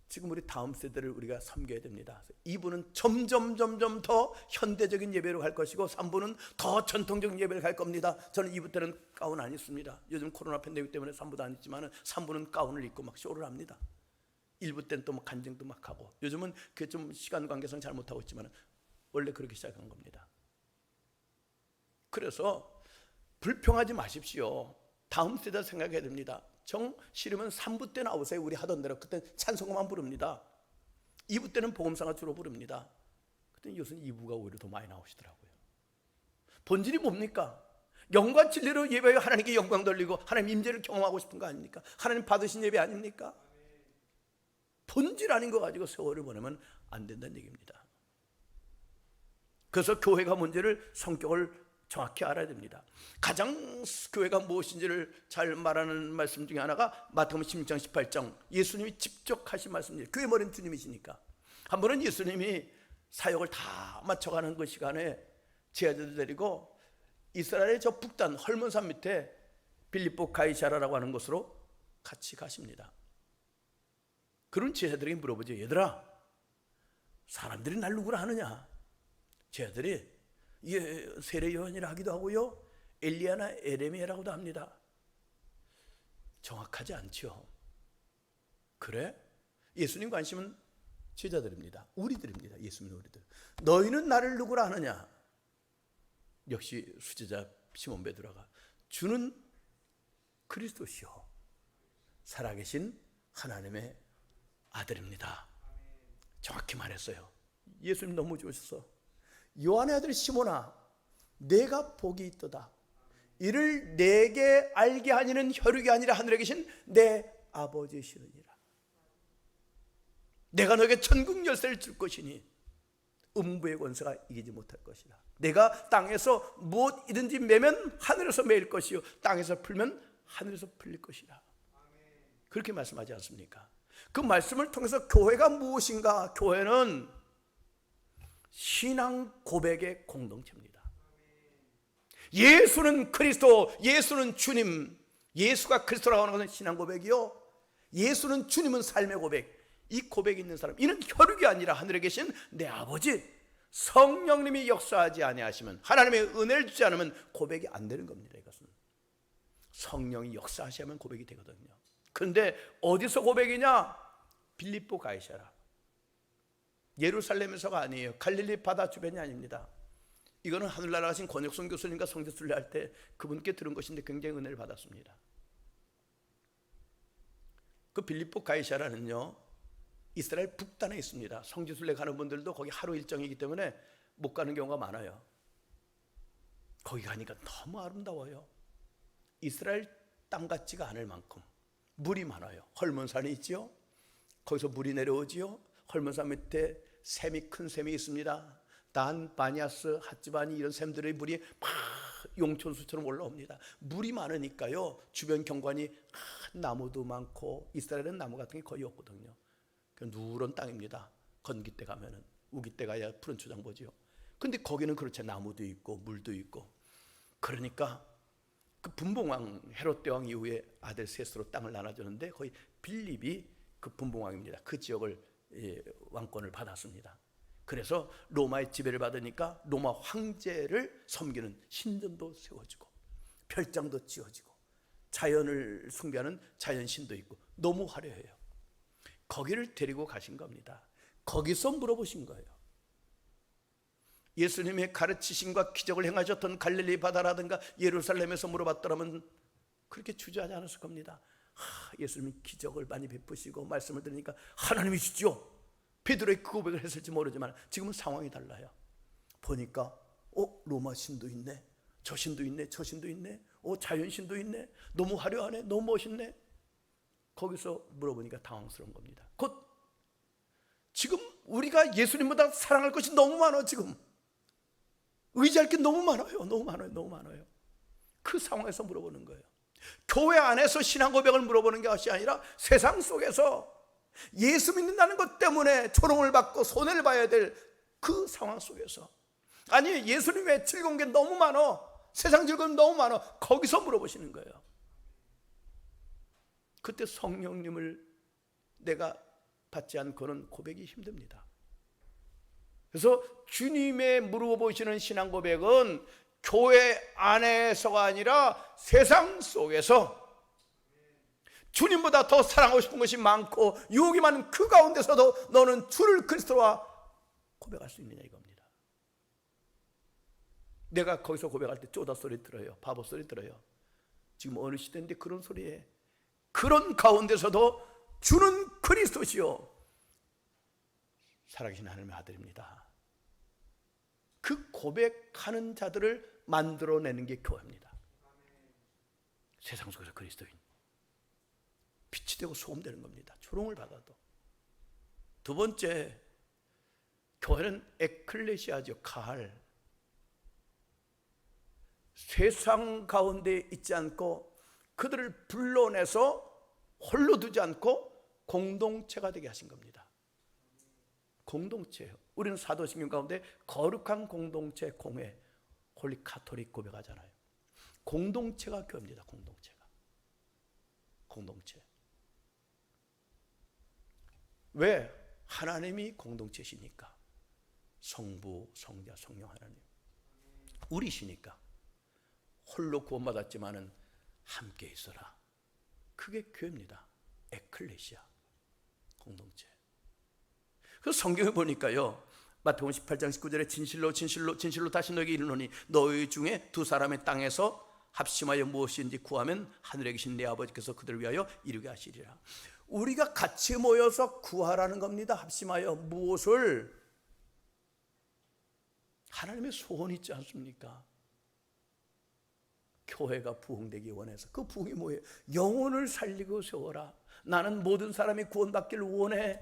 [SPEAKER 1] 지금 우리 다음 세대를 우리가 섬겨야 됩니다. 2부는 점점 더 현대적인 예배로 갈 것이고 3부는 더 전통적인 예배를 갈 겁니다. 저는 2부 때는 가운 안 입습니다. 요즘 코로나 팬데믹 때문에 3부도 안 입지만 3부는 가운을 입고 막 쇼를 합니다. 1부 때는 또 막 간증도 막 하고, 요즘은 그게 좀 시간 관계상 잘 못하고 있지만 원래 그렇게 시작한 겁니다. 그래서 불평하지 마십시오. 다음 세대 생각해야 됩니다. 정 싫으면 3부 때 나오세요. 우리 하던 대로. 그때 찬송가만 부릅니다. 2부 때는 복음상가 주로 부릅니다. 그때 요새는 2부가 오히려 더 많이 나오시더라고요. 본질이 뭡니까? 영과 진리로 예배하여 하나님께 영광 돌리고 하나님 임재를 경험하고 싶은 거 아닙니까? 하나님 받으신 예배 아닙니까? 본질 아닌 거 가지고 세월을 보내면 안 된다는 얘기입니다. 그래서 교회가 문제를, 성격을 정확히 알아야 됩니다. 가장 교회가 무엇인지를 잘 말하는 말씀 중에 하나가 마태복음 16장 18장, 예수님이 직접 하신 말씀입니다. 교회 머리는 주님이시니까. 한 번은 예수님이 사역을 다 마쳐가는 그 시간에 제자들 데리고 이스라엘의 저 북단 헐몬산 밑에 빌립보 가이사라라고 하는 곳으로 같이 가십니다. 그런 제자들에게 물어보죠. 얘들아, 사람들이 날 누구라 하느냐? 제자들이 세례 요한이라 하기도 하고요, 엘리야나 에레미야라고도 합니다. 정확하지 않죠. 그래? 예수님 관심은 제자들입니다. 우리들입니다. 예수님 우리들. 너희는 나를 누구라 하느냐? 역시 수제자 시몬 베드로가 주는 그리스도시요 살아계신 하나님의 아들입니다. 정확히 말했어요. 예수님 너무 좋으셔서 요한의 아들 시몬아, 내가 복이 있도다. 이를 내게 알게 하니는 혈육이 아니라 하늘에 계신 내 아버지시느니라. 내가 너에게 천국 열쇠를 줄 것이니 음부의 권세가 이기지 못할 것이다. 내가 땅에서 무엇이든지 매면 하늘에서 매일 것이요 땅에서 풀면 하늘에서 풀릴 것이다. 그렇게 말씀하지 않습니까? 그 말씀을 통해서 교회가 무엇인가? 교회는 신앙 고백의 공동체입니다. 예수는 그리스도, 예수는 주님, 예수가 그리스도라고 하는 것은 신앙 고백이요, 예수는 주님은 삶의 고백. 이 고백이 있는 사람, 이는 혈육이 아니라 하늘에 계신 내 아버지, 성령님이 역사하지 아니하시면, 하나님의 은혜를 주지 않으면 고백이 안 되는 겁니다. 이것은 성령이 역사하셔야만 고백이 되거든요. 그런데 어디서 고백이냐? 빌립보 가이사라, 예루살렘에서가 아니에요. 갈릴리 바다 주변이 아닙니다. 이거는 하늘나라 가신 권혁선 교수님과 성지순례 할 때 그분께 들은 것인데 굉장히 은혜를 받았습니다. 그 빌립보 가이사라는요, 이스라엘 북단에 있습니다. 성지순례 가는 분들도 거기 하루 일정이기 때문에 못 가는 경우가 많아요. 거기 가니까 너무 아름다워요. 이스라엘 땅 같지가 않을 만큼 물이 많아요. 헐몬산이 있지요. 거기서 물이 내려오지요. 헐몬산 밑에 샘이, 큰 샘이 있습니다. 단, 바니아스, 핫지바니 이런 샘들의 물이 막 용천수처럼 올라옵니다. 물이 많으니까요, 주변 경관이 나무도 많고, 이스라엘은 나무 같은 게 거의 없거든요. 누런 땅입니다. 건기 때 가면은, 우기 때 가야 푸른 초장 보지요. 근데 거기는 그렇지, 나무도 있고 물도 있고. 그러니까 그 분봉왕 헤롯 대왕 이후에 아들 셋으로 땅을 나눠주는데 거의 빌립이 그 분봉왕입니다. 그 지역을 왕권을 받았습니다. 그래서 로마의 지배를 받으니까 로마 황제를 섬기는 신전도 세워지고 별장도 지어지고 자연을 숭배하는 자연신도 있고 너무 화려해요. 거기를 데리고 가신 겁니다. 거기서 물어보신 거예요. 예수님의 가르치심과 기적을 행하셨던 갈릴리 바다라든가 예루살렘에서 물어봤더라면 그렇게 주저하지 않았을 겁니다. 예수님이 기적을 많이 베푸시고 말씀을 들으니까 하나님이시죠. 베드로의 그 고백을 했을지 모르지만 지금은 상황이 달라요. 보니까 로마 신도 있네, 저 신도 있네, 저 신도 있네, 자연 신도 있네, 너무 화려하네, 너무 멋있네. 거기서 물어보니까 당황스러운 겁니다. 곧 지금 우리가 예수님보다 사랑할 것이 너무 많아. 지금 의지할 게 너무 많아요. 너무 많아요. 너무 많아요. 그 상황에서 물어보는 거예요. 교회 안에서 신앙 고백을 물어보는 것이 아니라 세상 속에서 예수 믿는다는 것 때문에 조롱을 받고 손해를 봐야 될 그 상황 속에서, 아니 예수님의 즐거운 게 너무 많아, 세상 즐거움 너무 많아, 거기서 물어보시는 거예요. 그때 성령님을 내가 받지 않고는 고백이 힘듭니다. 그래서 주님의 물어보시는 신앙 고백은 교회 안에서가 아니라 세상 속에서 주님보다 더 사랑하고 싶은 것이 많고 유혹이 많은 그 가운데서도 너는 주를 그리스도와 고백할 수 있느냐 이겁니다. 내가 거기서 고백할 때 쪼다 소리 들어요, 바보 소리 들어요. 지금 어느 시대인데 그런 소리에, 그런 가운데서도 주는 그리스도시요 살아계신 하나님의 아들입니다. 그 고백하는 자들을 만들어내는 게 교회입니다. 세상 속에서 그리스도인, 빛이 되고 소금 되는 겁니다. 조롱을 받아도. 두 번째, 교회는 에클레시아죠. 가할. 세상 가운데 있지 않고 그들을 불러내서 홀로 두지 않고 공동체가 되게 하신 겁니다. 공동체예요. 우리는 사도신경 가운데 거룩한 공동체 공회, 홀리 카톨릭 고백하잖아요. 공동체가 교회입니다. 공동체. 왜? 하나님이 공동체시니까. 성부, 성자, 성령 하나님 우리시니까. 홀로 구원받았지만은 함께 있어라. 그게 교회입니다. 에클레시아, 공동체. 그래서 성경에 보니까요, 마태복음 18장 19절에 진실로 다시 너에게 이르노니 너희 중에 두 사람의 땅에서 합심하여 무엇인지 구하면 하늘에 계신 내 아버지께서 그들을 위하여 이루게 하시리라. 우리가 같이 모여서 구하라는 겁니다. 합심하여 무엇을? 하나님의 소원이 있지 않습니까? 교회가 부흥되기 원해서. 그 부흥이 뭐예요? 영혼을 살리고 세워라. 나는 모든 사람이 구원받기를 원해.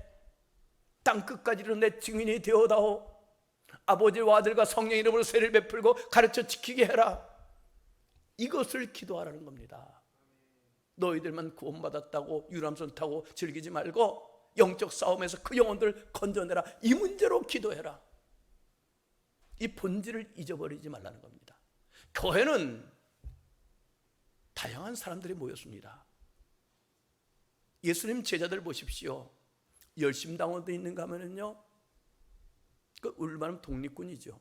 [SPEAKER 1] 땅끝까지로 내 증인이 되어다오. 아버지와 아들과 성령 이름으로 세를 베풀고 가르쳐 지키게 해라. 이것을 기도하라는 겁니다. 너희들만 구원받았다고 유람선 타고 즐기지 말고 영적 싸움에서 그 영혼들 건져내라. 이 문제로 기도해라. 이 본질을 잊어버리지 말라는 겁니다. 교회는 다양한 사람들이 모였습니다. 예수님 제자들 보십시오. 열심당원도 있는가 하면요, 그 얼마나 독립군이죠.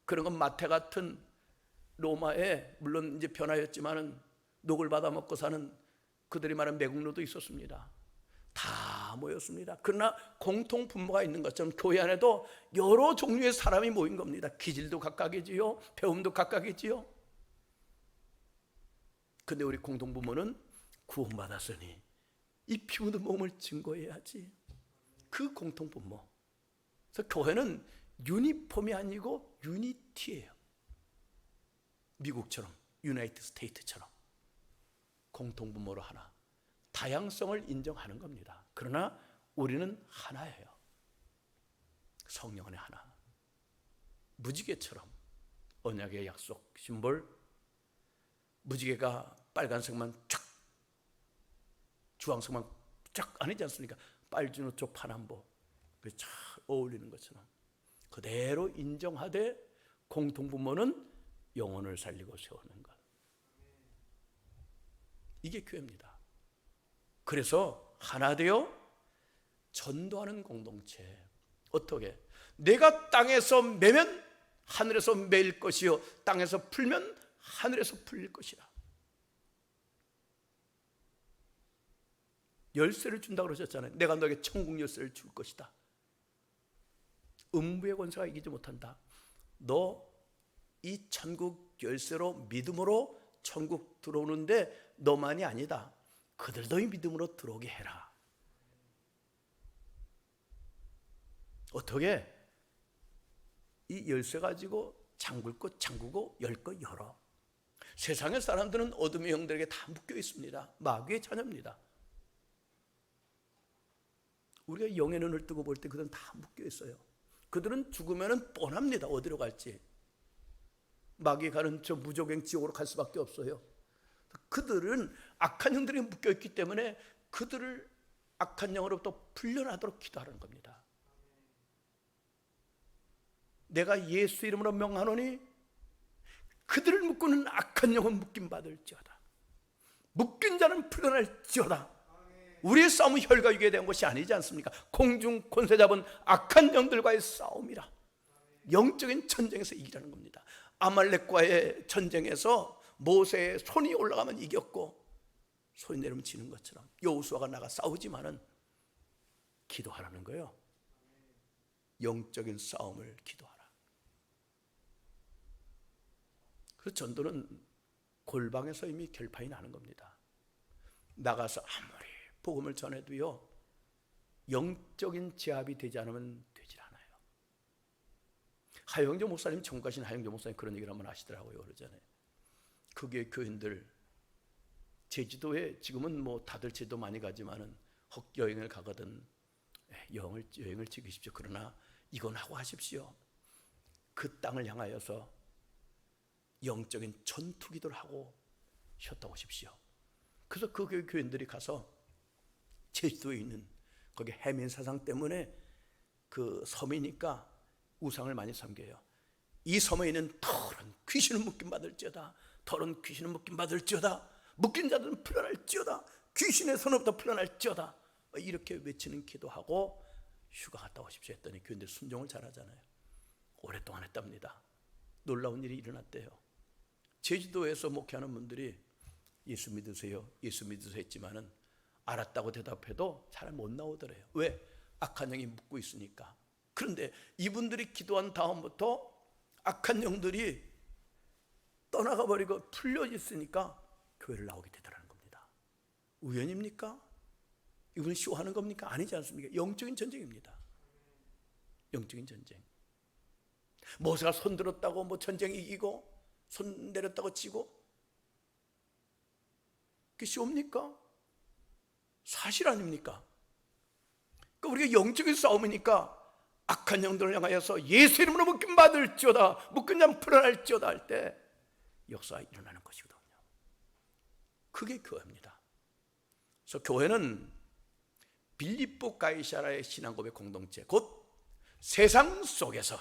[SPEAKER 1] 그런 건 마태 같은 로마에 물론 이제 변화였지만은 녹을 받아 먹고 사는 그들이 말하는 매국노도 있었습니다. 다 모였습니다. 그러나 공통 분모가 있는 것처럼 교회 안에도 여러 종류의 사람이 모인 겁니다. 기질도 각각이지요, 배움도 각각이지요. 근데 우리 공통 분모는 구원받았으니 이 피 묻은 몸을 증거해야지. 그 공통 분모. 그래서 교회는 유니폼이 아니고 유니티예요. 미국처럼, 유나이티드 스테이트처럼 공통 분모로 하나, 다양성을 인정하는 겁니다. 그러나 우리는 하나예요. 성령 안에 하나. 무지개처럼 언약의 약속 심볼, 무지개가 빨간색만 쫙, 주황색만 쫙 아니지 않습니까? 빨주노초 파남보, 그 잘 어울리는 것처럼 그대로 인정하되 공통분모는 영혼을 살리고 세우는 것. 이게 교회입니다. 그래서 하나 되어 전도하는 공동체. 어떻게? 내가 땅에서 매면 하늘에서 매일 것이요 땅에서 풀면 하늘에서 풀릴 것이라. 열쇠를 준다고 그러셨잖아요. 내가 너에게 천국 열쇠를 줄 것이다. 음부의 권세가 이기지 못한다. 너 이 천국 열쇠로 믿음으로 천국 들어오는데 너만이 아니다. 그들도 이 믿음으로 들어오게 해라. 어떻게? 이 열쇠 가지고 잠글 것 잠그고 열 것 열어. 세상의 사람들은 어둠의 영들에게 다 묶여 있습니다. 마귀의 자녀입니다. 우리가 영의 눈을 뜨고 볼 때 그들은 다 묶여 있어요. 그들은 죽으면 뻔합니다. 어디로 갈지. 마귀 가는 저 무조갱 지옥으로 갈 수밖에 없어요. 그들은 악한 영들이 묶여 있기 때문에 그들을 악한 영으로부터 풀려나도록 기도하는 겁니다. 내가 예수 이름으로 명하노니 그들을 묶고는 악한 영은 묶임 받을지어다. 묶인 자는 풀려날지어다. 우리의 싸움은 혈과 육에 대한 것이 아니지 않습니까? 공중 권세 잡은 악한 영들과의 싸움이라. 영적인 전쟁에서 이기라는 겁니다. 아말렉과의 전쟁에서 모세의 손이 올라가면 이겼고 손이 내리면 지는 것처럼 여호수아가 나가 싸우지만은 기도하라는 거예요. 영적인 싸움을 기도하라. 그래서 전도는 골방에서 이미 결판이 나는 겁니다. 나가서 아무리 복음을 전해도요, 영적인 제압이 되지 않으면 되질 않아요. 하영조 목사님, 전국하신 하영조 목사님 그런 얘기를 한번 하시더라고요. 그러잖아요. 그게 교인들 제주도에 지금은 뭐 다들 제주도 많이 가지만은 혹 여행을 가거든 여행을 즐기십시오. 그러나 이건 하고 하십시오. 그 땅을 향하여서 영적인 전투 기도를 하고 쉬었다 오십시오. 그래서 그 교인들이 가서 제주도에 있는 거기 해민 사상 때문에 그 섬이니까 우상을 많이 섬겨요. 이 섬에 있는 더러운 귀신은 묶임 받을지어다. 더러운 귀신은 묶임 받을지어다. 묶인 자들은 풀려날지어다. 귀신의 손으로부터 풀려날지어다. 이렇게 외치는 기도하고 휴가 갔다 오십시오 했더니 교인들 순종을 잘하잖아요. 오랫동안 했답니다. 놀라운 일이 일어났대요. 제주도에서 목회하는 분들이 예수 믿으세요, 예수 믿으세요 했지만은 알았다고 대답해도 잘 못 나오더래요. 왜? 악한 영이 묶고 있으니까. 그런데 이분들이 기도한 다음부터 악한 영들이 떠나가 버리고 풀려 있으니까 교회를 나오게 되더라는 겁니다. 우연입니까? 이분이 쇼하는 겁니까? 아니지 않습니까? 영적인 전쟁입니다. 영적인 전쟁. 모세가 손 들었다고 뭐 전쟁 이기고 손 내렸다고 지고 그게 쇼입니까? 사실 아닙니까? 그러니까 우리가 영적인 싸움이니까 악한 영들을 향하여서 예수 이름으로 묶임 받을지어다, 묶은 자는 풀어날지어다 할 때 역사가 일어나는 것이거든요. 그게 교회입니다. 그래서 교회는 빌립보 가이사라의 신앙고백 공동체, 곧 세상 속에서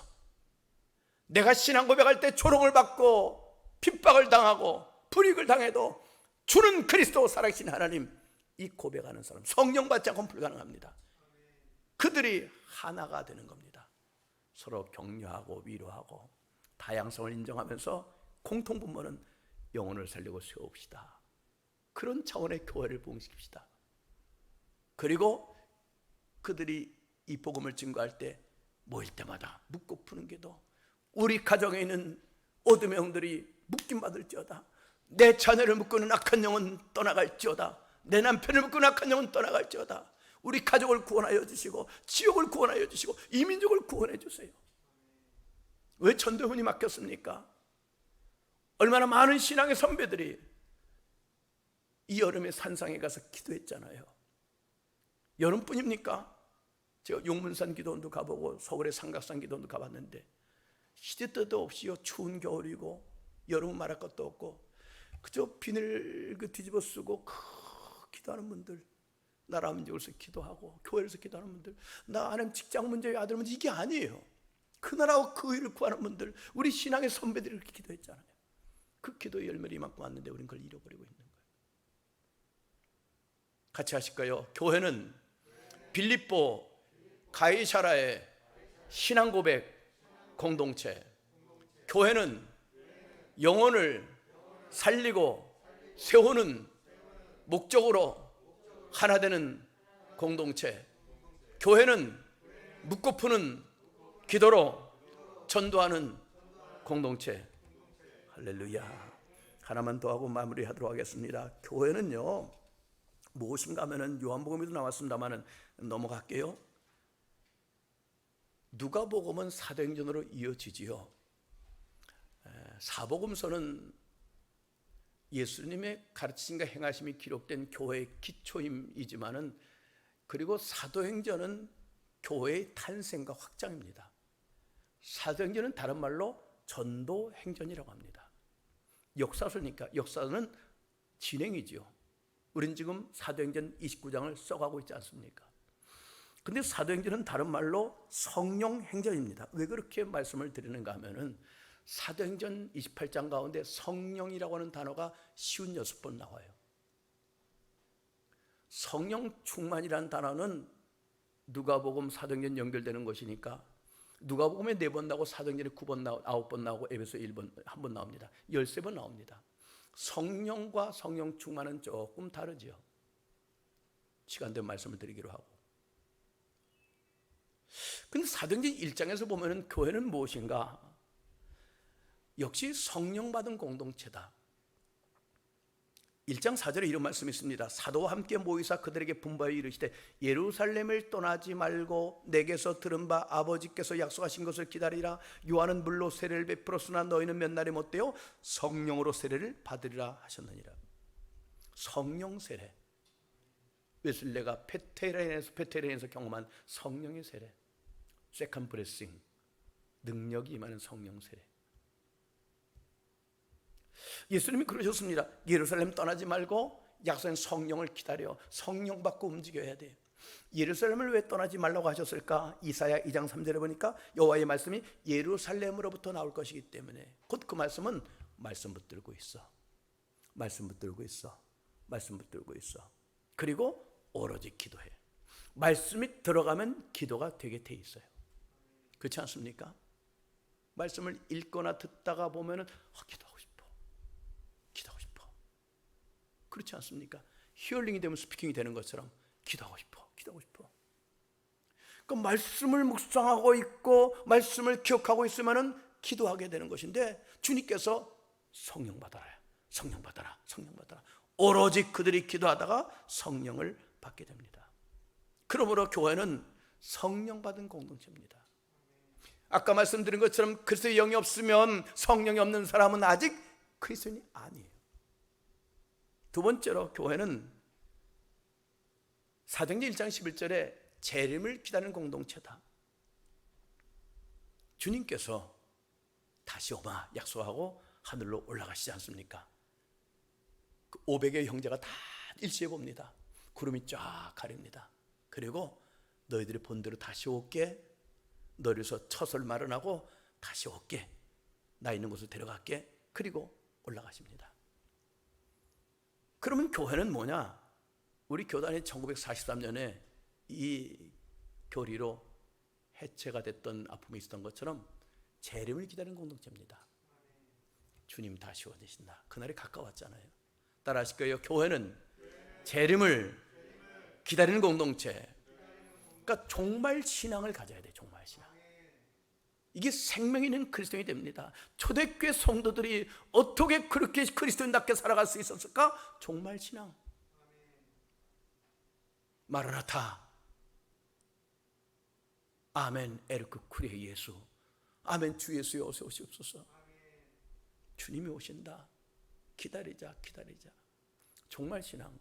[SPEAKER 1] 내가 신앙 고백할 때 조롱을 받고 핍박을 당하고 불이익을 당해도 주는 그리스도 살아계신 하나님, 이 고백하는 사람 성령 받지 않고는 불가능합니다. 그들이 하나가 되는 겁니다. 서로 격려하고 위로하고 다양성을 인정하면서 공통분모는 영혼을 살리고 세웁시다. 그런 차원의 교회를 부흥시킵시다. 그리고 그들이 이 복음을 증거할 때 모일 때마다 묻고 푸는 게도 우리 가정에 있는 어둠의 영들이 묶임 받을지어다. 내 자녀를 묶고는 악한 영은 떠나갈지어다. 내 남편을 묶고는 악한 영은 떠나갈지어다. 우리 가족을 구원하여 주시고 지역을 구원하여 주시고 이 민족을 구원해 주세요. 왜 전도훈이 맡겼습니까? 얼마나 많은 신앙의 선배들이 이 여름에 산상에 가서 기도했잖아요. 여름뿐입니까? 제가 용문산 기도원도 가보고 서울의 삼각산 기도원도 가봤는데 시대 때도 없이요, 추운 겨울이고 여름은 말할 것도 없고 그저 비늘 뒤집어 쓰고 기도하는 분들, 나라 문제에서 기도하고 교회에서 기도하는 분들, 나 아는 직장 문제, 아들 문제, 이게 아니에요. 그 나라와 그 의를 구하는 분들, 우리 신앙의 선배들이 그렇게 기도했잖아요. 그 기도의 열매를 이만큼 왔는데 우리는 그걸 잃어버리고 있는 거예요. 같이 하실까요? 교회는 빌립보 가이사라의 신앙 고백 공동체, 교회는 영혼을 살리고 세우는 목적으로 하나 되는 공동체, 교회는 묻고 푸는 기도로 전도하는 공동체. 할렐루야. 하나만 더 하고 마무리하도록 하겠습니다. 교회는요, 무엇인가 하면은 요한복음에도 나왔습니다만은 넘어갈게요. 누가복음은 사도행전으로 이어지지요. 사복음서는 예수님의 가르치심과 행하심이 기록된 교회의 기초임이지만은, 그리고 사도행전은 교회의 탄생과 확장입니다. 사도행전은 다른 말로 전도행전이라고 합니다. 역사서니까 역사는 진행이지요. 우린 지금 사도행전 29장을 써가고 있지 않습니까? 근데 사도행전은 다른 말로 성령행전입니다. 왜 그렇게 말씀을 드리는가 하면은, 사도행전 28장 가운데 성령이라고 하는 단어가 56번 나와요. 성령 충만이라는 단어는 누가복음, 사도행전 연결되는 것이니까 누가복음에 4번 나오고 사도행전에 9번 나오고 9번 나오고 에베소 1번 1번 나옵니다. 13번 나옵니다. 성령과 성령 충만은 조금 다르죠. 시간 되면 말씀을 드리기로 하고. 근데 사도행전 1장에서 보면은 교회는 무엇인가? 역시 성령 받은 공동체다. 1장 4절에 이런 말씀이 있습니다. 사도와 함께 모이사 그들에게 분부하여 이르시되 예루살렘을 떠나지 말고 내게서 들은 바 아버지께서 약속하신 것을 기다리라. 요한은 물로 세례를 베풀었으나 너희는 몇 날이 못되어 성령으로 세례를 받으리라 하셨느니라. 성령 세례. 웨슬레가 페테레인에서 경험한 성령의 세례, 세컨 브레싱, 능력이 임하는 성령 세례. 예수님이 그러셨습니다. 예루살렘 떠나지 말고 약속한 성령을 기다려. 성령 받고 움직여야 돼요. 예루살렘을 왜 떠나지 말라고 하셨을까? 이사야 2장 3절에 보니까 여호와의 말씀이 예루살렘으로부터 나올 것이기 때문에, 곧 그 말씀은 말씀 붙들고 있어. 말씀 붙들고 있어. 말씀 붙들고 있어. 그리고 오로지 기도해. 말씀이 들어가면 기도가 되게 돼 있어요. 그렇지 않습니까? 말씀을 읽거나 듣다가 보면은 기도하고 싶어. 기도하고 싶어. 그렇지 않습니까? 히어링이 되면 스피킹이 되는 것처럼 기도하고 싶어. 기도하고 싶어. 그 말씀을 묵상하고 있고 말씀을 기억하고 있으면은 기도하게 되는 것인데, 주님께서 성령 받아라. 성령 받아라. 성령 받아라. 오로지 그들이 기도하다가 성령을 받게 됩니다. 그러므로 교회는 성령 받은 공동체입니다. 아까 말씀드린 것처럼 그리스도의 영이 없으면, 성령이 없는 사람은 아직 그리스도인이 아니에요. 두 번째로 교회는 사도행전 1장 11절에 재림을 기다리는 공동체다. 주님께서 다시 오마 약속하고 하늘로 올라가시지 않습니까? 그 500의 형제가 다 일시해 봅니다. 구름이 쫙 가립니다. 그리고 너희들이 본대로 다시 올게. 너희에서 처소를 마련하고 다시 올게. 나 있는 곳으로 데려갈게. 그리고 올라가십니다. 그러면 교회는 뭐냐? 우리 교단이 1943년에 이 교리로 해체가 됐던 아픔이 있었던 것처럼 재림을 기다리는 공동체입니다. 주님 다시 오신다. 그날이 가까웠잖아요. 따라하실 거예요. 교회는 재림을 기다리는 공동체. 그러니까 종말 신앙을 가져야 돼요. 종말 신앙. 이게 생명 있는 그리스도인이 됩니다. 초대교회 성도들이 어떻게 그렇게 그리스도인답게 살아갈 수 있었을까? 종말 신앙. 마라나타. 아멘 에르크 쿠리에 예수. 아멘 주 예수여 어서 오시옵소서. 주님이 오신다. 기다리자. 기다리자. 종말 신앙.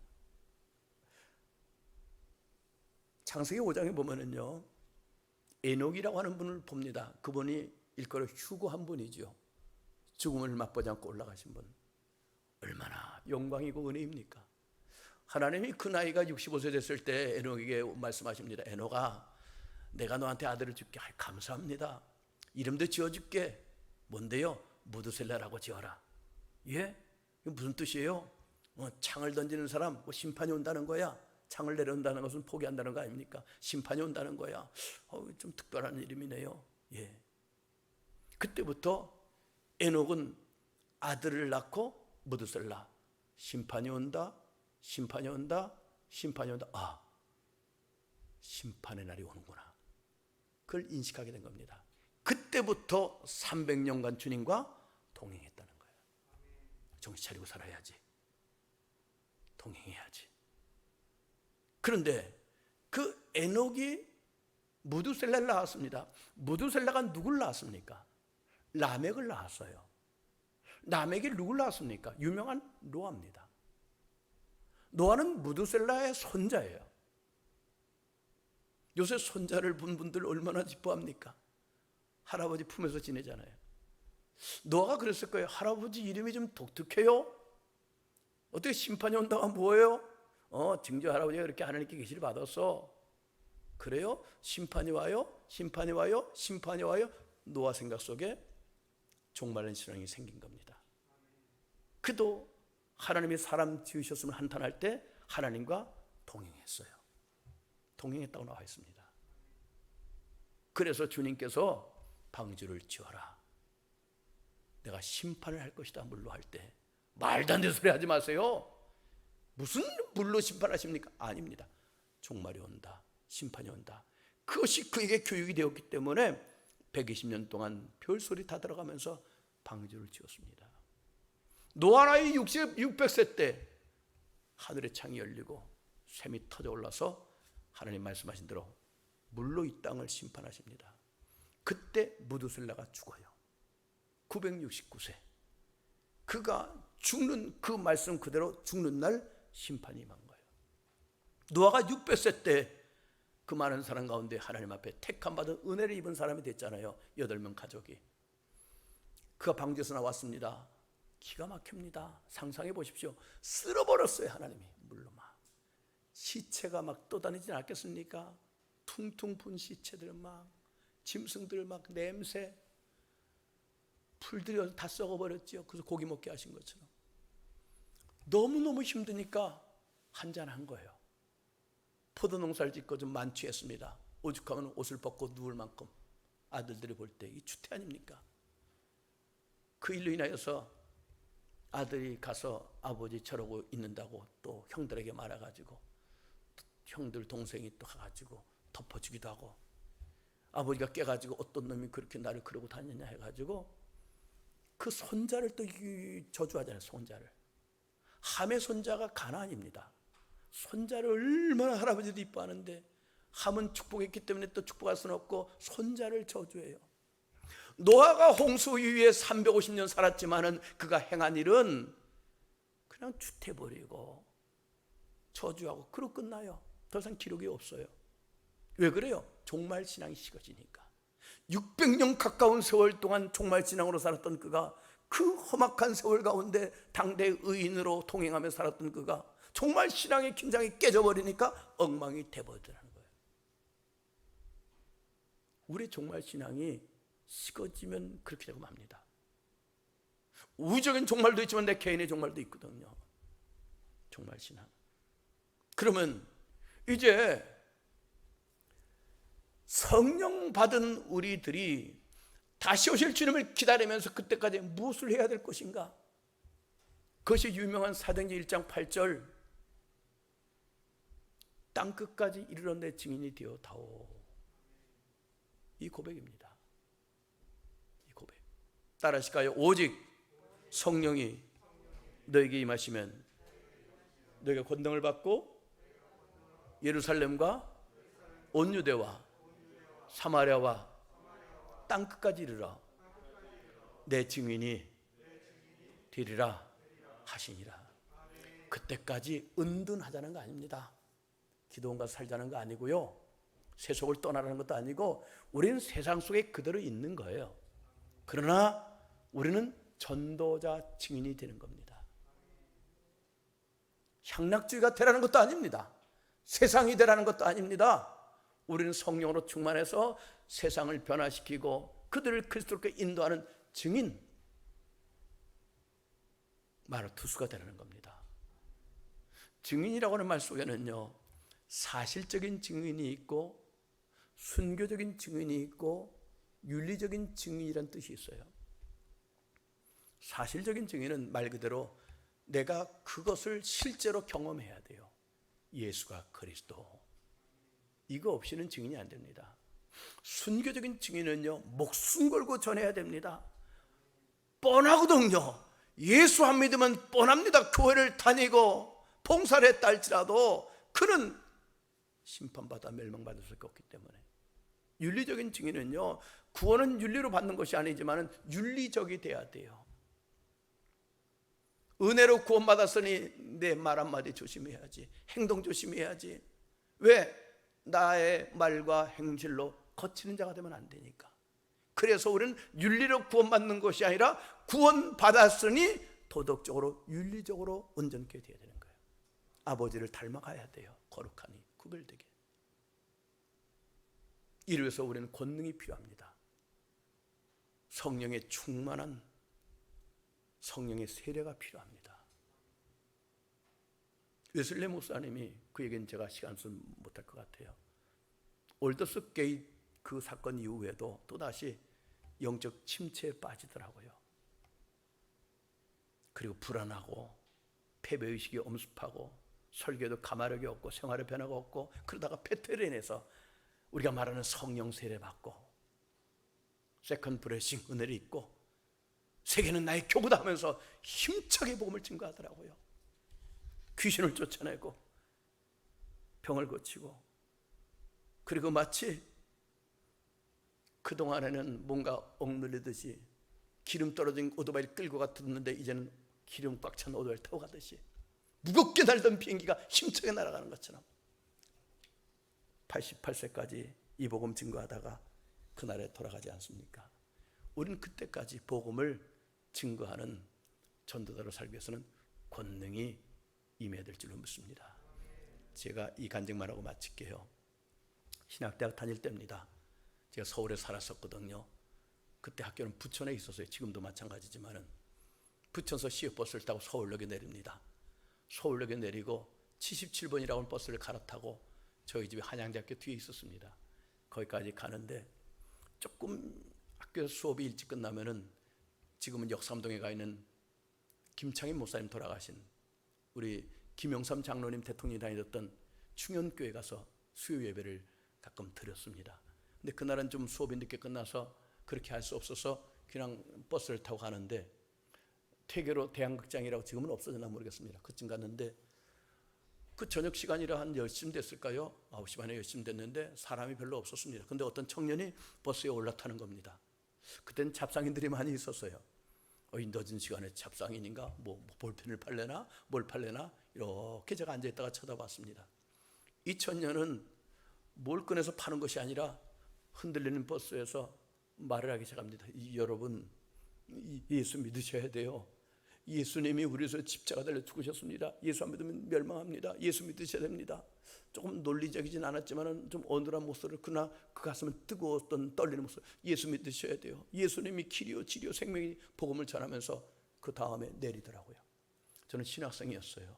[SPEAKER 1] 창세기 5장에 보면은요, 에녹이라고 하는 분을 봅니다. 그분이 일거로 휴거한 분이죠. 죽음을 맛보지 않고 올라가신 분. 얼마나 영광이고 은혜입니까? 하나님이 그 나이가 65세 됐을 때 에녹에게 말씀하십니다. 에녹아, 내가 너한테 아들을 줄게. 감사합니다. 이름도 지어줄게. 뭔데요? 무드셀라라고 지어라. 예? 이게 무슨 뜻이에요? 창을 던지는 사람, 심판이 온다는 거야. 창을 내려온다는 것은 포기한다는 거 아닙니까? 심판이 온다는 거야. 좀 특별한 이름이네요. 예. 그때부터 에녹은 아들을 낳고 무드셀라. 심판이 온다. 심판이 온다. 심판이 온다. 아, 심판의 날이 오는구나. 그걸 인식하게 된 겁니다. 그때부터 300년간 주님과 동행했다는 거예요. 정신 차리고 살아야지. 동행해야지. 그런데 그 에녹이 무두셀라를 낳았습니다. 무두셀라가 누굴 낳았습니까? 라멕을 낳았어요. 남에게 누굴 낳았습니까? 유명한 노아입니다. 노아는 무드셀라의 손자예요. 요새 손자를 본 분들 얼마나 기뻐합니까? 할아버지 품에서 지내잖아요. 노아가 그랬을 거예요. 할아버지 이름이 좀 독특해요. 어떻게 심판이 온다고 뭐예요? 증조 할아버지가 그렇게 하나님께 계시를 받았어. 그래요? 심판이 와요? 심판이 와요? 심판이 와요? 노아 생각 속에 종말은 신앙이 생긴 겁니다. 그도 하나님이 사람 지으셨음을 한탄할 때 하나님과 동행했어요. 동행했다고 나와 있습니다. 그래서 주님께서 방주를 지어라. 내가 심판을 할 것이다 물로 할 때 말도 안 되는 소리 하지 마세요. 무슨 물로 심판하십니까? 아닙니다. 종말이 온다. 심판이 온다. 그것이 그에게 교육이 되었기 때문에 120년 동안 별소리 다 들어가면서 방주를 지었습니다. 노아 나이 600세 때 하늘의 창이 열리고 샘이 터져 올라서 하나님 말씀하신 대로 물로 이 땅을 심판하십니다. 그때 무드셀라가 죽어요. 969세. 그가 죽는 그 말씀 그대로 죽는 날 심판이 임한 거예요. 노아가 600세 때 그 많은 사람 가운데 하나님 앞에 택함 받은 은혜를 입은 사람이 됐잖아요. 8명 가족이. 그가 방주에서 나왔습니다. 기가 막힙니다. 상상해 보십시오. 쓸어버렸어요. 하나님이 물로 막. 시체가 막 떠다니지 않겠습니까? 퉁퉁 분 시체들 막, 짐승들 막 냄새, 풀들이 다 썩어버렸죠. 그래서 고기 먹게 하신 것처럼. 너무너무 힘드니까 한잔한 거예요. 포도농사를 짓고 좀 만취했습니다. 오죽하면 옷을 벗고 누울 만큼 아들들이 볼 때 이 추태 아닙니까? 그 일로 인하여서 아들이 가서 아버지 저러고 있는다고 또 형들에게 말해가지고 형들 동생이 또 가가지고 덮어주기도 하고, 아버지가 깨가지고 어떤 놈이 그렇게 나를 그러고 다녔냐 해가지고 그 손자를 또 저주하잖아요. 손자를. 함의 손자가 가나안입니다. 손자를 얼마나 할아버지도 이뻐하는데 함은 축복했기 때문에 또 축복할 수는 없고 손자를 저주해요. 노아가 홍수 위에 350년 살았지만은 그가 행한 일은 그냥 추태버리고 저주하고 그러고 끝나요. 더 이상 기록이 없어요. 왜 그래요? 종말신앙이 식어지니까. 600년 가까운 세월 동안 종말신앙으로 살았던 그가, 그 험악한 세월 가운데 당대의 의인으로 동행하며 살았던 그가 종말신앙의 긴장이 깨져버리니까 엉망이 돼버리더라는 거예요. 우리 종말신앙이 식어지면 그렇게 되고 맙니다. 우주적인 종말도 있지만 내 개인의 종말도 있거든요. 종말신앙. 그러면 이제 성령 받은 우리들이 다시 오실 주님을 기다리면서 그때까지 무엇을 해야 될 것인가? 그것이 유명한 사도행전 1장 8절, 땅끝까지 이르러 내 증인이 되어다오. 이 고백입니다. 이 고백. 따라하실까요? 오직 성령이 너에게 임하시면 너희가 권능을 받고 예루살렘과 온 유대와 사마리아와 땅끝까지 이르러 내 증인이 되리라 하시니라. 그때까지 은둔하자는 거 아닙니다. 기도원과 살자는 거 아니고요, 세속을 떠나라는 것도 아니고, 우리는 세상 속에 그대로 있는 거예요. 그러나 우리는 전도자 증인이 되는 겁니다. 향락주의가 되라는 것도 아닙니다. 세상이 되라는 것도 아닙니다. 우리는 성령으로 충만해서 세상을 변화시키고 그들을 그리스도께 인도하는 증인, 마르투스가 되라는 겁니다. 증인이라고 하는 말 속에는요, 사실적인 증인이 있고 순교적인 증인이 있고 윤리적인 증인이라는 뜻이 있어요. 사실적인 증인은 말 그대로 내가 그것을 실제로 경험해야 돼요. 예수가 그리스도. 이거 없이는 증인이 안 됩니다. 순교적인 증인은요, 목숨 걸고 전해야 됩니다. 뻔하거든요. 예수 안 믿으면 뻔합니다. 교회를 다니고 봉사를 했다 할지라도 그는 심판받아 멸망받을 수밖에 없기 때문에. 윤리적인 증인은요, 구원은 윤리로 받는 것이 아니지만 윤리적이 돼야 돼요. 은혜로 구원받았으니 내 말 한마디 조심해야지. 행동 조심해야지. 왜? 나의 말과 행실로 거치는 자가 되면 안 되니까. 그래서 우리는 윤리로 구원받는 것이 아니라 구원받았으니 도덕적으로 윤리적으로 온전케 되어야 되는 거예요. 아버지를 닮아가야 돼요. 거룩하니 구별되게. 이를 위해서 우리는 권능이 필요합니다. 성령의 충만한 성령의 세례가 필요합니다. 웨슬리 목사님이 그 얘기는 제가 시간 쓰면 못할 것 같아요. 올더스 게이트 그 사건 이후에도 또다시 영적 침체에 빠지더라고요. 그리고 불안하고 패배의식이 엄습하고 설교에도 가마력이 없고 생활의 변화가 없고, 그러다가 페트를 인해서 우리가 말하는 성령 세례 받고 세컨 브레싱 은혜를 입고 세계는 나의 교구다 하면서 힘차게 복음을 증거하더라고요. 귀신을 쫓아내고 병을 고치고, 그리고 마치 그동안에는 뭔가 억눌리듯이 기름 떨어진 오토바이를 끌고 갔었는데 이제는 기름 꽉 찬 오토바이를 타고 가듯이 무겁게 날던 비행기가 힘차게 날아가는 것처럼 88세까지 이 복음 증거하다가 그날에 돌아가지 않습니까? 우리는 그때까지 복음을 증거하는 전도자로 살기 위해서는 권능이 임해야 될 줄로 믿습니다. 제가 이 간증만 하고 마칠게요. 신학대학 다닐 때입니다. 제가 서울에 살았었거든요. 그때 학교는 부천에 있었어요. 지금도 마찬가지지만은 부천서 시외버스를 타고 서울역에 내립니다. 서울역에 내리고 77번이라고 하는 버스를 갈아타고 저희 집이 한양대학교 뒤에 있었습니다. 거기까지 가는데 조금 학교 수업이 일찍 끝나면은 지금은 역삼동에 가 있는 김창인 목사님 돌아가신 우리 김영삼 장로님 대통령이 다니던 충현교회 가서 수요 예배를 가끔 드렸습니다. 근데 그날은 좀 수업이 늦게 끝나서 그렇게 할 수 없어서 그냥 버스를 타고 가는데 퇴계로 대한극장이라고 지금은 없어졌나 모르겠습니다. 그쯤 갔는데 그 저녁 시간이라 한 10시 됐을까요? 9시 반에 10시 됐는데 사람이 별로 없었습니다. 근데 어떤 청년이 버스에 올라타는 겁니다. 그때는 잡상인들이 많이 있었어요. 이 늦은 시간에 잡상인인가? 뭐 볼펜을 팔래나? 뭘 팔래나? 이렇게 제가 앉아있다가 쳐다봤습니다. 이 청년은 뭘 꺼내서 파는 것이 아니라 흔들리는 버스에서 말을 하기 시작합니다. 여러분, 예수 믿으셔야 돼요. 예수님이 우리에서 십자가 달려 죽으셨습니다. 예수 안 믿으면 멸망합니다. 예수 믿으셔야 됩니다. 조금 논리적이진 않았지만 좀 어눌한 목소리를, 그러나 그 가슴은 뜨거웠던 떨리는 목소리. 예수 믿으셔야 돼요. 예수님이 길이요 진리요 생명이 복음을 전하면서 그 다음에 내리더라고요. 저는 신학생이었어요.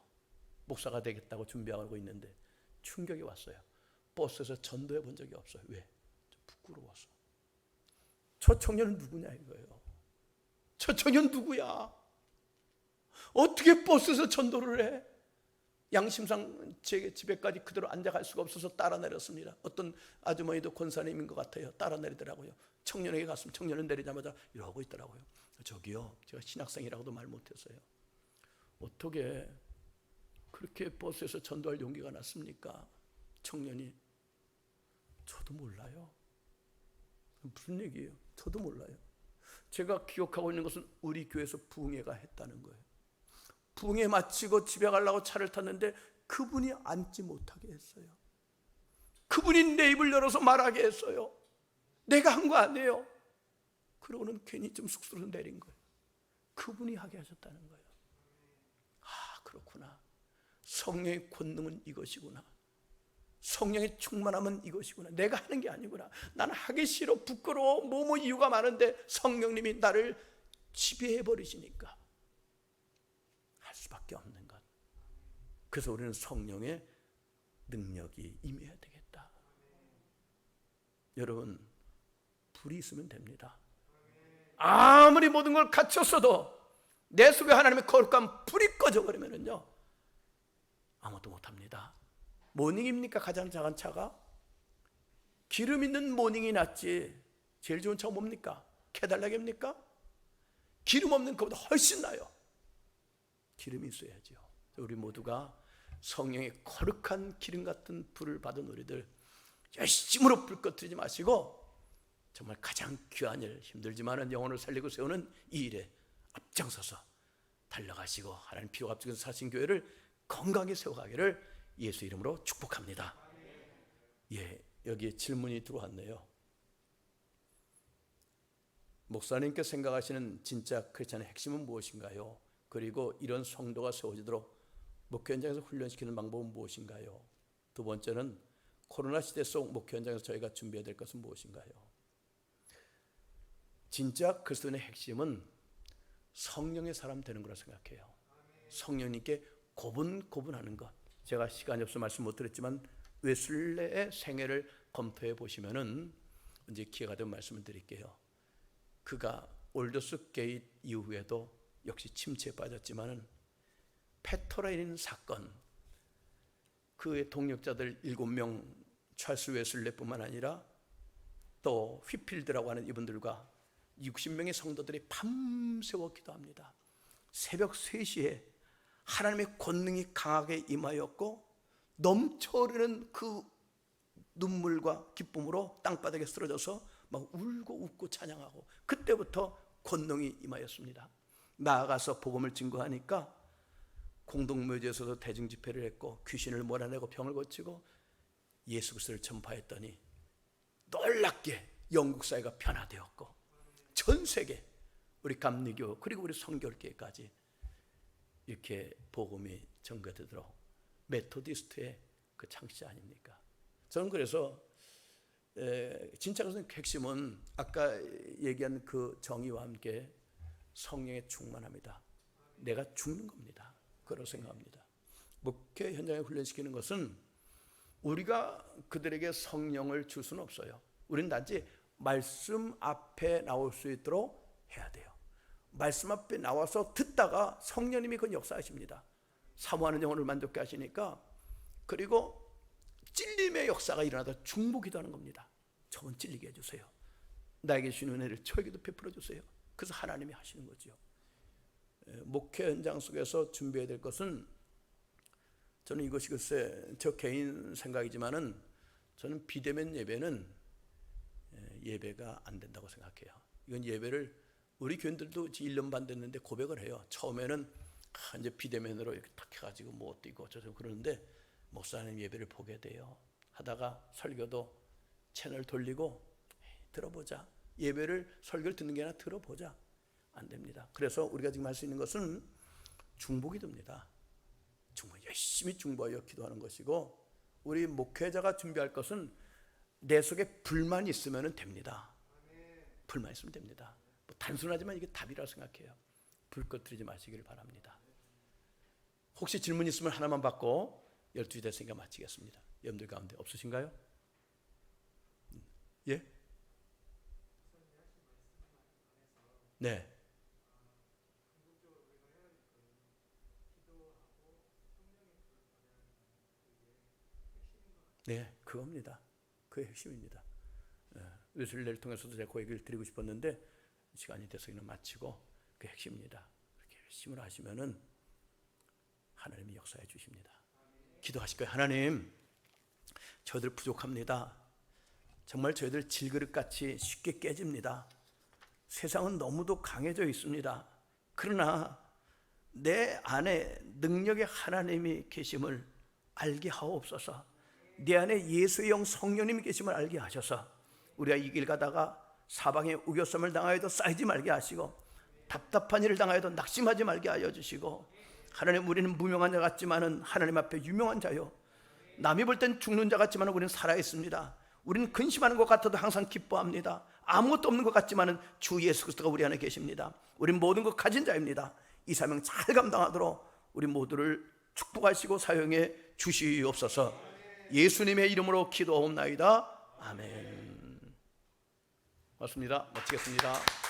[SPEAKER 1] 목사가 되겠다고 준비하고 있는데 충격이 왔어요. 버스에서 전도해 본 적이 없어요. 왜? 부끄러워서. 저 청년은 누구냐 이거예요. 저 청년 누구야? 어떻게 버스에서 전도를 해? 양심상 제 집에까지 그대로 앉아갈 수가 없어서 따라 내렸습니다. 어떤 아주머니도 권사님인 것 같아요. 따라 내리더라고요. 청년에게 갔으면 청년은 내리자마자 이러고 있더라고요. 저기요, 제가 신학생이라고도 말 못했어요. 어떻게 그렇게 버스에서 전도할 용기가 났습니까? 청년이. 저도 몰라요. 무슨 얘기예요? 저도 몰라요. 제가 기억하고 있는 것은 우리 교회에서 부흥회가 했다는 거예요. 부흥회 마치고 집에 가려고 차를 탔는데 그분이 앉지 못하게 했어요. 그분이 내 입을 열어서 말하게 했어요. 내가 한 거 아니에요. 그러고는 괜히 좀 쑥스러워 내린 거예요. 그분이 하게 하셨다는 거예요. 아, 그렇구나. 성령의 권능은 이것이구나. 성령의 충만함은 이것이구나. 내가 하는 게 아니구나. 나는 하기 싫어, 부끄러워, 뭐뭐 이유가 많은데 성령님이 나를 지배해 버리시니까 할 수밖에 없는 것. 그래서 우리는 성령의 능력이 임해야 되겠다. 여러분, 불이 있으면 됩니다. 아무리 모든 걸 갖췄어도 내 속에 하나님의 거룩한 불이 꺼져버리면요 아무것도 못합니다. 모닝입니까? 가장 작은 차가? 기름 있는 모닝이 낫지. 제일 좋은 차가 뭡니까? 캐달락입니까? 기름 없는 것보다 훨씬 나요. 기름이 있어야죠. 우리 모두가 성령의 거룩한 기름 같은 불을 받은 우리들 열심으로 불 꺼뜨리지 마시고 정말 가장 귀한 일, 힘들지만은 영혼을 살리고 세우는 이 일에 앞장서서 달려가시고 하나님 필요가 앞서서 사신 교회를 건강하게 세워가기를 예수 이름으로 축복합니다. 예, 여기에 질문이 들어왔네요. 목사님께 생각하시는 진짜 크리스찬의 핵심은 무엇인가요? 그리고 이런 성도가 세워지도록 목회 현장에서 훈련시키는 방법은 무엇인가요? 두 번째는 코로나 시대 속 목회 현장에서 저희가 준비해야 될 것은 무엇인가요? 진짜 그리스도인의 핵심은 성령의 사람 되는 거라 생각해요. 성령님께 고분고분하는 것. 제가 시간이 없어 말씀 못 드렸지만 웨슬레의 생애를 검토해 보시면은 이제 기회가 되면 말씀을 드릴게요. 그가 올더스 게이트 이후에도 역시 침체에 빠졌지만은 페토라인 사건, 그의 동력자들 7명 찰스 웨슬레뿐만 아니라 또 휘필드라고 하는 이분들과 60명의 성도들이 밤새워 기도합니다. 새벽 3시에 하나님의 권능이 강하게 임하였고 넘쳐흐르는 그 눈물과 기쁨으로 땅바닥에 쓰러져서 막 울고 웃고 찬양하고, 그때부터 권능이 임하였습니다. 나아가서 복음을 증거하니까 공동묘지에서도 대중집회를 했고 귀신을 몰아내고 병을 고치고 예수 그리스도를 전파했더니 놀랍게 영국 사회가 변화되었고 전 세계 우리 감리교 그리고 우리 성결교회까지 이렇게 복음이 전개되도록 메토디스트의 그 창시자 아닙니까? 저는 그래서 진짜 그 핵심은 아까 얘기한 그 정의와 함께 성령의 충만합니다. 내가 죽는 겁니다. 그렇게 생각합니다. 목회 현장에 훈련시키는 것은 우리가 그들에게 성령을 줄 수는 없어요. 우리는 단지 말씀 앞에 나올 수 있도록 해야 돼요. 말씀 앞에 나와서 듣다가 성령님이 그건 역사하십니다. 사모하는 영혼을 만족케 하시니까. 그리고 찔림의 역사가 일어나다 중보기도 하는 겁니다. 저분 찔리게 해주세요. 나에게 주신 은혜를 저에게도 베풀어 주세요. 그래서 하나님이 하시는 거죠. 목회 현장 속에서 준비해야 될 것은, 저는 이것이 글쎄 저 개인 생각이지만은 저는 비대면 예배는 예배가 안 된다고 생각해요. 이건 예배를 우리 교인들도 1년 반 됐는데 고백을 해요. 처음에는 이제 비대면으로 이렇게 탁 해가지고 뭐 어디고 저저 그러는데 목사님 예배를 보게 돼요. 하다가 설교도 채널 돌리고 들어보자. 예배를 설교를 듣는 게 아니라 들어보자. 안 됩니다. 그래서 우리가 지금 할 수 있는 것은 중보기도입니다. 열심히 중보하여 기도하는 것이고, 우리 목회자가 준비할 것은 내 속에 불만이 있으면 됩니다. 불만 있으면 됩니다. 뭐 단순하지만 이게 답이라고 생각해요. 불 꺼뜨리지 마시기를 바랍니다. 혹시 질문 있으면 하나만 받고 12시 됐으니까 마치겠습니다. 여러분들 가운데 없으신가요? 예? 네. 네, 그겁니다. 그게 핵심입니다. 웨슬레를 통해서도 제가 그 얘기를 드리고 싶었는데 시간이 돼서 그냥 마치고, 그 핵심입니다. 그렇게 열심히 하시면은 하나님이 역사해 주십니다. 기도하실 거예요. 하나님, 저희들 부족합니다. 정말 저희들 질그릇같이 쉽게 깨집니다. 세상은 너무도 강해져 있습니다. 그러나 내 안에 능력의 하나님이 계심을 알게 하옵소서. 내 안에 예수의 영 성령님이 계심을 알게 하셔서 우리가 이 길 가다가 사방에 우겨쌈을 당하여도 쌓이지 말게 하시고, 답답한 일을 당하여도 낙심하지 말게 하여 주시고, 하나님, 우리는 무명한 자 같지만은 하나님 앞에 유명한 자요, 남이 볼 땐 죽는 자 같지만 우리는 살아있습니다. 우리는 근심하는 것 같아도 항상 기뻐합니다. 아무것도 없는 것 같지만은 주 예수 그리스도가 우리 안에 계십니다. 우리는 모든 것 가진 자입니다. 이 사명 잘 감당하도록 우리 모두를 축복하시고 사용해 주시옵소서. 예수님의 이름으로 기도하옵나이다. 아멘. 맞습니다. 마치겠습니다.